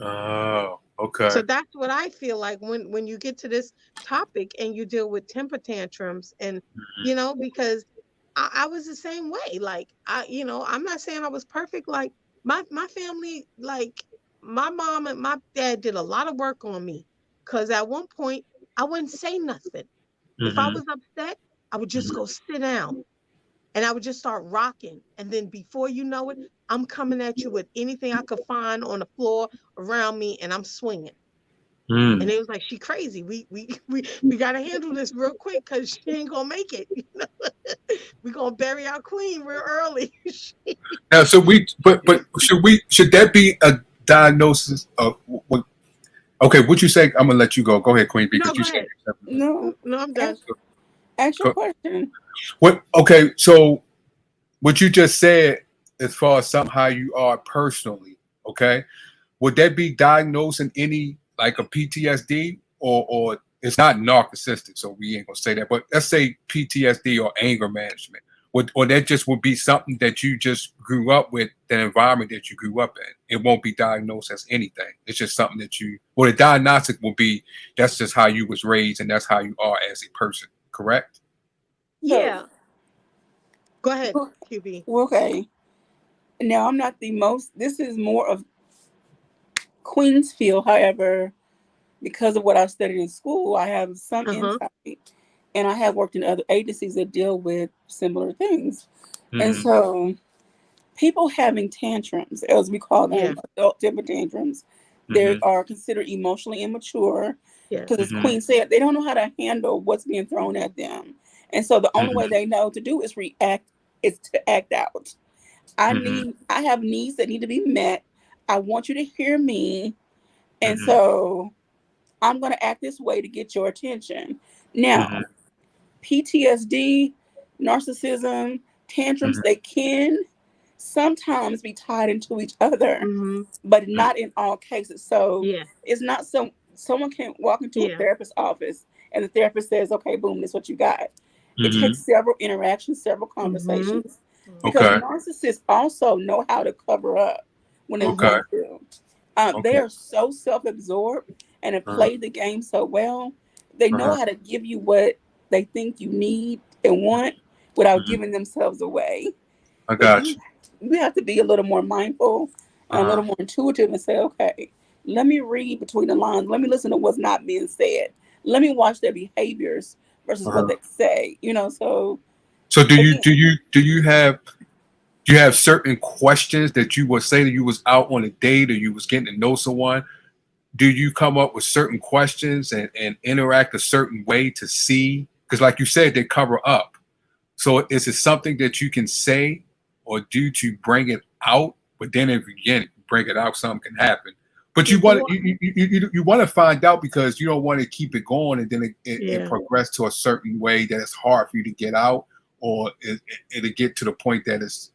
Speaker 4: oh,
Speaker 5: So
Speaker 4: okay.
Speaker 5: that's what I feel like when you get to this topic and you deal with temper tantrums and because I was the same way. Like I'm not saying I was perfect. Like my family, like my mom and my dad did a lot of work on me. Cause at one point I wouldn't say nothing. If I
Speaker 4: Mhm,
Speaker 5: was upset, I would just
Speaker 4: mhm,
Speaker 5: go sit down and I would just start rocking. And then before you know it, I'm coming at you with anything I could find on the floor around me and I'm swinging. And
Speaker 4: mm.
Speaker 5: it was like, she crazy. We got to handle this real quick because she ain't going to make it. We going to bury our queen real early.
Speaker 4: Now, so but should that be a diagnosis of what? Okay, what you say? I'm gonna let you go. Go ahead, Queen,
Speaker 5: No,
Speaker 4: because you
Speaker 5: go
Speaker 4: said
Speaker 5: ahead.
Speaker 4: something.
Speaker 1: No,
Speaker 5: No, I'm done.
Speaker 1: ask, ask your question.
Speaker 4: What? Okay, so what you just said, as far as something how you are personally, okay, would that be diagnosed in any like a PTSD or it's not narcissistic, so we ain't gonna say that, but let's say PTSD or anger management. Would, or that just would be something that you just grew up with, the environment that you grew up in. It won't be diagnosed as anything. It's just something that you, well, the diagnostic will be that's just how you was raised and that's how you are as a person, correct?
Speaker 1: So,
Speaker 5: Yeah. Go ahead,
Speaker 1: well,
Speaker 5: QB.
Speaker 1: okay. Now, I'm not the most, this is more of Queensfield. However, because of what I studied in school, I have some
Speaker 5: Uh-huh.
Speaker 1: insight. And I have worked in other agencies that deal with similar things. And
Speaker 4: Mm-hmm.
Speaker 1: so, people having tantrums, as we call
Speaker 5: Yeah.
Speaker 1: them, adult temper tantrums, they
Speaker 4: Mm-hmm.
Speaker 1: are considered emotionally immature
Speaker 5: Yes.
Speaker 1: because, as
Speaker 4: Mm-hmm.
Speaker 1: Queen said, they don't know how to handle what's being thrown at them. And so, the only way
Speaker 4: Mm-hmm.
Speaker 1: they know to do is react, is to act out.
Speaker 4: Mm-hmm.
Speaker 1: I have needs that need to be met. I want you to hear me. And
Speaker 4: Mm-hmm.
Speaker 1: so, I'm going to act this way to get your attention.
Speaker 4: Mm-hmm.
Speaker 1: Now, PTSD, narcissism, tantrums,
Speaker 4: Mm-hmm.
Speaker 1: they can sometimes be tied into each other,
Speaker 5: Mm-hmm.
Speaker 1: but not in all cases. So
Speaker 5: Yeah.
Speaker 1: it's not someone can walk into a
Speaker 5: Yeah.
Speaker 1: therapist's office and the therapist says, okay, boom, this is what you got. It
Speaker 4: Mm-hmm.
Speaker 1: takes several interactions, several
Speaker 5: Mm-hmm.
Speaker 1: conversations, because
Speaker 5: Mm-hmm.
Speaker 4: Okay.
Speaker 1: narcissists also know how to cover up when they
Speaker 4: Okay.
Speaker 5: Mm-hmm.
Speaker 1: want to. They
Speaker 4: Okay.
Speaker 1: are so self-absorbed and have
Speaker 4: Uh-huh.
Speaker 1: played the game so well. They know
Speaker 4: Uh-huh.
Speaker 1: how to give you what they think you need and want without
Speaker 4: Mm-hmm.
Speaker 1: giving themselves away.
Speaker 4: I
Speaker 1: But
Speaker 4: got
Speaker 1: you have to be a little more mindful
Speaker 4: you.
Speaker 1: and a
Speaker 4: Uh-huh.
Speaker 1: little more intuitive and say, okay, let me read between the lines. Let me listen to what's not being said. Let me watch their behaviors versus what
Speaker 4: Uh-huh.
Speaker 1: they say. So
Speaker 4: So do you
Speaker 1: again,
Speaker 4: do you do you have certain questions that you would say that you was out on a date or you was getting to know someone? Do you come up with certain questions and interact a certain way to see? Because like you said, they cover up. So is it something that you can say or do to bring it out? But then if again, if you bring it out, something can happen. But you want
Speaker 5: People,
Speaker 4: you want to find out because you don't want to keep it going and then it
Speaker 5: yeah.
Speaker 4: progress to a certain way that it's hard for you to get out, or it'll get to the point that it's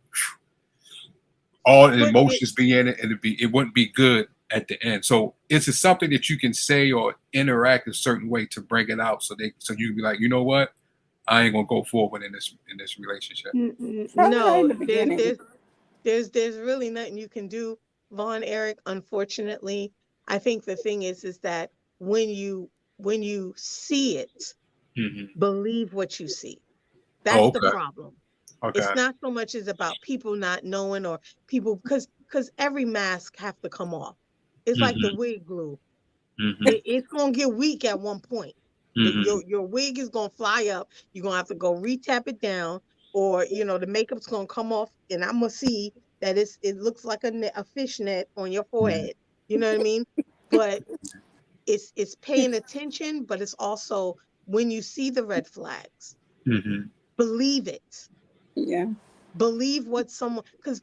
Speaker 4: all the
Speaker 5: But
Speaker 4: emotions be in it, and it wouldn't be good at the end. So it's something that you can say or interact a certain way to bring it out, so you can be like, you know what, I ain't gonna go forward in this relationship.
Speaker 1: Probably not in
Speaker 5: no,
Speaker 1: the beginning.
Speaker 5: there's really nothing you can do, Vaughn, Eric. Unfortunately, I think the thing is that when you when you see it,
Speaker 4: Hmm.
Speaker 5: believe what you see. That's
Speaker 4: Oh,
Speaker 5: the
Speaker 4: okay,
Speaker 5: problem. It's
Speaker 4: okay.
Speaker 5: not so much as about people not knowing or people because every mask have to come off. It's like the
Speaker 4: Hmm.
Speaker 5: wig glue.
Speaker 4: Hmm.
Speaker 5: It's gonna get weak at one point.
Speaker 4: Hmm.
Speaker 5: Your wig is gonna fly up. You're gonna have to go retap it down, or the makeup's gonna come off, and I'm gonna see that it looks like a fishnet on your forehead. You know what I mean? But it's paying attention, but it's also when you see the red flags,
Speaker 4: Hmm.
Speaker 5: believe it.
Speaker 1: Yeah.
Speaker 5: Believe what someone because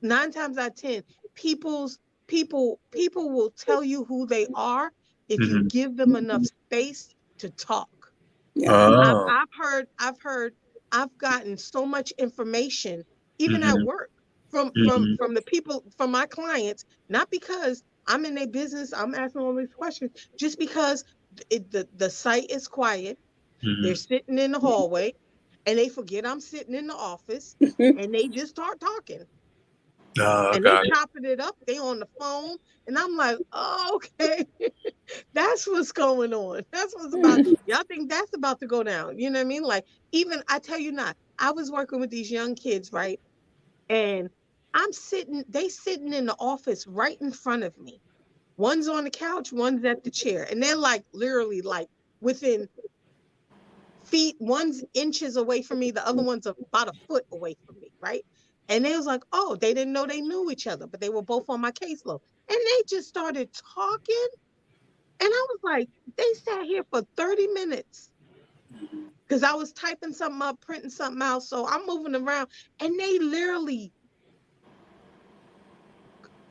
Speaker 5: 9 times out of 10, people's people will tell you who they are if you
Speaker 4: Hmm.
Speaker 5: give them enough space to talk.
Speaker 1: Yeah.
Speaker 5: I've
Speaker 4: Oh.
Speaker 5: I've heard I've heard I've gotten so much information even at
Speaker 4: Hmm.
Speaker 5: work from from
Speaker 4: Hmm.
Speaker 5: from the people from my clients, not because I'm in their business, I'm asking all these questions, just because the site is quiet, they're
Speaker 4: Hmm.
Speaker 5: sitting in the hallway, and they forget I'm sitting in the office, and they just start talking
Speaker 4: Oh, I
Speaker 5: and they
Speaker 4: got it.
Speaker 5: chopping it up. They on the phone, and I'm like, oh, okay, that's what's going on. That's what's about. Y'all think that's about to go down? You know what I mean? Like, even I tell you not. I was working with these young kids, right? And I'm sitting. They sitting in the office right in front of me. One's on the couch, one's at the chair, and they're like literally like within feet, one's inches away from me, the other one's about a foot away from me, right? And they was like, oh, they didn't know they knew each other, but they were both on my caseload. And they just started talking. And I was like, they sat here for 30 minutes because I was typing something up, printing something out. So I'm moving around. And they literally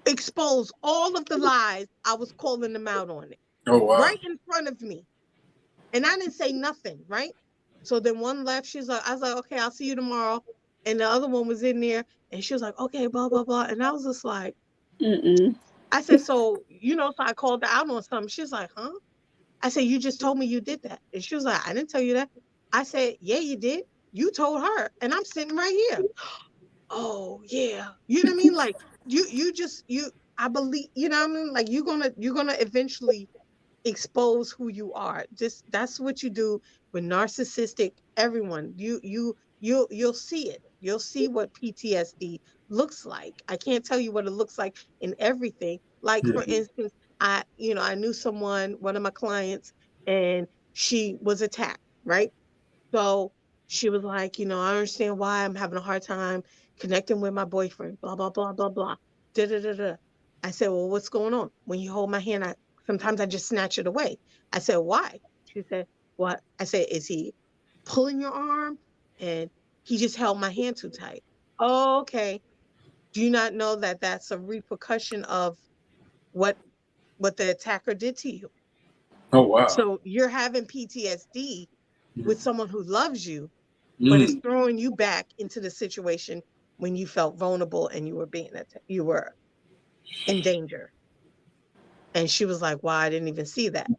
Speaker 5: exposed all of the lies I was calling them out on it
Speaker 4: Oh wow.
Speaker 5: right in front of me. And I didn't say nothing, right? So then one left. She's like, I was like, okay, I'll see you tomorrow. And the other one was in there, and she was like, okay, blah blah blah. And I was just like,
Speaker 1: Mm-mm.
Speaker 5: I said, so so I called her out on something. She's like, huh? I said, you just told me you did that, and she was like, I didn't tell you that. I said, yeah, you did. You told her, and I'm sitting right here. Oh yeah, you know what I mean? Like you just you. I believe, you know what I mean? Like you're gonna eventually expose who you are. Just that's what you do with narcissistic everyone. You'll see it. You'll see what PTSD looks like. I can't tell you what it looks like in everything. Like for
Speaker 4: Hmm.
Speaker 5: instance, I knew someone, one of my clients, and she was attacked, right? So she was like, I understand why I'm having a hard time connecting with my boyfriend, blah, blah, blah, blah, blah. Da, da, da, da. I said, well, what's going on? When you hold my hand, sometimes I just snatch it away. I said, why? She said, what? I said, is he pulling your arm? And he just held my hand too tight. Oh, okay. Do you not know that that's a repercussion of what what the attacker did to you?
Speaker 4: Oh wow.
Speaker 5: So you're having PTSD with someone who loves you, but it's
Speaker 4: Mm.
Speaker 5: throwing you back into the situation when you felt vulnerable and you were in danger. And she was like, "Wow, I didn't even see that."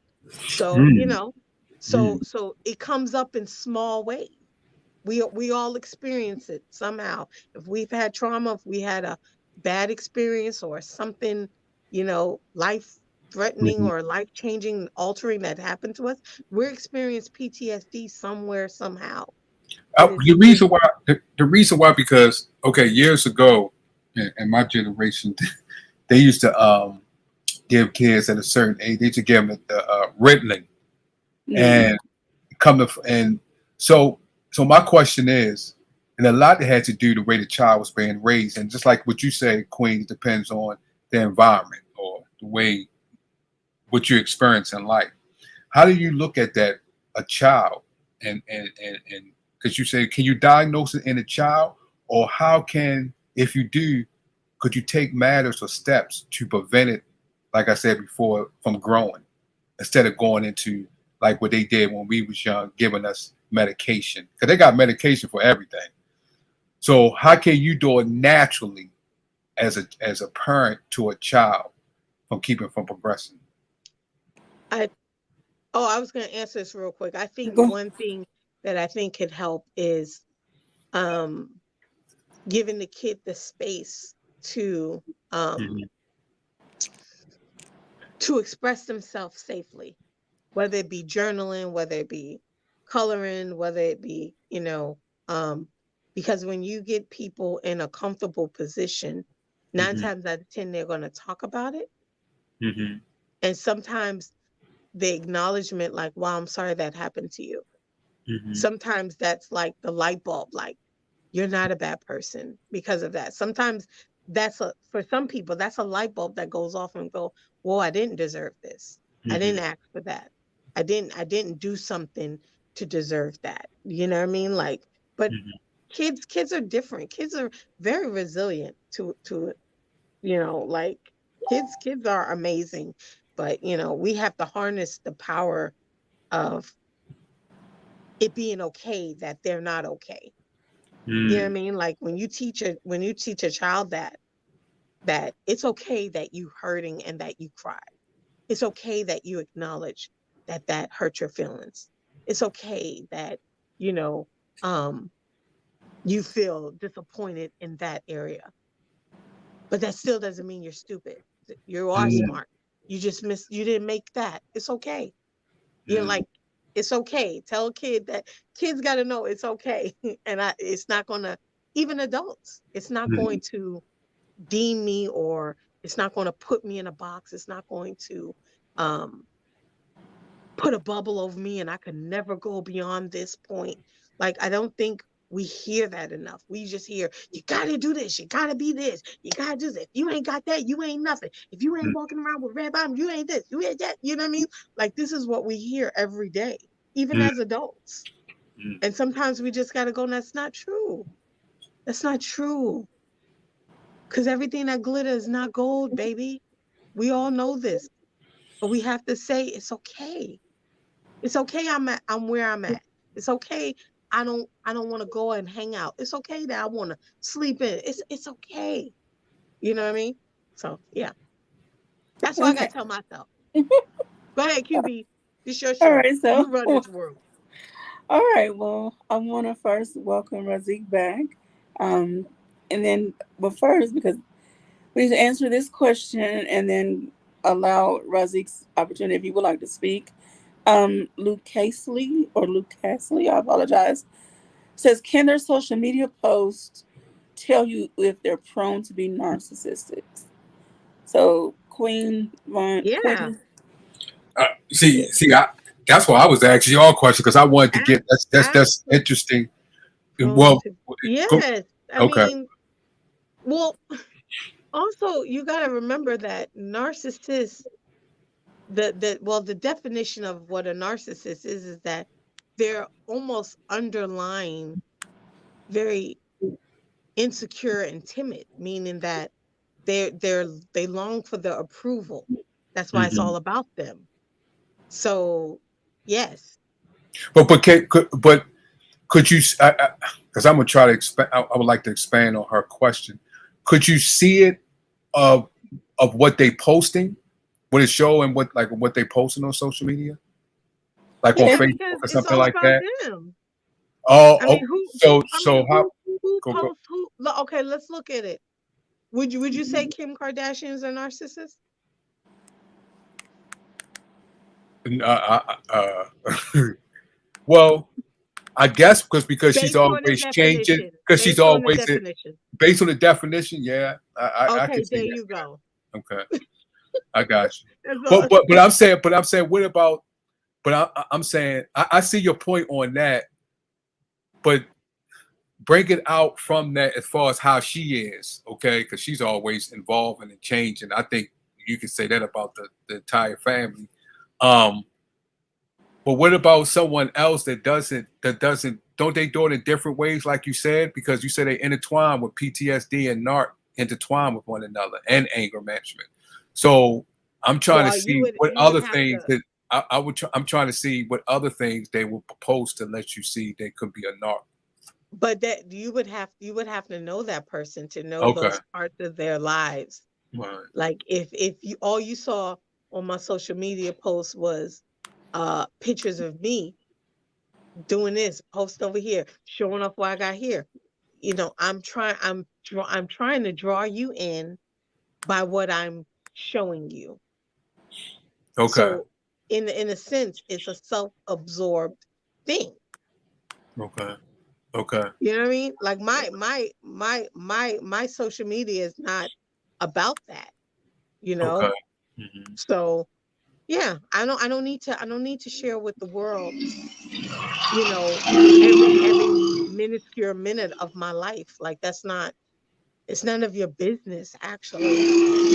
Speaker 5: So,
Speaker 4: Mm.
Speaker 5: so
Speaker 4: Mm.
Speaker 5: so it comes up in small ways. We all experience it somehow. If we've had trauma, if we had a bad experience or something, life threatening
Speaker 4: Mhm.
Speaker 5: or life changing, altering that happened to us, we're experiencing PTSD somewhere, somehow. It is,
Speaker 4: The reason why because okay, years ago in my generation, they used to give kids at a certain age. They used to give them the Ritalin
Speaker 1: Mm.
Speaker 4: and and so my question is, and a lot that had to do the way the child was being raised, and just like what you say, Queen, depends on the environment or the way what you experience in life. How do you look at that a child and because you say can you diagnose it in a child, or how can if you do could you take matters or steps to prevent it like I said before, from growing instead of going into like what they did when we was young, giving us medication because they got medication for everything. So how can you do it naturally as a parent to a child from keeping from progressing?
Speaker 5: I Oh, I was going to answer this real quick. I think
Speaker 1: Go.
Speaker 5: one thing that I think could help is um, giving the kid the space um,
Speaker 4: Mm-hmm.
Speaker 5: to express themselves safely, whether it be journaling, whether it be coloring, whether it be, um, because when you get people in a comfortable position, nine
Speaker 4: Mm-hmm.
Speaker 5: times out of 10, they're going to talk about it.
Speaker 4: Mm-hmm.
Speaker 5: And sometimes the acknowledgement, like, wow, I'm sorry that happened to you.
Speaker 4: Mm-hmm.
Speaker 5: Sometimes that's like the light bulb, like, you're not a bad person because of that. Sometimes for some people, that's a light bulb that goes off and go, whoa, I didn't deserve this. I
Speaker 4: Mm-hmm.
Speaker 5: didn't ask for that. I didn't do something to deserve that. You know what I mean? Like, but
Speaker 4: Mm-hmm.
Speaker 5: kids are different. Kids are very resilient like kids are amazing, but we have to harness the power of it being okay that they're not okay. You know what I
Speaker 4: Mm-hmm.
Speaker 5: mean? Like when you teach a child that it's okay that you hurting and that you cry. It's okay that you acknowledge that hurt your feelings. It's okay that you know um you feel disappointed in that area. But that still doesn't mean you're stupid. You are
Speaker 4: Mm-hmm.
Speaker 5: smart. You didn't make that. It's okay. Like, it's okay. Tell a kid that kids got to know it's okay. And it's not going to, even adults, it's not
Speaker 4: Mm-hmm.
Speaker 5: going to deem me, or it's not going to put me in a box. It's not going to um, put a bubble over me and I could never go beyond this point. Like, I don't think we hear that enough. We just hear, you gotta do this, you gotta be this, you gotta do this. If you ain't got that, you ain't nothing. If you ain't walking around with red bottom, you ain't this, you ain't that. You know what I mean? Like, this is what we hear every day, even
Speaker 4: Mm-hmm.
Speaker 5: as adults. And sometimes we just gotta go, that's not true. That's not true. Because everything that glitters is not gold, baby. We all know this. But we have to say it's okay. It's okay I'm where I'm at. It's okay I don't want to go and hang out. It's okay that I want to sleep in. It's okay. You know what I mean? So yeah. That's what I
Speaker 1: Okay.
Speaker 5: gotta tell myself. Go ahead, QB. It's your
Speaker 1: All
Speaker 5: show.
Speaker 1: right. So,
Speaker 5: You run this room.
Speaker 1: all right. Well, I want to first welcome Razik back. Um, and then, but first, because we need to answer this question and then allow Razik's opportunity if he would like to speak. Luke Casley, I apologize, says, can their social media posts tell you if they're prone to be narcissistic? So,
Speaker 5: Yeah.
Speaker 1: Queen, yeah.
Speaker 4: That's why I was asking y'all question because I wanted to get that's
Speaker 5: Absolutely
Speaker 4: interesting.
Speaker 5: prone
Speaker 4: Well,
Speaker 5: to.
Speaker 4: go,
Speaker 5: Yes. I
Speaker 4: okay.
Speaker 5: mean, well, also you gotta remember that narcissists the definition of what a narcissist is that they're almost underlying very insecure and timid, meaning that they long for the approval. That's why it's
Speaker 4: Hmm.
Speaker 5: all about them. So yes.
Speaker 4: But could you? Because I'm gonna try to expand. I would like to expand on her question. Could you see it of what they posting, what it show, and what they posting on social media, like on
Speaker 5: Yeah,
Speaker 4: Facebook
Speaker 5: because
Speaker 4: or
Speaker 5: it's
Speaker 4: something
Speaker 5: all
Speaker 4: like
Speaker 5: about
Speaker 4: that?
Speaker 5: them.
Speaker 4: Oh,
Speaker 5: I mean,
Speaker 4: oh
Speaker 5: who
Speaker 4: so
Speaker 5: I mean,
Speaker 4: how
Speaker 5: who
Speaker 4: go.
Speaker 5: posts who okay, let's look at it. Would you say Kim Kardashian is a narcissist?
Speaker 4: Well, I guess because she's
Speaker 5: Based on the
Speaker 4: always changing.
Speaker 5: definition.
Speaker 4: Because she's
Speaker 5: Based on the
Speaker 4: always
Speaker 5: definition.
Speaker 4: based on the definition. Yeah, I can
Speaker 5: Okay,
Speaker 4: see
Speaker 5: there
Speaker 4: that.
Speaker 5: you go.
Speaker 4: Okay, I got you.
Speaker 5: That's
Speaker 4: But
Speaker 5: all.
Speaker 4: but I'm saying what about? But I'm saying I see your point on that. But break it out from that as far as how she is, okay? Because she's always involved in the change, and I think you can say that about the entire family. Um, but what about someone else that doesn't don't they do it in different ways, like you said? Because you said they intertwine with PTSD and NARC intertwine with one another and anger management. So I'm trying to
Speaker 5: Well,
Speaker 4: see what
Speaker 5: you would
Speaker 4: other
Speaker 5: have
Speaker 4: things
Speaker 5: to,
Speaker 4: that I'm trying to see what other things they will propose to let you see they could be a narc.
Speaker 5: but that you would have to know that person to know
Speaker 4: Okay.
Speaker 5: those parts of their lives.
Speaker 4: Right.
Speaker 5: Like if you all you saw on my social media posts was pictures of me doing this, post over here, showing off what I got here. You know, I'm trying to draw you in by what I'm showing you.
Speaker 4: Okay.
Speaker 5: So in a sense, it's a self-absorbed thing.
Speaker 4: Okay. Okay.
Speaker 5: You know what I mean? Like my social media is not about that, you know?
Speaker 4: Okay. Hmm.
Speaker 5: So yeah, I don't need to share with the world, you know, every minuscule minute of my life. Like that's not it's none of your business actually.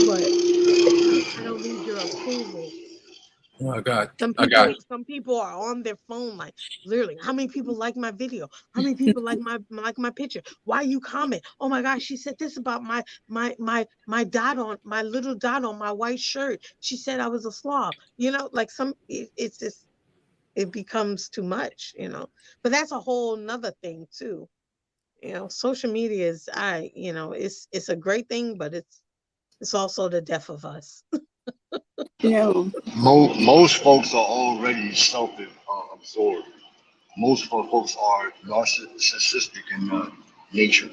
Speaker 5: But I don't need your approval.
Speaker 4: I got
Speaker 5: Some people are on their phone, like literally, how many people like my video? How many people like my picture? Why you comment? Oh my gosh, she said this about my dot on my little dot on my white shirt. She said I was a slob. You know, like it's just it becomes too much, you know. But that's a whole nother thing too. You know, social media is you know, it's a great thing, but it's also the death of us.
Speaker 1: You know,
Speaker 3: Most folks are already self-absorbed. Most folks are narcissistic in nature.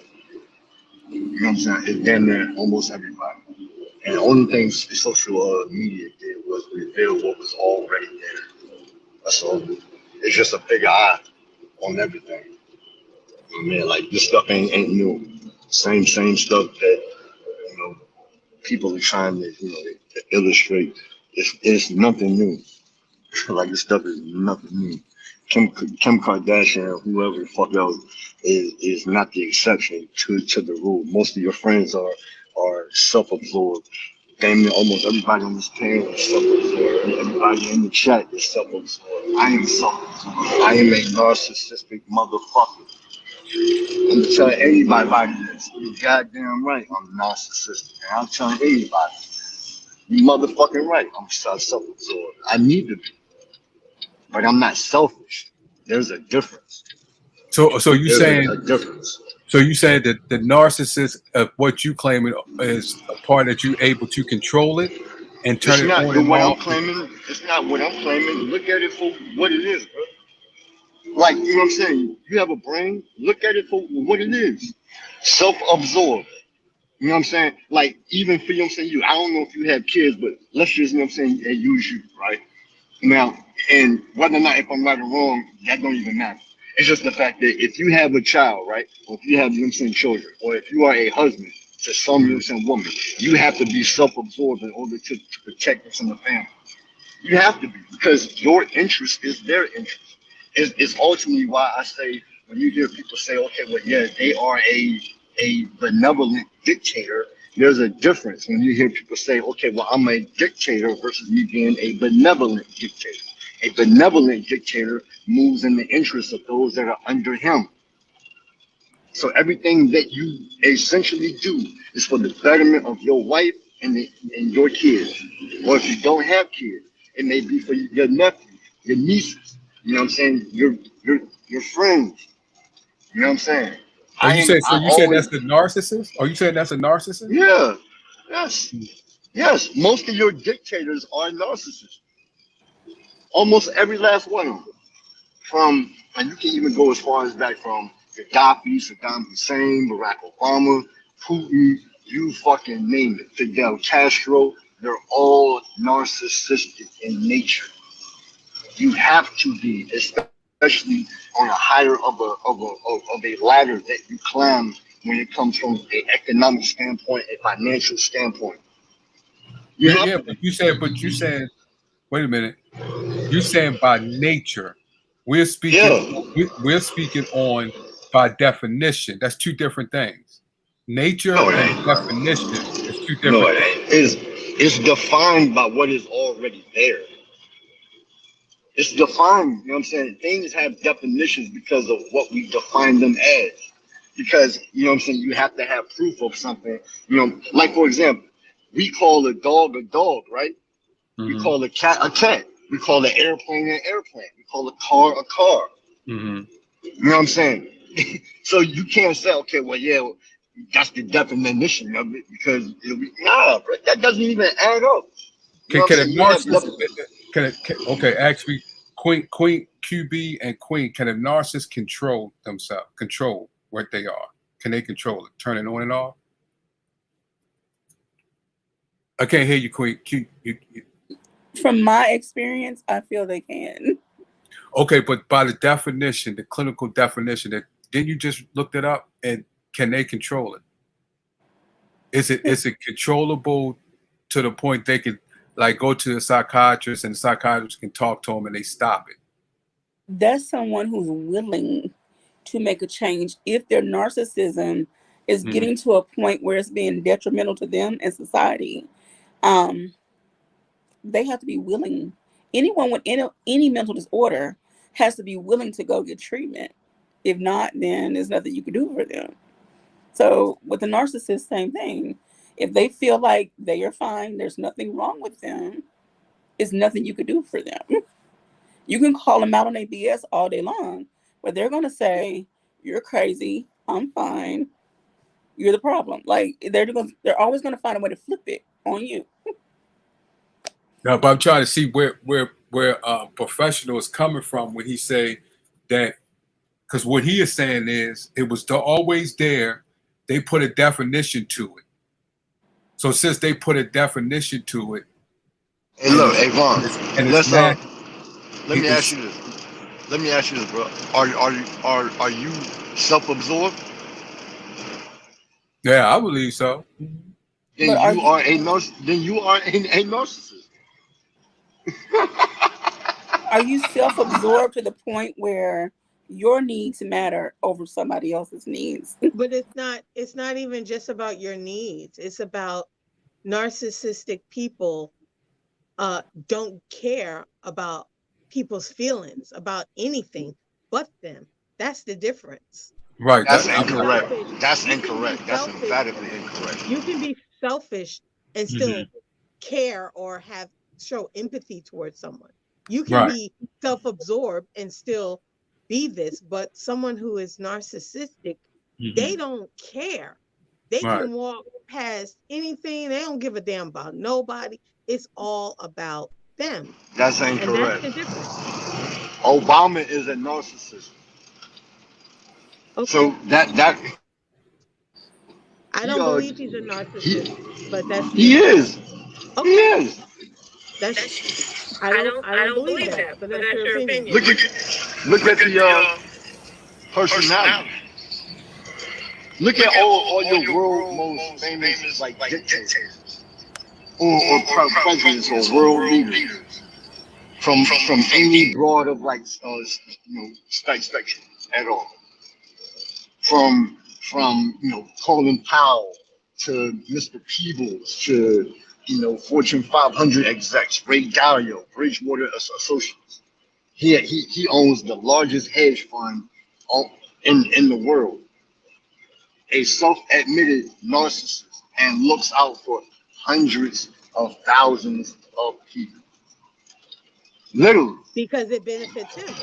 Speaker 3: You know what I'm saying? It's damn near almost everybody. And the only thing social media did was reveal what was already there. That's all. It's just a bigger eye on everything. I mean, like this stuff ain't new. Same stuff that you know people are trying to to illustrate. It's nothing new. Like this stuff is nothing new. Kim Kardashian, whoever the fuck else, is not the exception to the rule. Most of your friends are self-absorbed. Damn near almost everybody on this panel is self-absorbed. Everybody in the chat is self-absorbed. I am self-absorbed. I am a narcissistic motherfucker. I'm telling anybody this. You goddamn right. I'm narcissistic. And I'm telling anybody, you motherfucking right. I'm self-absorbed. I need to be, but I'm not selfish. There's a difference.
Speaker 4: so you
Speaker 3: There's
Speaker 4: saying
Speaker 3: a difference.
Speaker 4: so you saying that the narcissist of what you claiming is a part that you able to control it and turn
Speaker 3: It's
Speaker 4: it
Speaker 3: not
Speaker 4: on
Speaker 3: the
Speaker 4: and
Speaker 3: what I'm
Speaker 4: off.
Speaker 3: claiming. It's not what I'm claiming. Look at it for what it is, bro. Like, you know what I'm saying? You have a brain. Look at it for what it is. Self-absorbed. You know what I'm saying? Like, even for, you know what I'm saying, you, I don't know if you have kids, but let's just, you know what I'm saying, use you, right? Now, and whether or not if I'm right or wrong, that don't even matter. It's just the fact that if you have a child, right, or if you have, you know what I'm saying, children, or if you are a husband to some, you know what I'm saying, woman, you have to be self-absorbed in order to protect us in the family. You have to be, because your interest is their interest. It's ultimately why I say when you hear people say, okay, well, yeah, they are a benevolent dictator. There's a difference when you hear people say, okay, well, I'm a dictator versus me being a benevolent dictator. A benevolent dictator moves in the interest of those that are under him. So everything that you essentially do is for the betterment of your wife and your kids. Or if you don't have kids, it may be for your nephew, your nieces. You know what I'm saying? Your friends. You know what I'm saying?
Speaker 4: Or you say so
Speaker 3: I
Speaker 4: you said
Speaker 3: always
Speaker 4: that's the narcissist? Or you said that's a narcissist?
Speaker 3: yeah. Yes. Yes. Most of your dictators are narcissists. Almost every last one of them. From, and you can even go as far as back from Gaddafi, Saddam Hussein, Barack Obama, Putin, you fucking name it, Fidel Castro, they're all narcissistic in nature. You have to be, especially on a higher of a ladder that you climb when it comes from an economic standpoint, a financial standpoint. You have
Speaker 4: Yeah,
Speaker 3: to be.
Speaker 4: but you said wait a minute. You saying by nature.
Speaker 3: Yeah.
Speaker 4: We're speaking on by definition. That's two different things. Nature
Speaker 3: No, it
Speaker 4: and
Speaker 3: ain't.
Speaker 4: definition is two
Speaker 3: No,
Speaker 4: different
Speaker 3: it
Speaker 4: things.
Speaker 3: ain't. It's defined by what is already there. It's defined, you know what I'm saying? Things have definitions because of what we define them as. Because, you know what I'm saying, you have to have proof of something. You know, like for example, we call a dog, right? We
Speaker 4: Mm-hmm.
Speaker 3: call a cat a cat. We call an airplane an airplane. We call a car a car.
Speaker 4: Mm-hmm.
Speaker 3: You know what I'm saying? So you can't say, okay, well, yeah, that's the definition of it because nah, bro, that doesn't even add up. You know what I'm
Speaker 4: Can a
Speaker 3: saying? You have
Speaker 4: narcissist
Speaker 3: double.
Speaker 4: okay, actually Queen QB and Queen, can a narcissist control themselves, control what they are? Can they control it? Turn it on and off? I can't hear you, Queen.
Speaker 1: From my experience, I feel they can.
Speaker 4: Okay, but by the definition, the clinical definition, that didn't you just looked it up? And can they control it? Is it controllable to the point they could like go to a psychiatrist and the psychiatrist can talk to them and they stop it?
Speaker 1: That's someone who's willing to make a change if their narcissism is
Speaker 4: Mm-hmm.
Speaker 1: getting to a point where it's being detrimental to them and society. Um, they have to be willing. Anyone with any mental disorder has to be willing to go get treatment. If not, then there's nothing you can do for them. So with the narcissist, same thing. If they feel like they are fine, there's nothing wrong with them, it's nothing you could do for them. You can call them out on their BS all day long, but they're gonna say, "You're crazy. I'm fine. You're the problem." Like they're always gonna find a way to flip it on you.
Speaker 4: Now, but I'm trying to see where professional is coming from when he say that, because what he is saying is it was always there. They put a definition to it. So since they put a definition to it,
Speaker 3: Hey,
Speaker 4: and
Speaker 3: look,
Speaker 4: it's
Speaker 3: hey Vaughn,
Speaker 4: and it's
Speaker 3: let's
Speaker 4: mad,
Speaker 3: let me ask
Speaker 4: it's
Speaker 3: you this. Let me ask you this, bro. Are you self-absorbed?
Speaker 4: yeah, I believe so.
Speaker 3: Then
Speaker 1: But are
Speaker 3: you
Speaker 1: you
Speaker 3: are a narcissist.
Speaker 1: self-absorbed to the point where your needs matter over somebody else's needs?
Speaker 5: But it's not even just about your needs. It's about narcissistic people don't care about people's feelings, about anything but them. That's the difference.
Speaker 4: Right.
Speaker 3: That's
Speaker 5: You can
Speaker 4: I
Speaker 5: be
Speaker 4: mean,
Speaker 3: incorrect.
Speaker 5: selfish.
Speaker 3: That's
Speaker 5: You can be
Speaker 3: incorrect. That's
Speaker 5: selfish.
Speaker 3: emphatically incorrect.
Speaker 5: You can be selfish and
Speaker 4: mhm,
Speaker 5: still care or have show empathy towards someone. You can
Speaker 4: right,
Speaker 5: be self-absorbed and still be this, but someone who is narcissistic, they
Speaker 4: mhm,
Speaker 5: don't care. They
Speaker 4: right.
Speaker 5: can walk past anything. They don't give a damn about nobody. It's all about them.
Speaker 3: That's
Speaker 5: And that's
Speaker 3: incorrect.
Speaker 5: the difference.
Speaker 3: Obama is a narcissist.
Speaker 5: Okay.
Speaker 3: So that
Speaker 5: I
Speaker 3: he
Speaker 5: don't
Speaker 3: uh
Speaker 5: believe he's a
Speaker 3: he
Speaker 5: narcissist, but that's
Speaker 3: he
Speaker 5: your
Speaker 3: is. He
Speaker 5: okay.
Speaker 3: is.
Speaker 5: That's I don't believe that, but that's your opinion.
Speaker 3: Look at the personality. Look at all your world most famous like dictators or presidents or world leaders from any broad of like spectrum at all. From Colin Powell to Mr. Peebles to Fortune 500 execs, Ray Dalio, Bridgewater Associates. He owns the largest hedge fund in the world. A self-admitted narcissist and looks out for hundreds of thousands of people. Literally.
Speaker 5: Because it benefits him.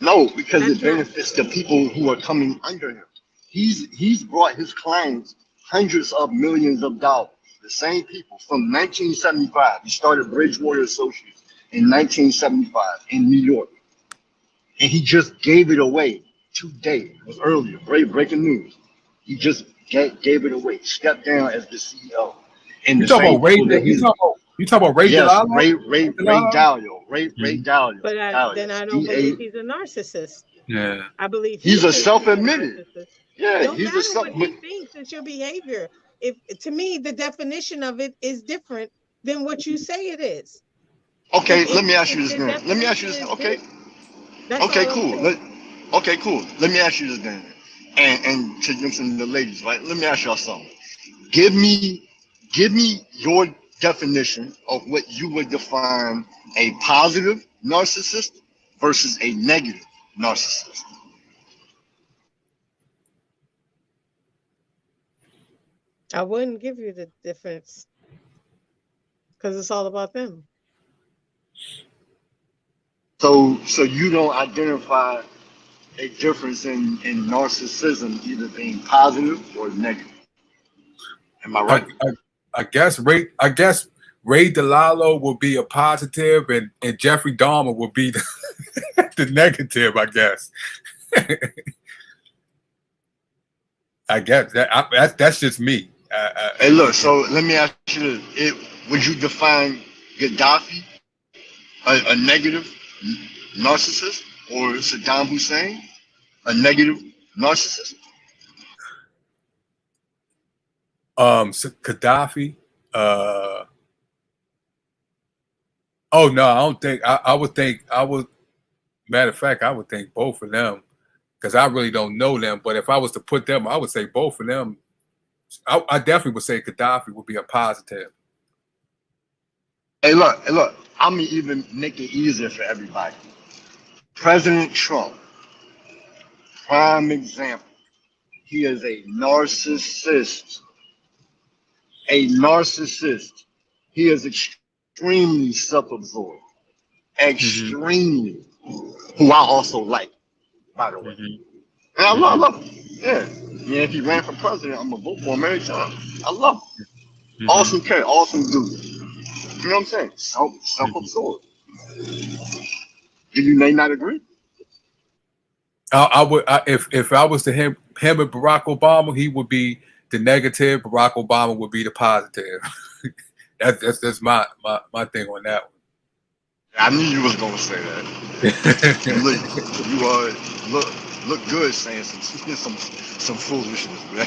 Speaker 3: No, because
Speaker 5: That's
Speaker 3: it
Speaker 5: not
Speaker 3: benefits the people who are coming under him. He's brought his clients hundreds of millions of dollars. The same people from 1975. He started Bridgewater Associates in 1975 in New York, and he just gave it away today. It was earlier. Breaking news. He just gave it away. Stepped down as the CEO. And
Speaker 4: You
Speaker 3: the
Speaker 4: talk
Speaker 3: same
Speaker 4: about Ray.
Speaker 3: people that he's
Speaker 4: You talk about Ray
Speaker 3: yes,
Speaker 4: Dalio.
Speaker 3: Ray
Speaker 4: Dalio?
Speaker 3: Dalio, Ray
Speaker 4: Mhm.
Speaker 3: Dalio,
Speaker 5: but then
Speaker 3: Dalio,
Speaker 5: I don't believe
Speaker 3: DA.
Speaker 5: he's a narcissist.
Speaker 4: Yeah.
Speaker 5: I believe he
Speaker 3: He's a
Speaker 5: thinks he's a
Speaker 3: self-admitted.
Speaker 5: narcissist.
Speaker 3: Yeah,
Speaker 5: Don't
Speaker 3: he's a
Speaker 5: matter
Speaker 3: self.
Speaker 5: what
Speaker 3: But
Speaker 5: he thinks, it's your behavior. If to me the definition of it is different than what you say it is.
Speaker 3: okay, let me ask
Speaker 5: If
Speaker 3: you this
Speaker 5: the
Speaker 3: then. Let me ask you
Speaker 5: definition
Speaker 3: this.
Speaker 5: is
Speaker 3: Okay,
Speaker 5: this, that's
Speaker 3: okay,
Speaker 5: all I'm
Speaker 3: cool.
Speaker 5: saying.
Speaker 3: Okay, cool. Let me ask you this then. And to you and the ladies, right? Let me ask y'all something. Give me, give me your definition of what you would define a positive narcissist versus a negative narcissist.
Speaker 5: I wouldn't give you the difference because it's all about them.
Speaker 3: So you don't identify a difference in narcissism either being positive or negative. Am I
Speaker 4: I,
Speaker 3: right?
Speaker 4: I, I guess Ray DeLallo will be a positive, and Jeffrey Dahmer will be the negative. I guess. I guess that's just me.
Speaker 3: Hey, look. So let me ask you this: would you define Gaddafi a negative narcissist, or Saddam Hussein a negative narcissist?
Speaker 4: So Gaddafi. Oh no, I don't think. I would think. I would. Matter of fact, I would think both of them, because I really don't know them. But if I was to put them, I would say both of them. I definitely would say Gaddafi would be a positive.
Speaker 3: Hey, look. I'm gonna even make it easier for everybody. President Trump, prime example. He is a narcissist. A narcissist. He is extremely self-absorbed.
Speaker 4: Mm-hmm.
Speaker 3: Extremely. Who I also like, by the way.
Speaker 4: Mm-hmm.
Speaker 3: And I
Speaker 4: Mm-hmm.
Speaker 3: love him. Yeah. Yeah, if he ran for president, I'm gonna vote for him every time. I love him.
Speaker 4: Mm-hmm.
Speaker 3: Awesome character, awesome dude. You know what I'm saying?
Speaker 4: Mm-hmm.
Speaker 3: Self-absorbed. You may not agree.
Speaker 4: I would if I was to him and Barack Obama, he would be the negative. Barack Obama would be the positive. That's my thing on that
Speaker 3: I knew you was gonna say that.
Speaker 4: one.
Speaker 3: You look good saying some foolishness, man.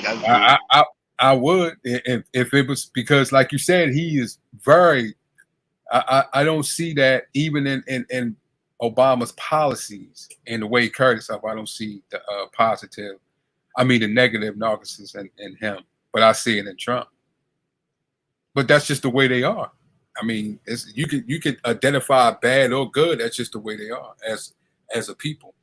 Speaker 3: That's good.
Speaker 4: I would if it was because, like you said, he is very. I don't see that even in Obama's policies and the way he carried himself. I don't see the positive. I mean the negative narcissism in him, but I see it in Trump. But that's just the way they are. I mean, you can identify bad or good. That's just the way they are as a people.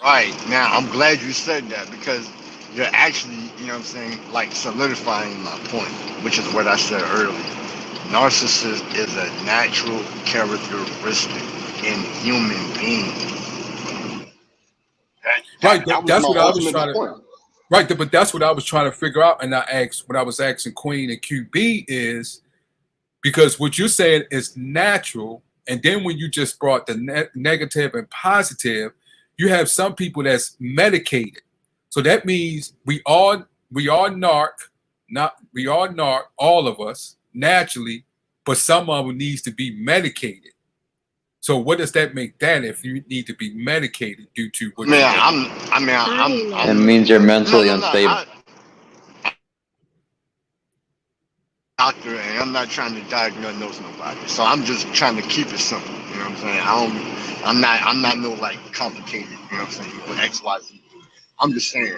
Speaker 3: Right. Now I'm glad you said that because you're actually, you know what I'm saying, like solidifying my point, which is what I said earlier. Narcissist is a natural characteristic in human beings.
Speaker 4: Right.
Speaker 3: That was
Speaker 4: That's
Speaker 3: my
Speaker 4: what I was
Speaker 3: ultimate
Speaker 4: trying to.
Speaker 3: point.
Speaker 4: Right. But that's what I was trying to figure out. And I asked when I was asking Queen and QB is because what you're saying is natural, and then when you just brought the negative and positive, you have some people that's medicated. So that means we are narc, all of us naturally, but some of them needs to be medicated. So what does that make that if you need to be medicated due to
Speaker 3: I
Speaker 4: what
Speaker 3: mean,
Speaker 4: you went through?
Speaker 5: I don't
Speaker 7: It
Speaker 5: know.
Speaker 7: means you're mentally
Speaker 3: no.
Speaker 7: unstable.
Speaker 3: Doctor, and I'm not trying to diagnose nobody. So I'm just trying to keep it simple. You know what I'm saying? I'm not no like complicated. You know what I'm saying? With X, Y, Z. I'm just saying,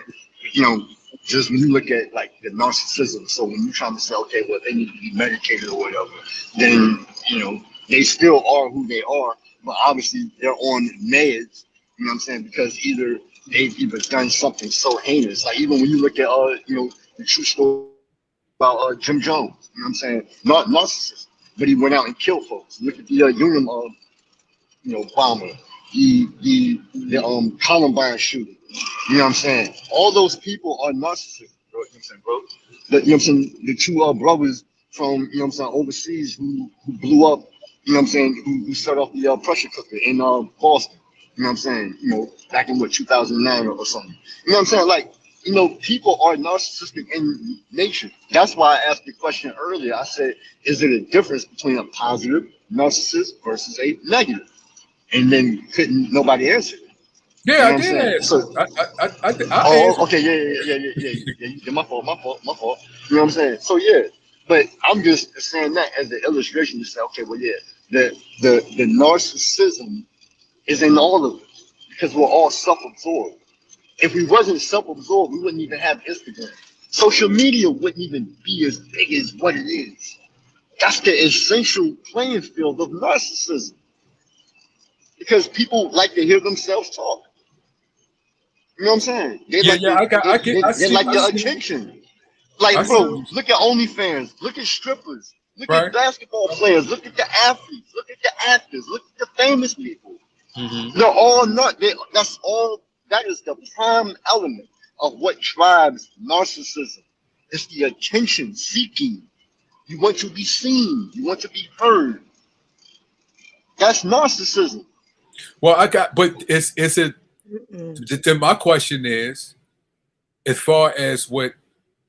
Speaker 3: you know, just when you look at like the narcissism. So when you're trying to say, okay, well they need to be medicated or whatever, then you know they still are who they are, but obviously they're on meds. You know what I'm saying? Because either they've either done something so heinous, like even when you look at you know, the true story about Jim Jones. You know what I'm saying? Not narcissist, but he went out and killed folks. Look at the Union you know, bomber, the Columbine shooting. You know what I'm saying? All those people are narcissists, bro. You know what I'm saying, bro? You know what I'm saying? The two brothers from, you know what I'm saying, overseas who blew up, you know what I'm saying, who set off the pressure cooker in Boston. You know what I'm saying? You know, back in what 2009 or something. You know what I'm saying? Like, you know, people are narcissistic in nature. That's why I asked the question earlier. I said, is it a difference between a positive narcissist versus a negative? And then couldn't nobody answer it. You
Speaker 4: Yeah,
Speaker 3: know
Speaker 4: I
Speaker 3: what I'm
Speaker 4: did
Speaker 3: saying?
Speaker 4: answer.
Speaker 3: So,
Speaker 4: I
Speaker 3: oh,
Speaker 4: answered.
Speaker 3: okay, yeah. My fault. You know what I'm saying? So yeah, but I'm just saying that as an illustration to say, okay, well, yeah, the narcissism is in all of us because we're all self-absorbed. If we wasn't self-absorbed, we wouldn't even have Instagram. Social media wouldn't even be as big as what it is. That's the essential playing field of narcissism because people like to hear themselves talk. You know what I'm saying? They
Speaker 4: Yeah,
Speaker 3: like
Speaker 4: yeah.
Speaker 3: the they
Speaker 4: I
Speaker 3: like
Speaker 4: see.
Speaker 3: the attention. Like,
Speaker 4: I see.
Speaker 3: bro, look at OnlyFans. Look at strippers. Look at
Speaker 4: Right.
Speaker 3: basketball players. Look at the athletes. Look at the actors. Look at the famous people.
Speaker 4: Mm-hmm.
Speaker 3: They're all not. That's all. That is the prime element of what drives narcissism. It's the attention seeking. You want to be seen. You want to be heard. That's narcissism.
Speaker 4: Well, but is it?
Speaker 5: Mm-mm.
Speaker 4: Then my question is, as far as what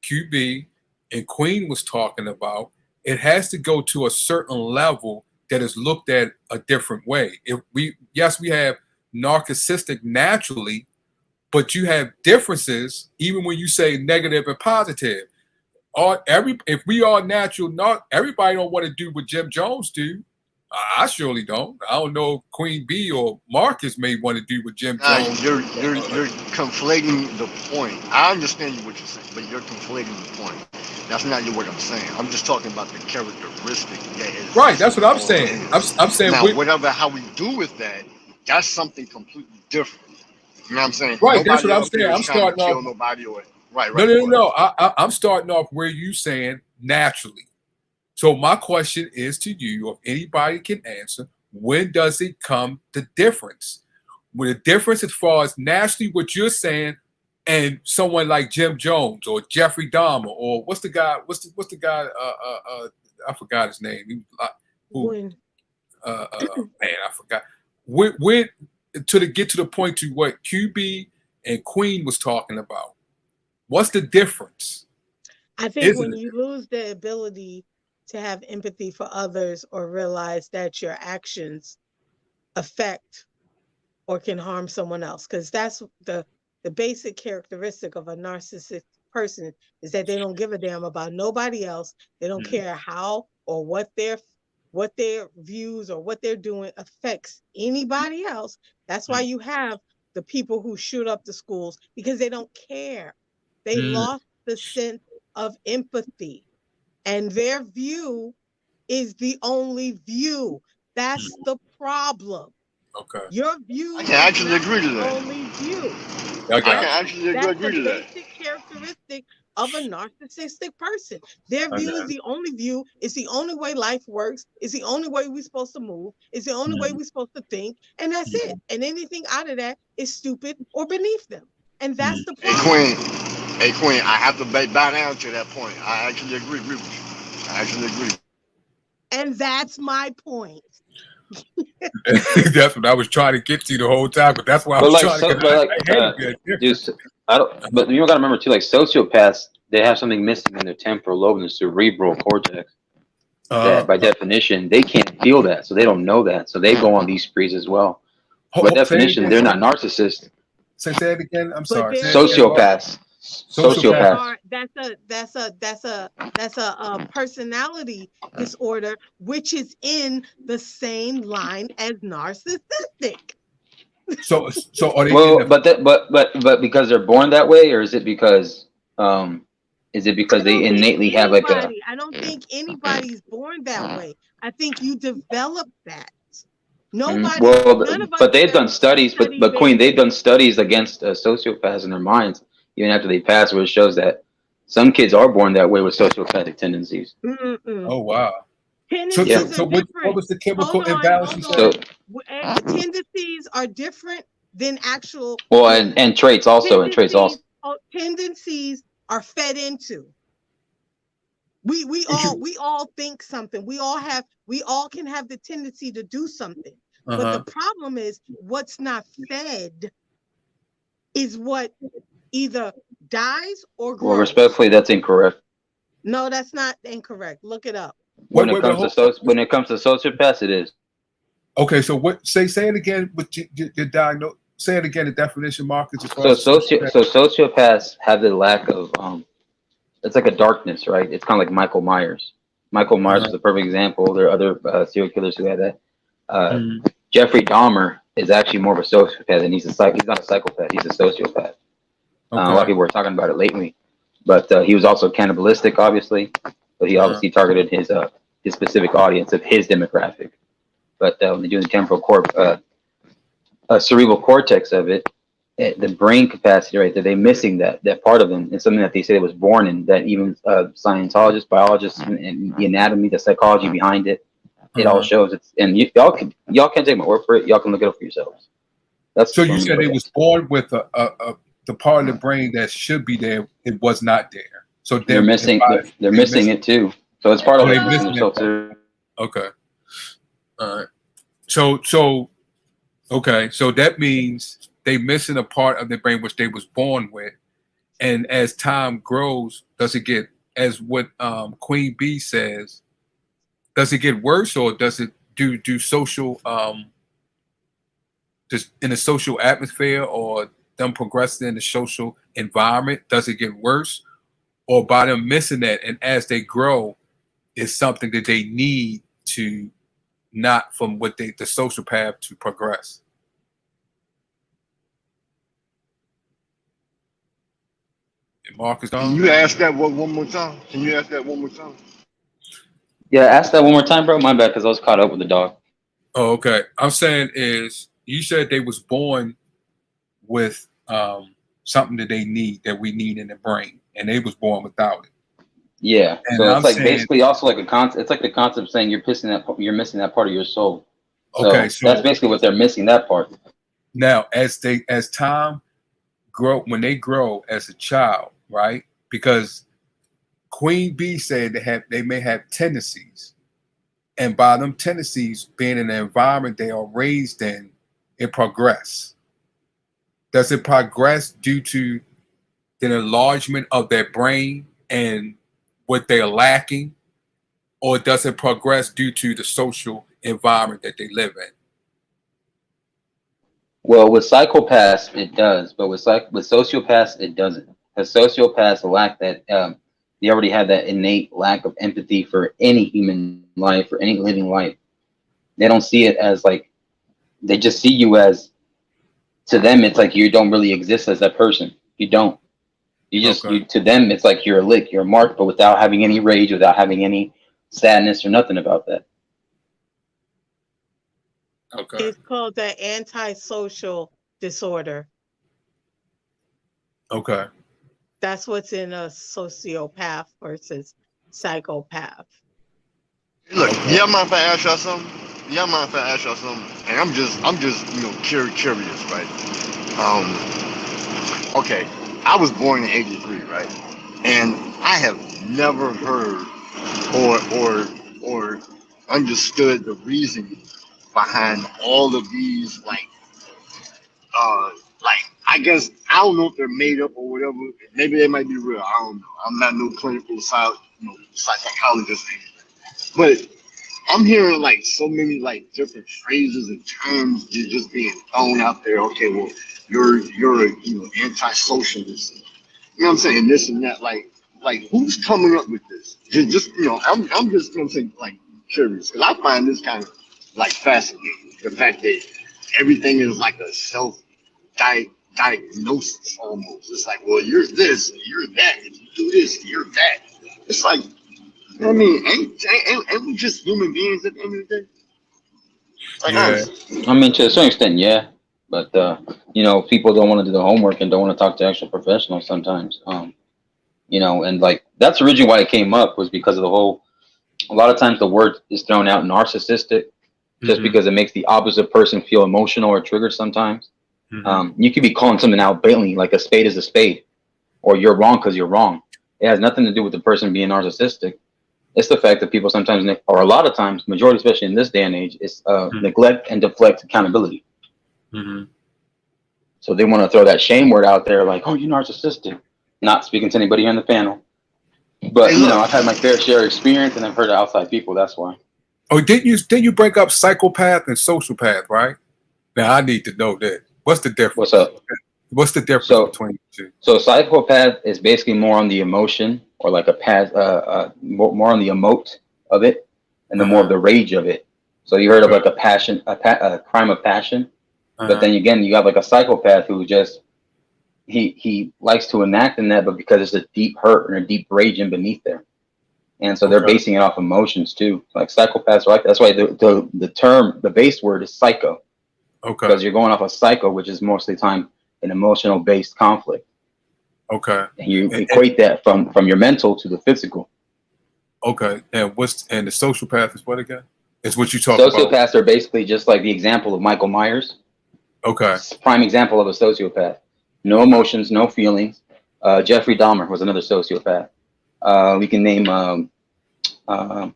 Speaker 4: QB and Queen was talking about, it has to go to a certain level that is looked at a different way. If we have narcissistic naturally, but you have differences even when you say negative and positive. If we are natural, not everybody don't want to do what Jim Jones do. I surely don't. I don't know if Queen B or Marcus may want to do what Jim
Speaker 3: Nah,
Speaker 4: Jones.
Speaker 3: you're conflating the point. I understand what you're saying, but you're conflating the point. That's not what I'm saying. I'm just talking about the characteristic that is
Speaker 4: Right, that's what I'm
Speaker 3: all it
Speaker 4: saying.
Speaker 3: is.
Speaker 4: I'm saying
Speaker 3: Now, whatever how we do with that, that's something completely different. You know what I'm saying?
Speaker 4: right. That's what
Speaker 3: Nobody
Speaker 4: I'm
Speaker 3: up
Speaker 4: saying.
Speaker 3: here is
Speaker 4: I'm
Speaker 3: trying to
Speaker 4: starting off.
Speaker 3: kill nobody or right,
Speaker 4: No,
Speaker 3: right.
Speaker 4: no, no,
Speaker 3: Go ahead.
Speaker 4: no. I'm starting off where you saying naturally. So my question is to you, if anybody can answer, when does it come the difference? When the difference as far as naturally what you're saying and someone like Jim Jones or Jeffrey Dahmer or what's the guy? What's the guy? I forgot his name. Who?
Speaker 5: When
Speaker 4: Man, I forgot. When get to the point to what QB and Queen was talking about. What's the difference?
Speaker 5: I think
Speaker 4: Isn't
Speaker 5: when
Speaker 4: it?
Speaker 5: you lose the ability to have empathy for others or realize that your actions affect or can harm someone else, because that's the basic characteristic of a narcissistic person is that they don't give a damn about nobody else. They don't
Speaker 4: Mm,
Speaker 5: care how or what their views or what they're doing affects anybody else. That's why
Speaker 4: mm,
Speaker 5: you have the people who shoot up the schools, because they don't care. They
Speaker 4: mm,
Speaker 5: lost the sense of empathy, and their view is the only view. That's
Speaker 4: mm.
Speaker 5: the problem.
Speaker 4: Okay,
Speaker 5: Your
Speaker 3: I
Speaker 5: view
Speaker 3: can
Speaker 5: is
Speaker 3: actually
Speaker 5: not
Speaker 3: agree to
Speaker 5: the
Speaker 3: that.
Speaker 5: only view.
Speaker 4: I
Speaker 3: I can
Speaker 5: That's
Speaker 4: got you.
Speaker 3: actually
Speaker 5: that's
Speaker 3: agree
Speaker 5: the
Speaker 3: to that.
Speaker 5: basic characteristic of a narcissistic person. Their
Speaker 4: I
Speaker 5: view
Speaker 4: got
Speaker 5: is the only view. It's the only way life works. It's the only way we're supposed to move. It's the only way
Speaker 4: you.
Speaker 5: we're supposed to think. And that's it.
Speaker 4: Mm,
Speaker 5: And anything out of that is stupid or beneath them. And
Speaker 4: mm,
Speaker 5: that's the
Speaker 3: Hey
Speaker 5: problem.
Speaker 3: Queen, hey Queen, I have to bow down to that point. I actually agree with you. I actually agree.
Speaker 5: And that's my point.
Speaker 4: mm. That's what I was trying to get to the whole time, but that's why I
Speaker 7: But
Speaker 4: was
Speaker 7: like
Speaker 4: trying to.
Speaker 7: so,
Speaker 4: Cause
Speaker 7: but like,
Speaker 4: I hated that
Speaker 7: dude,
Speaker 4: difference.
Speaker 7: I don't. But you gotta remember too, like sociopaths, they have something missing in their temporal lobe and cerebral cortex.
Speaker 4: Uh,
Speaker 7: That by definition they can't feel that, so they don't know that, so they go on these sprees as well. By
Speaker 4: say it
Speaker 7: definition,
Speaker 4: again.
Speaker 7: they're not narcissists.
Speaker 4: Say it again. I'm
Speaker 5: But
Speaker 4: sorry. Say
Speaker 5: there
Speaker 4: it again.
Speaker 5: is
Speaker 4: What?
Speaker 7: Sociopaths,
Speaker 5: but there
Speaker 4: Sociopath.
Speaker 7: sociopaths.
Speaker 5: are that's a personality disorder, which is in the same line as narcissistic.
Speaker 4: So are they in
Speaker 7: Well,
Speaker 4: the?
Speaker 7: but because they're born that way, or um, is it because
Speaker 5: I
Speaker 7: they
Speaker 5: don't think
Speaker 7: innately have like a
Speaker 5: anybody, I don't think anybody's born that way. I think you develop that. Nobody, none of us
Speaker 7: but they've
Speaker 5: have
Speaker 7: done studies,
Speaker 5: studied
Speaker 7: but Queen, they've
Speaker 5: babies.
Speaker 7: done studies against sociopaths in their minds even after they pass, where it shows that some kids are born that way with sociopathic tendencies.
Speaker 5: Mm-mm.
Speaker 4: Oh wow. So
Speaker 7: Yeah.
Speaker 5: Tendencies are
Speaker 4: what
Speaker 5: different.
Speaker 4: was the
Speaker 5: Hold
Speaker 4: chemical
Speaker 5: on,
Speaker 4: imbalance you
Speaker 5: hold
Speaker 7: So
Speaker 5: on.
Speaker 4: said?
Speaker 5: Tendencies are different than actual
Speaker 7: well,
Speaker 5: traits.
Speaker 7: and traits also, and traits also.
Speaker 5: Tendencies are fed into. We
Speaker 4: What
Speaker 5: all
Speaker 4: you?
Speaker 5: we all think something. We all can have the tendency to do something.
Speaker 4: Uh
Speaker 5: But the
Speaker 4: huh.
Speaker 5: problem is what's not fed is what either dies or
Speaker 7: Well,
Speaker 5: grows.
Speaker 7: respectfully, that's incorrect.
Speaker 5: No, that's not incorrect. Look it up.
Speaker 7: When it
Speaker 4: Wait.
Speaker 7: comes to when it comes to sociopaths, it is.
Speaker 4: Okay. So what? Say it again. What your diagnose? Say it again. The definition, Marcus, as far
Speaker 7: So
Speaker 4: as the sociopath.
Speaker 7: sociopaths have the lack of it's like a darkness, right? It's kind of like Michael Myers. Michael Myers
Speaker 4: Uh-huh.
Speaker 7: is a perfect example. There are other serial killers who had that. Uh,
Speaker 4: Mm,
Speaker 7: Jeffrey Dahmer is actually more of a sociopath, and he's not a psychopath. He's a sociopath. A lot of
Speaker 4: okay.
Speaker 7: people were talking about it lately, but he was also cannibalistic, obviously. But he
Speaker 4: Uh-huh.
Speaker 7: obviously targeted his specific audience of his demographic. But when they do the cerebral cortex of it, the brain capacity right there. They missing that part of them. It's something that they say it was born in. That even Scientologists, biologists, and the anatomy, the psychology behind it, it all
Speaker 4: Uh-huh.
Speaker 7: shows. It's and y'all can't take my word for it. Y'all can look it up for yourselves. That's
Speaker 4: So you
Speaker 7: from
Speaker 4: said
Speaker 7: what
Speaker 4: they was born with a the part of the brain that should be there. It was not there. So
Speaker 7: they're
Speaker 4: their
Speaker 7: missing.
Speaker 4: body,
Speaker 7: They're
Speaker 4: they
Speaker 7: missing
Speaker 4: missing.
Speaker 7: it too. So it's part of
Speaker 4: Oh,
Speaker 7: what's
Speaker 4: they
Speaker 7: missing
Speaker 4: missing that
Speaker 7: themselves
Speaker 4: part.
Speaker 7: too.
Speaker 4: Okay. All right. So okay. So that means they missing a part of the brain which they was born with, and as time grows, does it get as what Queen B says? Does it get worse, or does it do social just in a social atmosphere, or them progressing in the social environment? Does it get worse, or by them missing that, and as they grow, is something that they need to not from what they the social path to progress? And Marcus
Speaker 3: Can
Speaker 4: Don?
Speaker 3: you ask that one more time? Can you ask that one more time?
Speaker 7: Yeah, ask that one more time, bro. My bad, because I was caught up with the dog.
Speaker 4: Oh, okay. I'm saying is you said they was born with something that they need that we need in the brain, and they was born without it.
Speaker 7: Yeah,
Speaker 4: And
Speaker 7: so
Speaker 4: I'm
Speaker 7: it's like
Speaker 4: saying,
Speaker 7: basically also like a concept. It's like the concept of saying you're missing that part of your soul.
Speaker 4: okay,
Speaker 7: So that's
Speaker 4: so
Speaker 7: basically what they're missing. That part.
Speaker 4: now as time grow when they grow as a child, right? Because Queen B said they may have tendencies, and by them tendencies being in the environment they are raised in, it progress. Does it progress due to the enlargement of their brain and what they're lacking, or does it progress due to the social environment that they live in?
Speaker 7: Well, with psychopaths it does, but with sociopaths it doesn't. Because sociopaths lack that. They already have that innate lack of empathy for any human life or any living life. They don't see it as like they just see you as to them it's like you don't really exist as that person. You don't.
Speaker 4: Okay,
Speaker 7: You to them it's like you're a lick, you're a mark, but without having any rage, without having any sadness or nothing about that.
Speaker 4: okay,
Speaker 5: It's called the antisocial disorder.
Speaker 4: okay.
Speaker 5: That's what's in a sociopath versus psychopath.
Speaker 3: Look,
Speaker 4: Okay.
Speaker 3: yeah, mind if I ask y'all something? Yeah, mind if I ask y'all something? And I'm just, curious, right? Um, okay, I was born in '83, right? And I have never heard or understood the reasoning behind all of these, uh, I guess I don't know if they're made up or whatever. Maybe they might be real. I don't know. I'm not no clinical psychologist, but I'm hearing like so many like different phrases and terms just being thrown out there. Okay, well, you're a anti-socialist. You know what I'm saying? This and that. Like who's coming up with this? I'm just saying like curious because I find this kind of like fascinating. The fact that everything is like a self diagnosis almost. It's like, well, you're this, you're that. If you do this, you're that. It's like, I mean, ain't we just human beings at the end of the day? Like,
Speaker 4: Yeah.
Speaker 3: honestly.
Speaker 7: I mean, to a certain extent, yeah, but people don't want to do the homework and don't want to talk to actual professionals sometimes. And like that's originally why it came up was because of the whole. A lot of times the word is thrown out narcissistic just
Speaker 4: Mm-hmm.
Speaker 7: because it makes the opposite person feel emotional or triggered sometimes.
Speaker 4: Mm-hmm.
Speaker 7: You could be calling something out blatantly, like a spade is a spade, or you're wrong because you're wrong. It has nothing to do with the person being narcissistic. It's the fact that people sometimes, or a lot of times, majority, especially in this day and age, is neglect and deflect accountability.
Speaker 4: Mm-hmm.
Speaker 7: So they want to throw that shame word out there, like, "Oh, you're narcissistic." Not speaking to anybody here on the panel,
Speaker 3: Hey,
Speaker 7: but
Speaker 3: look.
Speaker 7: I've had my fair share of experience, and I've heard of outside people. That's why.
Speaker 4: Oh, didn't you break up psychopath and sociopath, right? Now I need to know that. What's the
Speaker 7: What's
Speaker 4: difference?
Speaker 7: up?
Speaker 4: What's the difference
Speaker 7: So,
Speaker 4: between the two?
Speaker 7: so psychopath is basically more on the emotion, or like a past, more on the emote of it, and the more of
Speaker 4: Uh-huh.
Speaker 7: the rage of it. So you heard of
Speaker 4: Okay.
Speaker 7: like a passion, a crime of passion, but
Speaker 4: Uh-huh.
Speaker 7: then again, you have like a psychopath who just he likes to enact in that, but because it's a deep hurt and a deep rage in beneath there, and so they're
Speaker 4: Okay.
Speaker 7: basing it off emotions too. Like psychopaths, right? That's why the term, the base word is psycho,
Speaker 4: Okay.
Speaker 7: because you're going off a psycho, which is mostly time an emotional based conflict.
Speaker 4: Okay.
Speaker 7: And you
Speaker 4: And,
Speaker 7: equate that from your mental to the physical.
Speaker 4: okay. And the sociopath is what again? It's what you talk about.
Speaker 7: Sociopaths are basically just like the example of Michael Myers.
Speaker 4: Okay.
Speaker 7: Prime example of a sociopath. No emotions, no feelings. Jeffrey Dahmer was another sociopath. We can name, I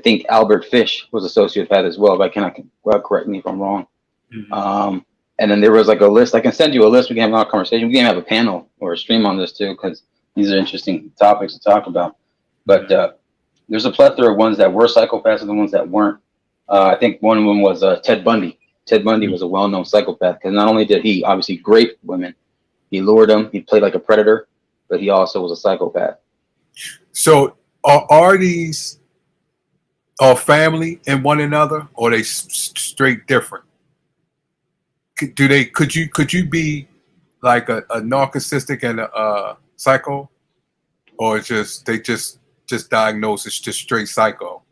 Speaker 7: think Albert Fish was a sociopath as well, but I cannot, well, correct me if I'm wrong.
Speaker 4: Mhm.
Speaker 7: And then there was like a list. I can send you a list. We can have a conversation. We can have a panel or a stream on this too, because these are interesting topics to talk about. But there's a plethora of ones that were psychopaths and the ones that weren't. I think one of them was Ted Bundy. Ted Bundy was a well-known psychopath because not only did he obviously rape women, he lured them, he played like a predator, but he also was a psychopath.
Speaker 4: So are these family in one another, or are they straight different? Could you be like a narcissistic and a psycho, or they just diagnose as just straight psycho?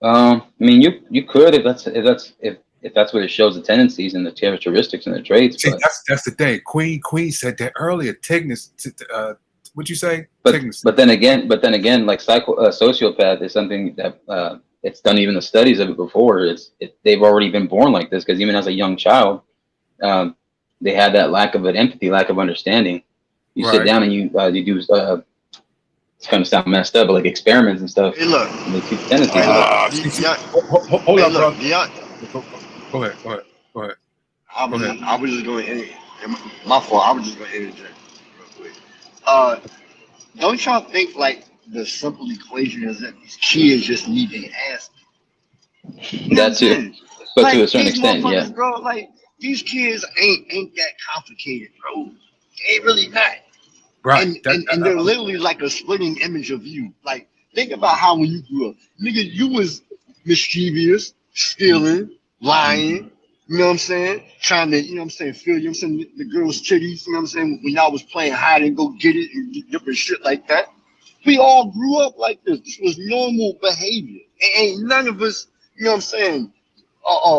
Speaker 7: I mean, you could if that's what it shows the tendencies and the characteristics and the traits.
Speaker 4: See,
Speaker 7: But
Speaker 4: that's the thing. Queen said that earlier. Tignis, what'd you say?
Speaker 7: but
Speaker 4: Tignis.
Speaker 7: but then again, like sociopath is something that it's done even the studies of it before. They've already been born like this because even as a young child, they had that lack of an empathy, lack of understanding. You sit
Speaker 4: Right.
Speaker 7: down and you do it's kind of sound messed up, but like experiments and stuff.
Speaker 3: Hey, look.
Speaker 7: And they see the tendencies of it.
Speaker 4: Hold
Speaker 3: Hey,
Speaker 4: on,
Speaker 3: look,
Speaker 4: bro. Go ahead.
Speaker 3: I was just going to, my fault. I was just going to interject real quick. Don't y'all think like the simple equation is that these kids just need their ass? You know what I'm
Speaker 7: That too,
Speaker 3: saying?
Speaker 7: but
Speaker 3: Like
Speaker 7: to a certain
Speaker 3: these
Speaker 7: extent, yeah.
Speaker 3: motherfuckers, bro. Like these kids ain't that complicated, bro. They ain't really not.
Speaker 4: Right.
Speaker 3: And they're literally like a splitting image of you. Like think about how when you grew up, nigga, you was mischievous, stealing, lying. You know what I'm saying? Trying to, you know what I'm saying, feel, you know what I'm saying, the girls' titties, you know what I'm saying, when y'all was playing hide and go get it and different shit like that. We all grew up like this. This was normal behavior. Ain't none of us, you know what I'm saying,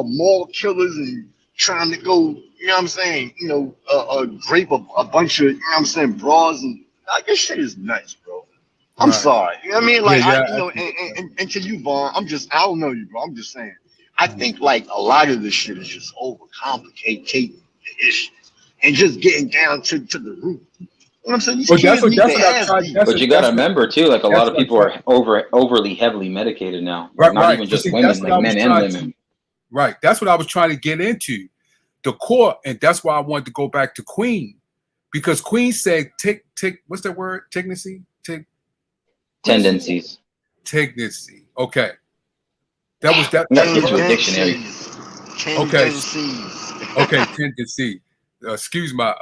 Speaker 3: moral killers and trying to go, you know what I'm saying, drape a bunch of, you know what I'm saying, bras and like this shit is nuts, bro. I'm
Speaker 4: Right.
Speaker 3: sorry. You know what I mean? Like
Speaker 4: Yeah,
Speaker 3: and to you, Vaughn, I don't know you, bro. I'm just saying. I think like a lot of this shit is just overcomplicating the issue and just getting down to the root. You know what I'm saying? These
Speaker 4: Well,
Speaker 3: kids need
Speaker 4: that's
Speaker 3: their
Speaker 4: what I
Speaker 3: ass
Speaker 4: tried.
Speaker 3: beat.
Speaker 7: But you got to remember too, like a lot of
Speaker 4: what I
Speaker 7: people
Speaker 4: tried.
Speaker 7: are overly heavily medicated now. Like not
Speaker 4: Right.
Speaker 7: even
Speaker 4: But
Speaker 7: just
Speaker 4: see,
Speaker 7: women,
Speaker 4: that's what
Speaker 7: like
Speaker 4: I was
Speaker 7: men and
Speaker 4: trying
Speaker 7: women.
Speaker 4: Right. That's what I was trying to get into. The core, and that's why I wanted to go back to Queen, because Queen said what's that word? Tignacy?
Speaker 7: Tendencies.
Speaker 4: Tignacy. Okay. That was that.
Speaker 7: I'm gonna get you a dictionary.
Speaker 4: Okay.
Speaker 3: Tendencies.
Speaker 4: Okay. Tendency. Excuse my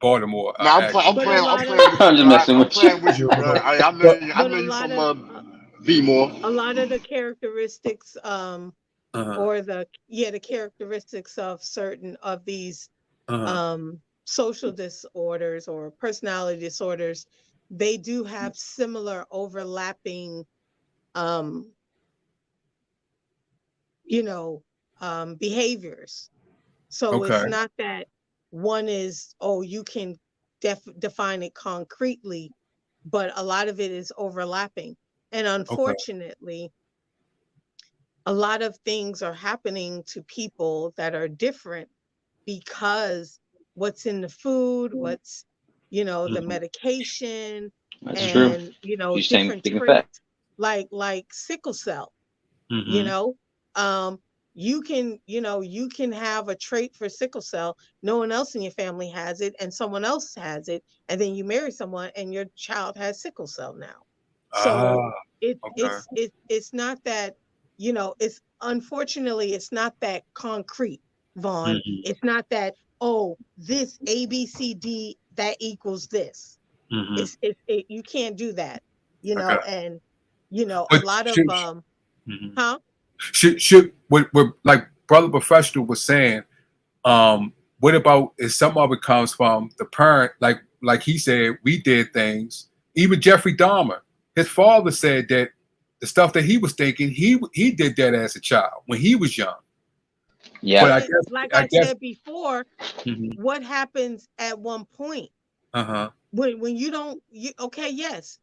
Speaker 4: Baltimore
Speaker 3: Now I'm
Speaker 4: accent.
Speaker 5: But a
Speaker 3: playing. I'm
Speaker 5: lot of
Speaker 3: playing with you,
Speaker 7: I'm just
Speaker 3: bro.
Speaker 7: messing
Speaker 3: I'm
Speaker 7: with you.
Speaker 3: playing with you, bro. I
Speaker 5: but
Speaker 3: know
Speaker 5: a
Speaker 3: you
Speaker 5: lot
Speaker 3: from
Speaker 5: of
Speaker 3: B more.
Speaker 5: a lot of the characteristics
Speaker 4: Uh-huh.
Speaker 5: or the characteristics of certain of these
Speaker 4: Uh-huh.
Speaker 5: social disorders or personality disorders, they do have similar overlapping um behaviors. So
Speaker 4: Okay.
Speaker 5: it's not that one is, oh, you can define it concretely, but a lot of it is overlapping. And
Speaker 4: Okay.
Speaker 5: unfortunately, a lot of things are happening to people that are different because what's in the food, what's, the
Speaker 4: Mhm.
Speaker 5: medication
Speaker 7: That's true.
Speaker 5: and,
Speaker 7: You're saying
Speaker 5: different
Speaker 7: speaking fact.
Speaker 5: traits like sickle cell. you
Speaker 4: Mhm.
Speaker 5: know um you can have a trait for sickle cell, no one else in your family has it and someone else has it, and then you marry someone and your child has sickle cell now. So
Speaker 4: Ah.
Speaker 5: it
Speaker 4: Okay.
Speaker 5: it's not that, it's unfortunately it's not that concrete, Vaughn.
Speaker 4: Mhm.
Speaker 5: It's not that, oh, this ABCD that equals this.
Speaker 4: Mhm.
Speaker 5: You can't do that,
Speaker 4: Okay.
Speaker 5: and a
Speaker 4: But
Speaker 5: lot of
Speaker 4: mhm.
Speaker 5: huh
Speaker 4: should what like brother professional was saying, what about if some of it comes from the parent, like he said, we did things. Even Jeffrey Dahmer, his father said that the stuff that he was thinking, he did that as a child when he was young.
Speaker 7: Yeah.
Speaker 4: But
Speaker 5: But
Speaker 4: I
Speaker 5: it,
Speaker 4: guess
Speaker 5: like
Speaker 4: I
Speaker 5: I
Speaker 4: guess.
Speaker 5: said before,
Speaker 4: Mhm.
Speaker 5: what happens at one point
Speaker 4: Uh-huh.
Speaker 5: when you don't, okay, yes,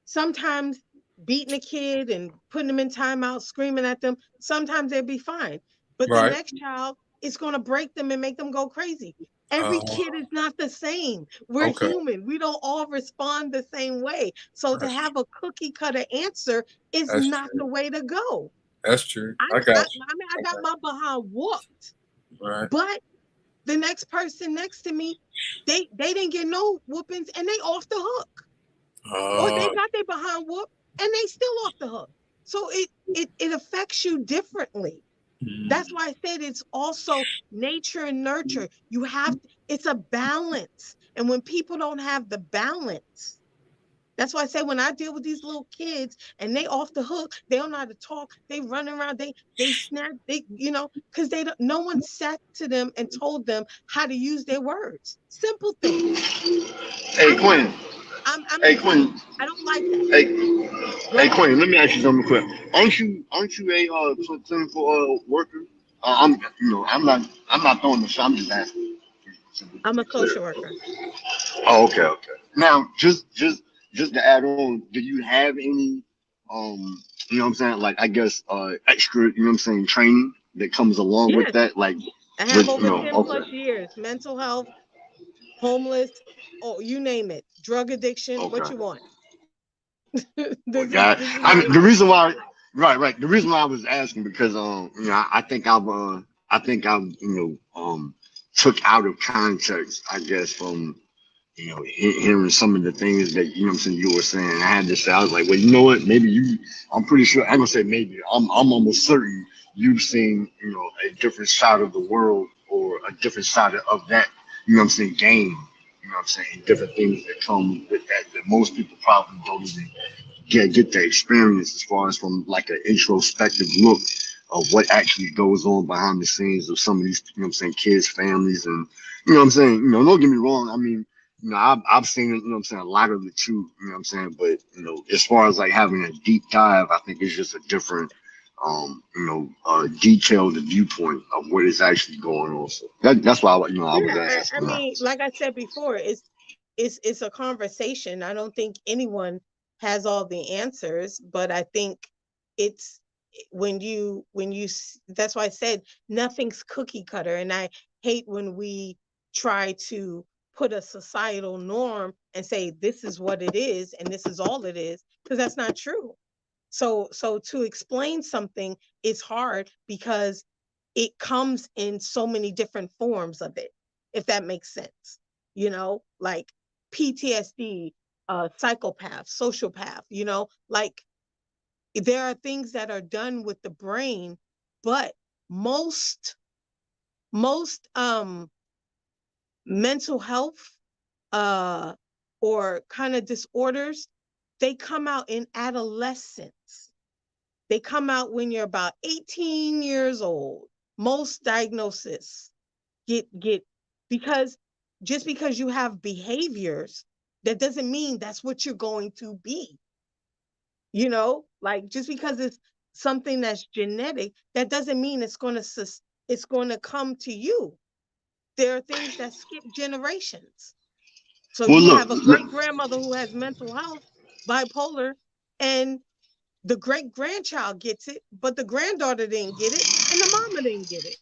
Speaker 5: sometimes beating a kid and putting them in timeout, screaming at them, sometimes they'll be fine. But the
Speaker 4: Right.
Speaker 5: next child is going to break them and make them go crazy. Every
Speaker 4: Uh,
Speaker 5: kid is not the same. We're
Speaker 4: okay.
Speaker 5: human. We don't all respond the same way. So to
Speaker 4: That's
Speaker 5: have a cookie cutter answer is
Speaker 4: that's
Speaker 5: not
Speaker 4: true.
Speaker 5: the way to go.
Speaker 4: That's true.
Speaker 5: I,
Speaker 4: I got
Speaker 5: I mean, I
Speaker 4: you.
Speaker 5: got
Speaker 4: Okay.
Speaker 5: my behind whooped,
Speaker 4: Right.
Speaker 5: but the next person next to me, they didn't get no whoopings and they off the hook, or they
Speaker 4: Uh,
Speaker 5: got their behind whooped and they still off the hook. So it affects you differently. That's
Speaker 4: mm,
Speaker 5: why I said it's also nature and nurture. It's a balance. And when people don't have the balance, that's why I say when I deal with these little kids and they off the hook, they don't know how to talk, they run around, they snap, because they don't, no one sat to them and told them how to use their words. Simple things.
Speaker 3: Hey
Speaker 5: I'm not,
Speaker 3: Quinn.
Speaker 5: I'm
Speaker 3: Hey
Speaker 5: exempt.
Speaker 3: Quinn.
Speaker 5: I don't like that.
Speaker 3: Hey,
Speaker 5: Go
Speaker 3: hey
Speaker 5: ahead.
Speaker 3: Quinn. Let me ask you something quick. Aren't you a clinical worker? I'm not throwing the shot. I'm just asking to
Speaker 5: I'm
Speaker 3: be
Speaker 5: a
Speaker 3: clear.
Speaker 5: social worker.
Speaker 3: Oh, okay, okay. Now, just to add on, do you have any, you know what I'm saying? Like, I guess, extra, you know what I'm saying, training that comes along with
Speaker 5: Yes,
Speaker 3: that? Like,
Speaker 5: I have
Speaker 3: with,
Speaker 5: over 10
Speaker 3: okay,
Speaker 5: plus years, mental health, homeless, oh, you name it, drug addiction, what
Speaker 3: okay.
Speaker 5: you want.
Speaker 3: Well,
Speaker 5: this is
Speaker 3: God,
Speaker 5: this is
Speaker 3: I
Speaker 5: my
Speaker 3: mean, the
Speaker 5: life.
Speaker 3: reason why, right, right. The reason why I was asking because, I think I've, took out of context, I guess, from hearing some of the things that what I'm saying you were saying. I had to say, I was like, well, you know what? Maybe you. I'm pretty sure. I'm gonna say maybe. I'm almost certain you've seen a different side of the world or a different side of that. What I'm saying game. What I'm saying different things that come with that most people probably don't even get the experience as far as from like an introspective look of what actually goes on behind the scenes of some of these, what I'm saying, kids, families, and what I'm saying, don't get me wrong. I mean, I've seen it, what I'm saying, a lot of it too, what I'm saying, but as far as like having a deep dive, I think it's just a different detailed viewpoint of what is actually going on. So that's why I was
Speaker 5: Yeah, I
Speaker 3: asking that.
Speaker 5: mean, like I said before, it's a conversation. I don't think anyone has all the answers, but I think it's that's why I said nothing's cookie cutter, and I hate when we try to put a societal norm and say this is what it is and this is all it is, because that's not true. So to explain something is hard because it comes in so many different forms of it, if that makes sense. Like PTSD, psychopath, sociopath, like there are things that are done with the brain, but most mental health uh or kind of disorders, they come out in adolescence. They come out when you're about 18 years old. Most diagnoses get because just because you have behaviors, that doesn't mean that's what you're going to be. Like just because it's something that's genetic, that doesn't mean it's going to come to you. There are things that skip generations. So
Speaker 3: Well,
Speaker 5: you
Speaker 3: look,
Speaker 5: have a great grandmother who has mental health, bipolar, and the great grandchild gets it, but the granddaughter didn't get it, and the mama didn't get it.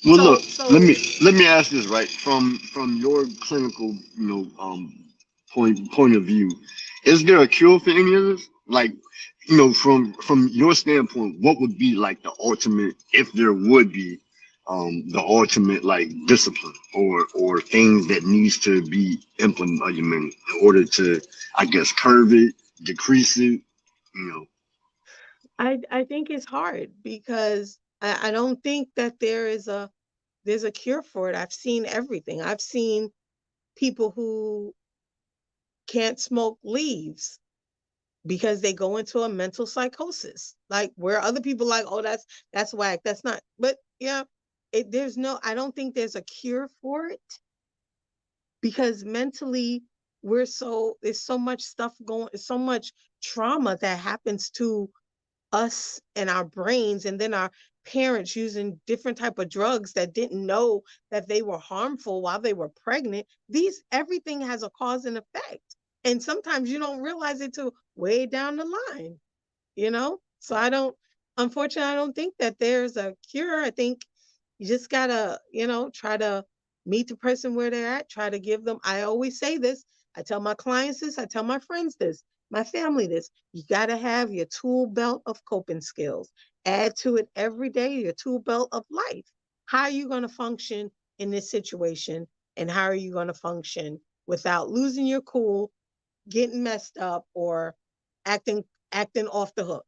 Speaker 3: Well, look.
Speaker 5: So
Speaker 3: Let
Speaker 5: so
Speaker 3: me let me ask this right from your clinical, point of view. Is there a cure for any of this? Like, from your standpoint, what would be like the ultimate, if there would be, the ultimate like discipline or things that needs to be implemented in order to, I guess, curb it, decrease it. You know.
Speaker 5: I think it's hard because I don't think that there's a cure for it. I've seen everything. I've seen people who can't smoke leaves because they go into a mental psychosis. Like where other people like, oh, that's whack. That's not. But yeah, I don't think there's a cure for it because mentally there's so much stuff going, so much trauma that happens to us and our brains, and then parents using different type of drugs that didn't know that they were harmful while they were pregnant. Everything has a cause and effect. And sometimes you don't realize it till way down the line, you know? So unfortunately, I don't think that there's a cure. I think you just gotta, try to meet the person where they're at, try to give them, I always say this, I tell my clients this, I tell my friends this, my family this, you gotta have your tool belt of coping skills. Add to it every day your tool belt of life. How are you gonna function in this situation? And how are you gonna function without losing your cool, getting messed up, or acting acting off the hook?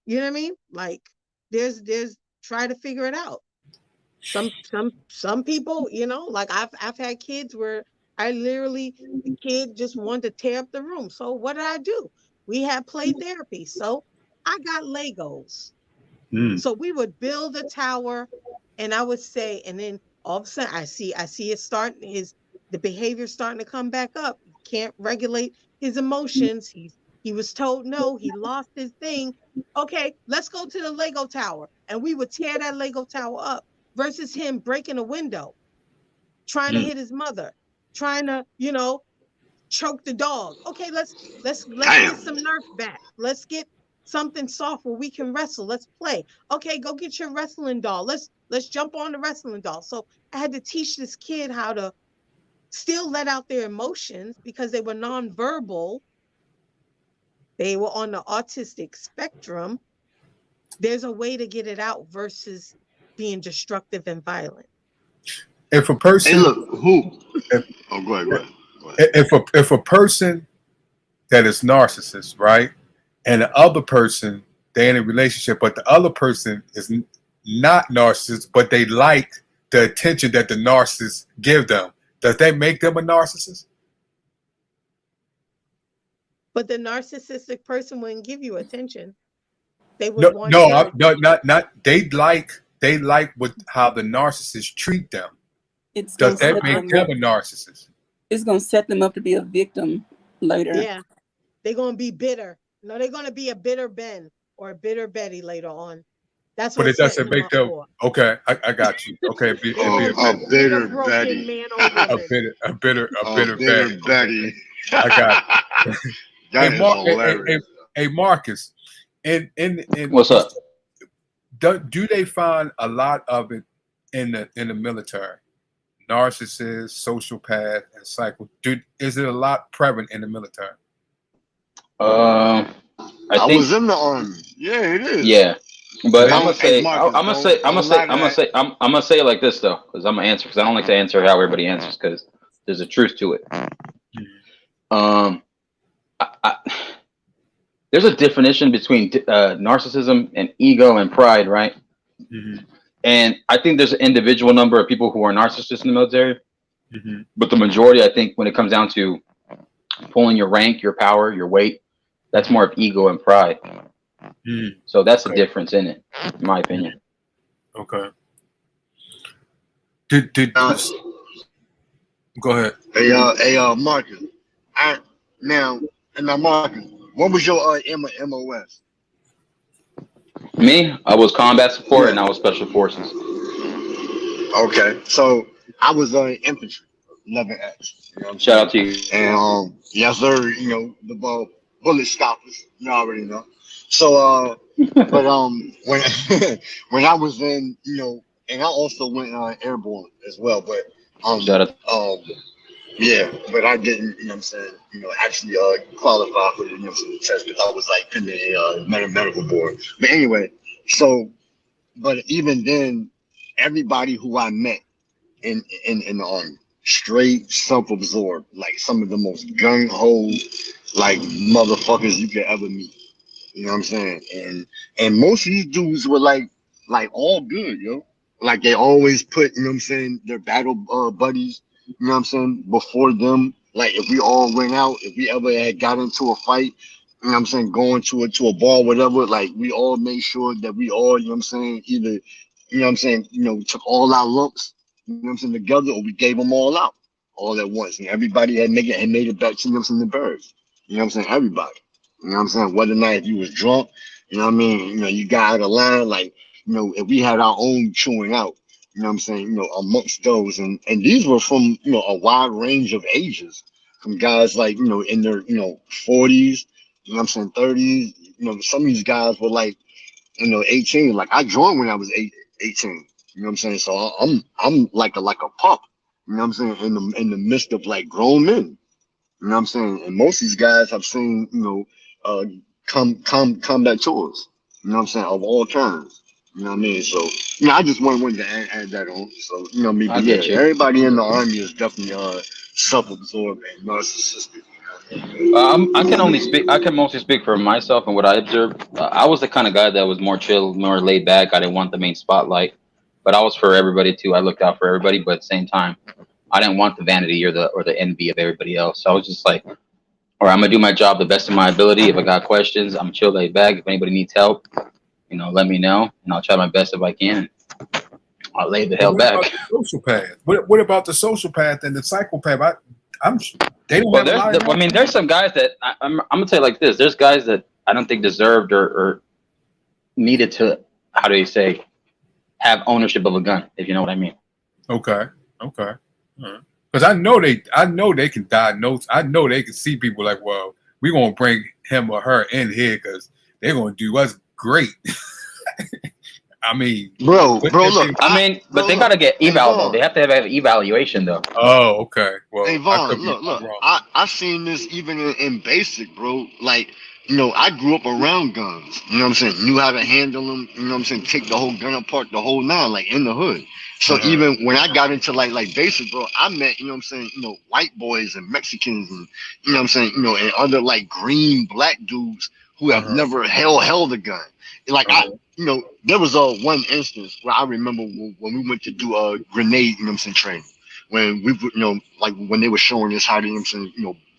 Speaker 5: You know what I mean? Like there's try to figure it out. Some people, like I've had kids where the kid just wanted to tear up the room. So what did I do? We had play therapy. So I got Legos.
Speaker 4: Mm.
Speaker 5: So we would build a tower, and I would say, and then all of a sudden I see it starting, the behavior starting to come back up. He can't regulate his emotions. He was told no, he lost his thing. Okay, let's go to the Lego tower. And we would tear that Lego tower up versus him breaking a window, trying to
Speaker 7: Mm.
Speaker 5: hit his mother, trying to, choke the dog. Okay, let's get
Speaker 3: Damn.
Speaker 5: some Nerf back. Let's get something soft where we can wrestle. Let's play. Okay, go get your wrestling doll. Let's jump on the wrestling doll. So I had to teach this kid how to still let out their emotions because they were nonverbal. They were on the autistic spectrum. There's a way to get it out versus being destructive and violent.
Speaker 4: If a
Speaker 3: Hey,
Speaker 4: person,
Speaker 3: look, who?
Speaker 4: if,
Speaker 3: Oh, go ahead, go ahead. Go ahead.
Speaker 4: if a person that is narcissist, right, and the other person they're in a relationship, but the other person is not narcissist, but they like the attention that the narcissist give them, does that make them a narcissist?
Speaker 5: But the narcissistic person wouldn't give you attention. They would
Speaker 4: No,
Speaker 5: want
Speaker 4: no,
Speaker 5: your
Speaker 4: no, not. They like what how the narcissist treat them.
Speaker 1: It's
Speaker 4: Does
Speaker 1: gonna
Speaker 4: that
Speaker 1: set
Speaker 5: uh-uh.
Speaker 4: make
Speaker 1: them
Speaker 4: them
Speaker 1: up.
Speaker 4: a narcissist?
Speaker 1: It's gonna set them up to be a victim later.
Speaker 5: Yeah. They're gonna be bitter. No, they're gonna be a bitter Ben or a bitter Betty later on. That's
Speaker 4: But
Speaker 5: what
Speaker 4: it
Speaker 5: it's setting
Speaker 4: doesn't
Speaker 5: them
Speaker 4: make
Speaker 5: up
Speaker 4: them
Speaker 5: for.
Speaker 4: okay. I got you. Okay, it'd be
Speaker 5: Bitter,
Speaker 3: A
Speaker 5: bitter,
Speaker 3: bitter
Speaker 5: broken
Speaker 3: Betty.
Speaker 5: man or woman.
Speaker 4: a
Speaker 3: A
Speaker 4: bitter
Speaker 3: bitter
Speaker 4: Betty. Okay,
Speaker 3: Betty.
Speaker 4: I got it. Hey,
Speaker 3: That is hilarious.
Speaker 4: Marcus, in
Speaker 7: What's up?
Speaker 4: do they find a lot of it in the military? Narcissists, sociopath, and psycho. Is it a lot prevalent in the military?
Speaker 7: Um, I
Speaker 3: I was
Speaker 7: think,
Speaker 3: in the army. Yeah, it is.
Speaker 7: yeah, but I'm
Speaker 3: Don't,
Speaker 7: gonna
Speaker 3: hey
Speaker 7: say,
Speaker 3: Marcus, don't lie to that.
Speaker 7: I'm gonna say it like this though, because I'm gonna answer, because I don't like to answer how everybody answers, because there's a truth to it. Um, I, there's a definition between narcissism and ego and pride, right?
Speaker 4: Mm-hmm.
Speaker 7: And I think there's an individual number of people who are narcissists in the military,
Speaker 4: Mm-hmm.
Speaker 7: but the majority, I think, when it comes down to pulling your rank, your power, your weight, that's more of ego and pride.
Speaker 4: Mm.
Speaker 7: So that's the
Speaker 4: Okay.
Speaker 7: difference in it, in my opinion.
Speaker 4: Okay. Did
Speaker 3: Uh,
Speaker 4: go ahead.
Speaker 3: Marcus. I now now Marcus. What was your MOS?
Speaker 7: Me, I was combat support
Speaker 3: Yeah.
Speaker 7: and I was special forces.
Speaker 3: Okay. So I was infantry, 11X. You know what I'm
Speaker 7: Shout out
Speaker 3: saying?
Speaker 7: to you.
Speaker 3: And yes sir. You know the bullet stoppers. You already know. So but when when I was in, and I also went airborne as well, but
Speaker 7: Shout out.
Speaker 3: yeah, but I didn't, you know what I'm saying, actually qualify for the, test because I was like pending a medical board. But anyway, so but even then, everybody who I met in the army, straight self-absorbed, like some of the most gung-ho like motherfuckers you could ever meet. You know what I'm saying? And most of these dudes were like all good, yo. Like they always put, you know what I'm saying, their battle buddies, you know what I'm saying, before them. Like if we all went out, if we ever had got into a fight, you know what I'm saying, going to a bar, whatever, like we all made sure that we all, you know what I'm saying, either, you know what I'm saying, took all our lumps, you know what I'm saying, together, or we gave them all out all at once. And everybody had made it back to, you know what I'm saying, the birds. You know what I'm saying? Everybody. You know what I'm saying? Whether or not if you was drunk, you know what I mean? You got out of line, like, if we had our own chewing out, amongst those, and these were from, a wide range of ages, from guys like, in their, 40s, 30s, some of these guys were like, 18. Like I joined when I was 18. So I'm like a pup, in the midst of like grown men. And most of these guys have seen, uh, combat tours, of all kinds. So, I just wanted to add that on. So, me,
Speaker 7: I
Speaker 3: but yeah,
Speaker 7: get you.
Speaker 3: everybody in the army is definitely self-absorbed and narcissistic.
Speaker 7: I can only speak. I can mostly speak for myself and what I observed. I was the kind of guy that was more chill, more laid back. I didn't want the main spotlight, but I was for everybody too. I looked out for everybody, but at the same time, I didn't want the vanity or the envy of everybody else. So I was just like, all right, I'm gonna do my job the best of my ability. If I got questions, I'm chill, laid back. If anybody needs help, let me know, and I'll try my best if I can. I'll lay the
Speaker 4: But
Speaker 7: hell
Speaker 4: what about
Speaker 7: back.
Speaker 4: the sociopath? What about the sociopath and the psychopath? They don't
Speaker 7: Well,
Speaker 4: have a lot of
Speaker 7: I mean, there's some guys that I'm gonna tell you like this. There's guys that I don't think deserved or needed to, how do you say, have ownership of a gun, if you know what I mean.
Speaker 4: Okay. Because I know they can diagnose. I know they can see people like, well, we're gonna bring him or her in here because they're gonna do us great. I mean,
Speaker 3: Bro,
Speaker 4: what if
Speaker 3: look,
Speaker 4: they?
Speaker 7: I mean, but they
Speaker 3: look,
Speaker 7: gotta get
Speaker 3: hey
Speaker 7: eval though. They
Speaker 3: Vaughn,
Speaker 7: have to have an evaluation though.
Speaker 4: Oh, okay.
Speaker 3: Hey
Speaker 4: Well, I
Speaker 3: Vaughn,
Speaker 4: could be
Speaker 3: look,
Speaker 4: wrong.
Speaker 3: I seen this even in basic, bro. Like, I grew up around guns. You know what I'm saying? Knew how to handle them. You know what I'm saying? Take the whole gun apart, the whole nine, like in the hood. So
Speaker 4: Uh-huh.
Speaker 3: even when I got into like basic, bro, I met, what I'm saying, white boys and Mexicans and, what I'm saying, and other like green black dudes who have
Speaker 4: Uh-huh.
Speaker 3: never held a gun. Like
Speaker 4: Uh-huh.
Speaker 3: there was one instance where I remember when we went to do a grenade, what I'm saying, training, when we, like when they were showing us how to,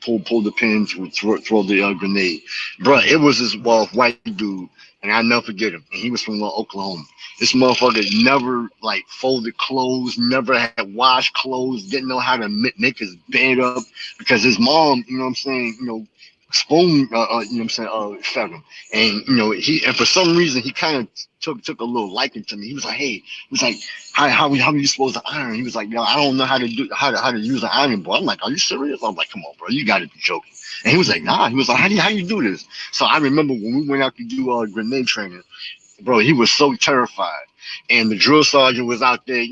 Speaker 3: pull the pin to throw the grenade, bro.
Speaker 4: Mhm.
Speaker 3: It was this white dude, and I never forget him. And he was from Oklahoma. This motherfucker never like folded clothes, never had washed clothes, didn't know how to make his bed up because his mom, you know what I'm saying, spoon, fed him, and and for some reason he kind of took a little liking to me. He was like, hey, he was like, how are you supposed to iron? He was like, yo, I don't know how to do how to use an iron board. I'm like, are you serious? I'm like, come on, bro, you got to be joking. And he was like, nah. He was like, how do you do this? So I remember when we went out to do grenade training, bro, he was so terrified. And the drill sergeant was out there,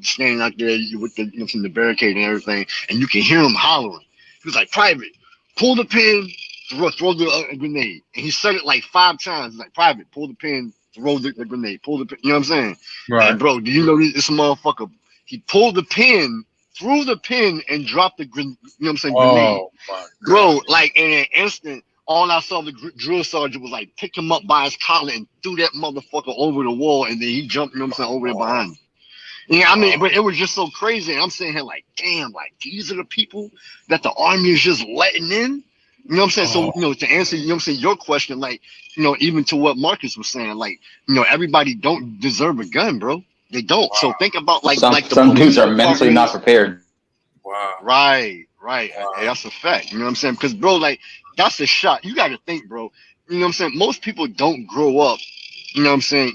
Speaker 3: standing out there with the, from the barricade and everything, and you can hear him hollering. He was like, private, pull the pin, throw the grenade. And he said it like 5 times. He's like, private, pull the pin, throw the grenade, pull the pin. You know what I'm saying? And
Speaker 4: Right.
Speaker 3: bro, do you know this motherfucker? He pulled the pin, threw the pin, and dropped the grenade.
Speaker 4: Oh my God.
Speaker 3: Bro, like in an instant, all I saw the drill sergeant was like pick him up by his collar and threw that motherfucker over the wall, and then he jumped, over there
Speaker 4: Oh,
Speaker 3: behind me. Yeah, I mean, but
Speaker 4: oh,
Speaker 3: it was just so crazy. And I'm sitting here like, damn, like these are the people that the army is just letting in. You know what I'm saying? So,
Speaker 4: oh.
Speaker 3: to answer, your question, like, even to what Marcus was saying, like, everybody don't deserve a gun, bro. They don't. So think about
Speaker 7: Some
Speaker 3: like the
Speaker 7: some dudes
Speaker 3: police
Speaker 7: are mentally not
Speaker 3: departments.
Speaker 7: prepared.
Speaker 4: Wow.
Speaker 3: Right. Hey,
Speaker 4: Wow.
Speaker 3: that's a fact. You know what I'm saying? Because, bro, like, that's a shot. You got to think, bro. You know what I'm saying? Most people don't grow up, you know what I'm saying,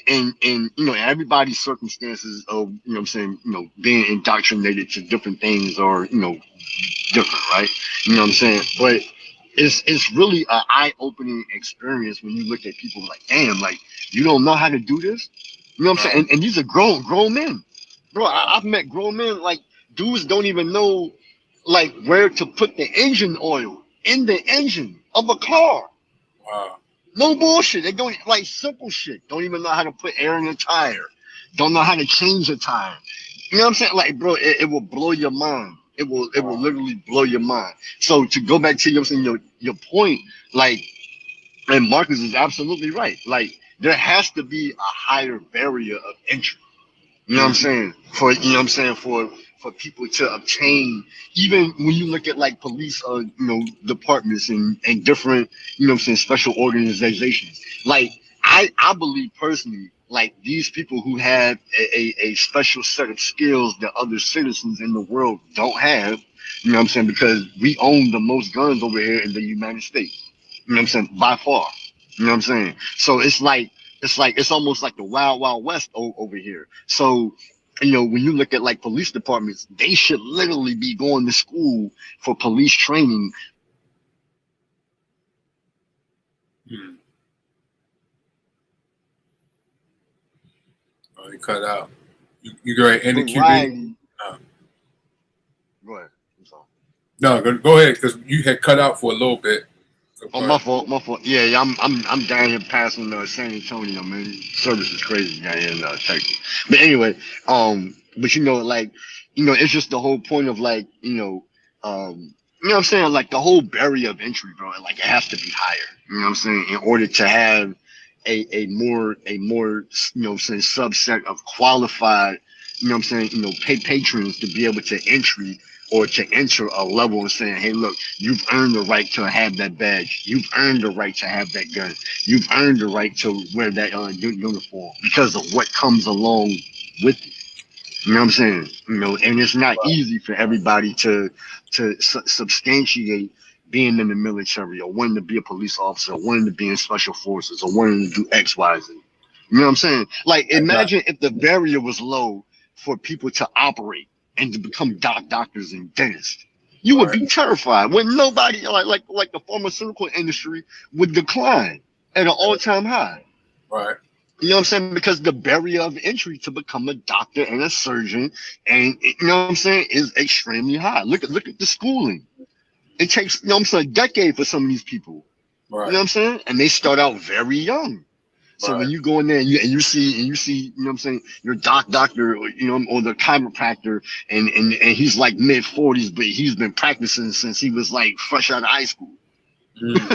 Speaker 3: in everybody's circumstances of, what I'm saying, being indoctrinated to different things or, different, right? You know what I'm saying? But it's really an eye-opening experience when you look at people like, damn, like, you don't know how to do this? You know what I'm saying?
Speaker 4: Wow.
Speaker 3: And these are grown men. Bro,
Speaker 4: Wow.
Speaker 3: I've met grown men, like, dudes don't even know, like, where to put the engine oil in the engine of a car.
Speaker 4: Wow.
Speaker 3: No bullshit. They don't, like, simple shit. Don't even know how to put air in a tire. Don't know how to change a tire. You know what I'm saying? Like, bro, it will blow your mind. It will
Speaker 4: Wow.
Speaker 3: literally blow your mind. So to go back to your point, like, and Marcus is absolutely right. Like, there has to be a higher barrier of entry. You know what I'm
Speaker 4: Mm.
Speaker 3: saying? For people to obtain, even when you look at like police departments and different, what I'm saying, special organizations. Like, I believe personally, like, these people who have a special set of skills that other citizens in the world don't have, you know what I'm saying, because we own the most guns over here in the United States. You know what I'm saying? By far. You know what I'm saying? So it's like it's almost like the wild wild west over here. So when you look at like police departments, they should literally be going to school for police training.
Speaker 4: Hmm. Oh, you cut out. You go ahead. Any QB?
Speaker 3: Variety.
Speaker 4: Uh,
Speaker 3: Go ahead. I'm sorry.
Speaker 4: no, go ahead because you had cut out for a little bit. So
Speaker 3: Oh,
Speaker 4: go
Speaker 3: my
Speaker 4: ahead.
Speaker 3: fault, my fault. Yeah, I'm down here passing San Antonio, man. Service is crazy down here in Texas. But anyway, but like, it's just the whole point of like, what I'm saying? Like the whole barrier of entry, bro. Like it has to be higher. You know what I'm saying? In order to have a more saying subset of qualified, patrons to be able to entry or to enter a level and saying, hey, look, you've earned the right to have that badge. You've earned the right to have that gun. You've earned the right to wear that uniform because of what comes along with it. You know what I'm saying? And it's not easy for everybody to substantiate being in the military or wanting to be a police officer or wanting to be in special forces or wanting to do X, Y, Z. You know what I'm saying? Like, imagine if the barrier was low for people to operate and to become doctors and dentists. You would
Speaker 4: Right,
Speaker 3: be terrified when nobody like the pharmaceutical industry would decline at an all-time high.
Speaker 4: right.
Speaker 3: You know what I'm saying? Because the barrier of entry to become a doctor and a surgeon, and you know what I'm saying, is extremely high. Look at the schooling. It takes, what I'm saying, a decade for some of these people. You know
Speaker 4: Right,
Speaker 3: what I'm saying? And they start out very young. So when
Speaker 4: right.
Speaker 3: you go in there and you see, you know what I'm saying, your doctor, or the chiropractor, and he's like mid 40s, but he's been practicing since he was like fresh out of high school.
Speaker 4: Mm,
Speaker 3: You know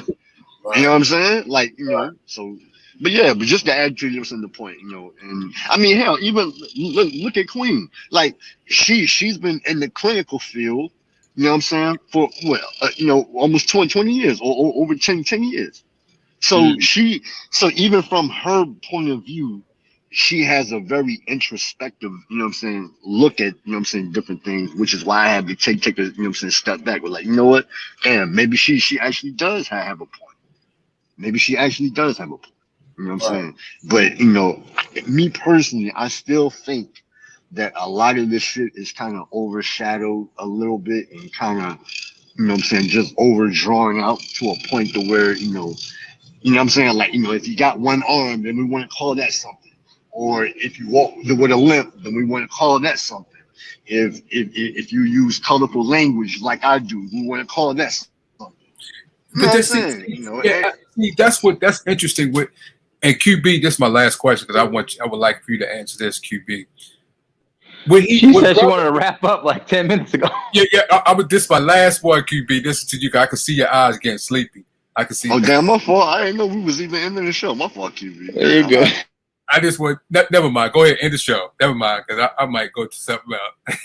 Speaker 4: right,
Speaker 3: what I'm saying? Like,
Speaker 4: right.
Speaker 3: so, but yeah, but just to add to the point, and I mean, hell, even look at Queen. Like, she's been in the clinical field, you know what I'm saying, for what, almost 20 years or over 10 years. So
Speaker 4: Mm,
Speaker 3: so even from her point of view, she has a very introspective, you know what I'm saying, look at, you know what I'm saying, different things, which is why I had to take a, you know what I'm saying, step back. We're like, you know what? Damn, maybe she actually does have a point. Maybe she actually does have a point. You know what I'm
Speaker 4: right.
Speaker 3: saying? But me personally, I still think that a lot of this shit is kind of overshadowed a little bit and kind of, you know what I'm saying, just overdrawn out to a point to where, what I'm saying? Like, if you got one arm, then we want to call that something. Or if you walk with a limp, then we want to call that something. If you use colorful language like I do, we want to call that something. You know what I'm
Speaker 4: But that's
Speaker 3: saying?
Speaker 4: yeah. See, that's interesting. With and QB, this is my last question because I would like for you to answer this, QB.
Speaker 7: She
Speaker 4: With
Speaker 7: said she
Speaker 4: brother,
Speaker 7: wanted to wrap up like 10 minutes ago.
Speaker 4: yeah. I would. This is my last one, QB. This is to you. I can see your eyes getting sleepy. I can see.
Speaker 3: Oh damn, my fault. I didn't know we was even ending the show. My fault, QB.
Speaker 7: You're
Speaker 3: Damn.
Speaker 7: good.
Speaker 4: I just want. Never mind. Go ahead. End the show. Never mind, because I might go to something else.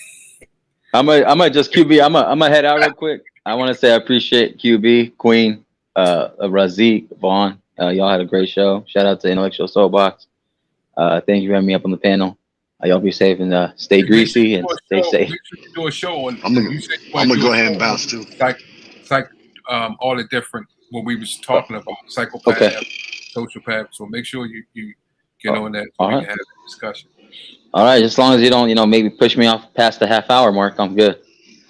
Speaker 7: I might just QB. I'm gonna head out real quick. I want to say I appreciate QB, Queen, Razik, Vaughn. Y'all had a great show. Shout out to Intellectual Soapbox. Thank you for having me up on the panel. Y'all be safe and stay
Speaker 4: Make sure
Speaker 7: greasy
Speaker 4: you
Speaker 7: and
Speaker 4: do a
Speaker 7: stay
Speaker 4: show.
Speaker 7: safe.
Speaker 4: Make sure you do a show on.
Speaker 3: I'm gonna
Speaker 4: You said you
Speaker 3: I'm
Speaker 4: want to
Speaker 3: gonna
Speaker 4: do
Speaker 3: go
Speaker 4: a
Speaker 3: ahead
Speaker 4: show
Speaker 3: and
Speaker 4: on
Speaker 3: bounce too.
Speaker 4: psych, all the different what we was talking about,
Speaker 7: Okay.
Speaker 4: psychopath, sociopath. So make sure you get on that so
Speaker 7: All
Speaker 4: we
Speaker 7: right.
Speaker 4: can have that discussion.
Speaker 7: All right. As long as you don't, maybe push me off past the half-hour mark, I'm good.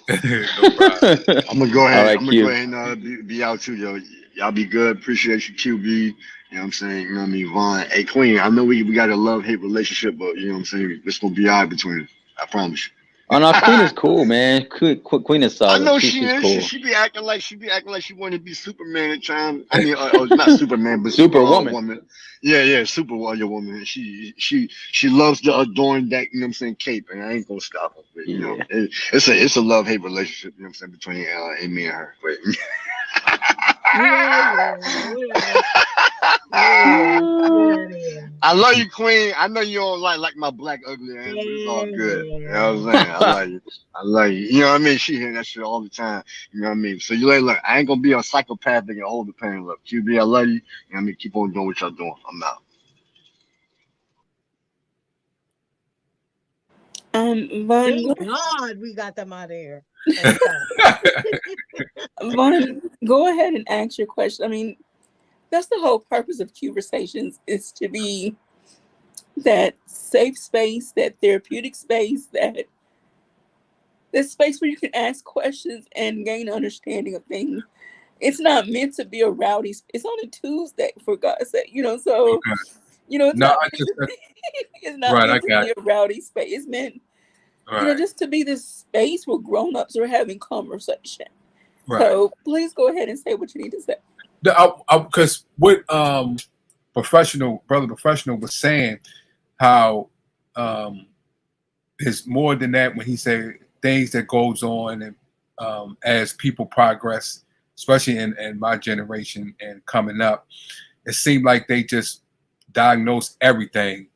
Speaker 4: No problem.
Speaker 3: I'm gonna go
Speaker 7: All
Speaker 3: ahead.
Speaker 7: right,
Speaker 3: I'm gonna go
Speaker 7: Q.
Speaker 3: ahead and be out too, yo. Y'all be good. Appreciate you, QB. You know what I'm saying? You know what I mean, Vaughn. Hey, Queen. I know we got a love-hate relationship, but you know what I'm saying. It's gonna be all right between us. I promise you.
Speaker 7: Oh no, Queen is cool, man. Queen is
Speaker 3: I
Speaker 7: solid.
Speaker 3: know she
Speaker 7: She's
Speaker 3: is.
Speaker 7: cool.
Speaker 3: She be acting like she wanted to be Superman at times. I mean, not Superman, but super
Speaker 7: Superwoman.
Speaker 3: woman. Yeah, super warrior woman. She loves to adorn that. You know what I'm saying? Cape, and I ain't gonna stop her. But
Speaker 7: Yeah.
Speaker 3: it's a love hate relationship. You know what I'm saying, between me and her. But
Speaker 5: Yeah.
Speaker 3: I love you, Queen. I know you don't like my black ugly ass, but it's all good. You know what I'm saying? I love you. I love you. You know what I mean? She hear that shit all the time. You know what I mean? So you like, look, I ain't gonna be a psychopath that can hold the pain. Look, QB, I love you. You know what I mean? Keep on doing what y'all doing. I'm out.
Speaker 1: Vaughn,
Speaker 5: Thank God we got them out of here. And stuff.
Speaker 1: Vaughn, go ahead and ask your question. I mean, that's the whole purpose of conversations, is to be that safe space, that therapeutic space, that space where you can ask questions and gain understanding of things. It's not meant to be a rowdy. It's on a Tuesday, for God's sake, So
Speaker 4: Okay.
Speaker 1: it's
Speaker 4: No,
Speaker 1: not
Speaker 4: I
Speaker 1: meant
Speaker 4: just
Speaker 1: to be. It's not
Speaker 4: right. I
Speaker 1: meant to
Speaker 4: got
Speaker 1: be a rowdy space. It's meant,
Speaker 4: right.
Speaker 1: just to be this space where grown-ups are having conversation.
Speaker 4: Right.
Speaker 1: So please go ahead and say what you need to say.
Speaker 4: Because what professional was saying, how there's more than that when he said things that goes on, and as people progress, especially in my generation and coming up, it seemed like they just diagnose everything.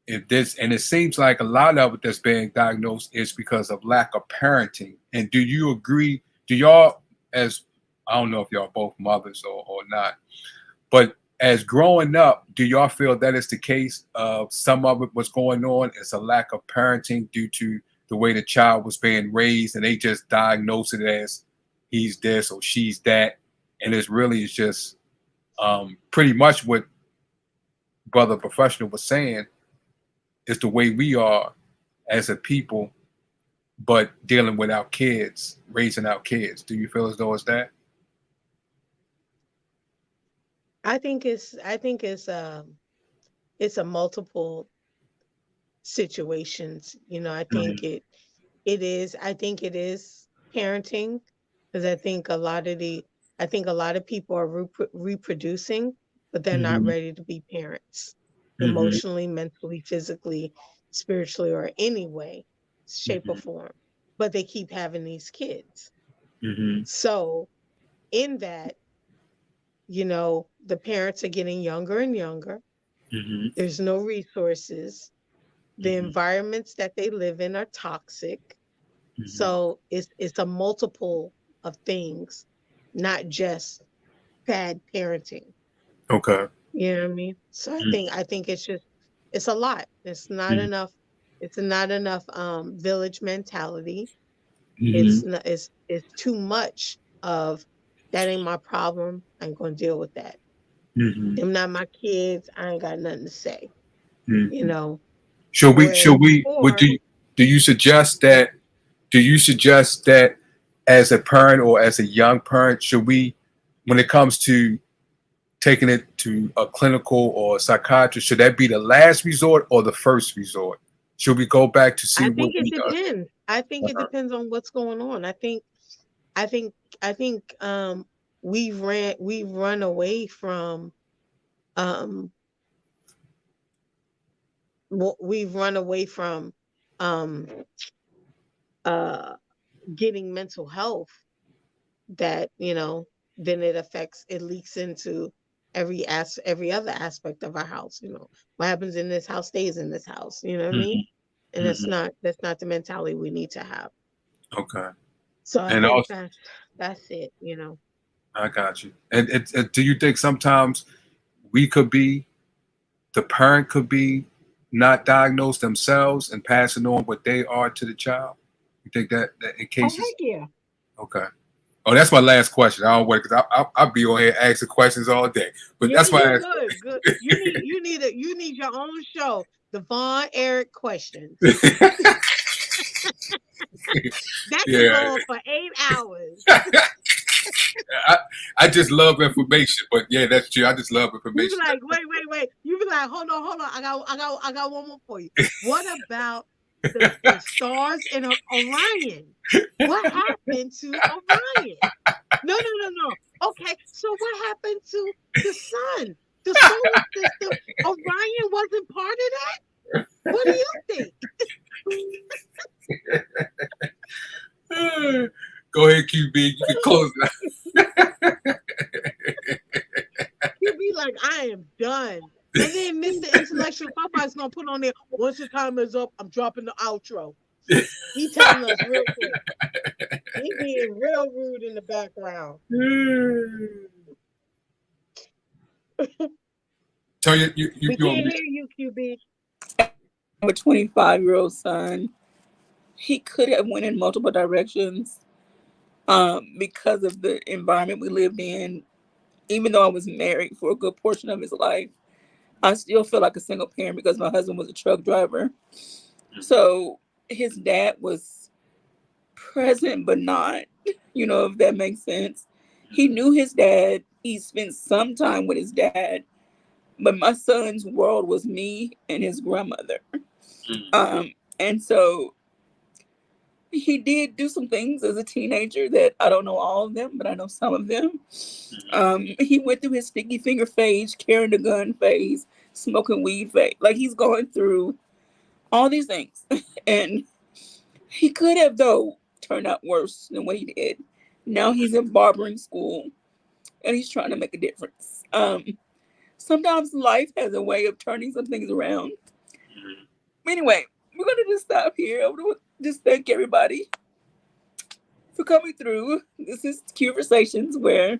Speaker 4: And it seems like a lot of it that's being diagnosed is because of lack of parenting. And do you agree? Do y'all, as I don't know if y'all both mothers or not, but as growing up, do y'all feel that is the case of some of it what's going on is a lack of parenting due to the way the child was being raised, and they just diagnose it as he's this or she's that, and it's really is just pretty much what brother professional was saying is the way we are as a people, but dealing with our kids, raising our kids. Do you feel as though it's that?
Speaker 5: It's a multiple situations.
Speaker 4: Mhm,
Speaker 5: I think it is parenting, because I think a lot of people are reproducing, but they're not
Speaker 4: mhm,
Speaker 5: ready to be parents,
Speaker 4: mhm,
Speaker 5: emotionally, mentally, physically, spiritually, or any way, shape, or
Speaker 4: mhm,
Speaker 5: form. But they keep having these kids.
Speaker 4: mhm,
Speaker 5: So in that, the parents are getting younger and younger.
Speaker 4: mhm,
Speaker 5: There's no resources. The
Speaker 4: mhm,
Speaker 5: environments that they live in are toxic.
Speaker 4: mhm.
Speaker 5: So it's a multiple of things, not just bad parenting.
Speaker 4: Okay.
Speaker 5: You know what I mean? So
Speaker 4: Mhm,
Speaker 5: I think it's a lot. It's not enough village mentality.
Speaker 4: mhm,
Speaker 5: It's too much of that ain't my problem. I ain't gonna deal with that.
Speaker 4: mhm,
Speaker 5: Them not my kids. I ain't got nothing to say. You
Speaker 4: mhm.
Speaker 5: know.
Speaker 4: Should we?
Speaker 5: Whereas
Speaker 4: Should we? Would
Speaker 5: before,
Speaker 4: you? Do you suggest that? Do you suggest that as a parent or as a young parent, should we, when it comes to taking it to a clinical or a psychiatrist, should that be the last resort or the first resort? Should we go back to see
Speaker 5: I
Speaker 4: what
Speaker 5: think it
Speaker 4: we are?
Speaker 5: depends. I think it depends on what's going on. I think I think we've run away from um we've run away from um uh getting mental health, that then it leaks into every other aspect of our house. What happens in this house stays in this house, you know what I mean?
Speaker 4: Mhm,
Speaker 5: And
Speaker 4: mhm.
Speaker 5: that's not the mentality we need to have.
Speaker 4: Okay.
Speaker 5: So I
Speaker 4: And
Speaker 5: think
Speaker 4: also,
Speaker 5: that's it.
Speaker 4: I got you. And do you think sometimes we could be, the parent could be not diagnosed themselves and passing on what they are to the child? You think that in
Speaker 5: Oh
Speaker 4: cases?
Speaker 5: heck yeah.
Speaker 4: Okay. Oh, that's my last question. I don't wait because I'll be on here asking questions all day. But
Speaker 5: Yeah,
Speaker 4: that's my
Speaker 5: you
Speaker 4: last
Speaker 5: good. You need your own show, the Von Eric questions.
Speaker 4: question.
Speaker 5: That can
Speaker 4: Yeah.
Speaker 5: go on for 8 hours.
Speaker 4: I, I just love information, but yeah, that's true. I just love
Speaker 5: You be
Speaker 4: information.
Speaker 5: like, wait. You be like, hold on. I got one more for you. What about the stars in Orion? What happened to Orion? No. Okay, so what happened to the sun, the solar system? Orion wasn't part of that. What do you think?
Speaker 4: Go ahead, QB. You can close
Speaker 5: You be like, I am done. And then Mr. Intellectual Popeye's gonna put on there, once your time is up, I'm dropping the outro.
Speaker 4: it.
Speaker 5: He telling us real quick. He being real rude in the background.
Speaker 4: Tell you
Speaker 5: We
Speaker 4: you on
Speaker 5: can't
Speaker 4: mute.
Speaker 5: hear you, QB.
Speaker 1: A 25-year-old son, he could have went in multiple directions, because of the environment we lived in. Even though I was married for a good portion of his life, I still feel like a single parent because my husband was a truck driver. So his dad was present, but not, if that makes sense. He knew his dad. He spent some time with his dad, but my son's world was me and his grandmother. And so he did do some things as a teenager that I don't know all of them, but I know some of them. He went through his sticky finger phase, carrying a gun phase, smoking weed phase. Like he's going through all these things. And he could have, though, turned out worse than what he did. Now he's in barbering school and he's trying to make a difference. Sometimes life has a way of turning some things around. Anyway, we're going to just stop here. I want to just thank everybody for coming through. This is Conversations where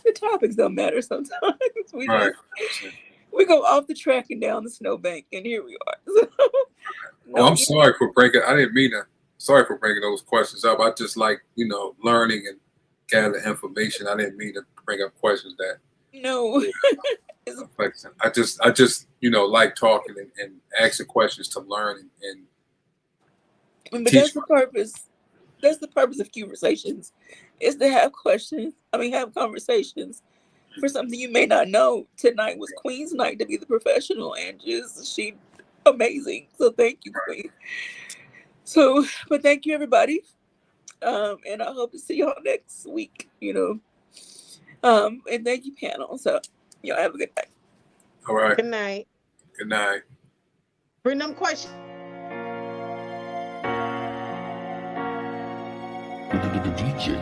Speaker 1: the topics don't matter sometimes.
Speaker 4: Right.
Speaker 1: We go off the track and down the snowbank, and here we are.
Speaker 4: Oh, I'm sorry for breaking. I didn't mean to. Sorry for bringing those questions up. I just like learning and gather information. I didn't mean to bring up questions that.
Speaker 1: No.
Speaker 4: I just like talking and asking questions to learn and
Speaker 1: but that's the purpose. That's the purpose of Conversations, is to have questions. Have conversations for something you may not know. Tonight was Queen's night to be the professional, and she amazing. So thank you, Queen. So, but thank you, everybody. And I hope to see y'all next week. And thank you, panel. So, y'all have a good night.
Speaker 4: All right.
Speaker 5: Good night.
Speaker 4: Good night.
Speaker 5: Bring them questions.
Speaker 8: DJ.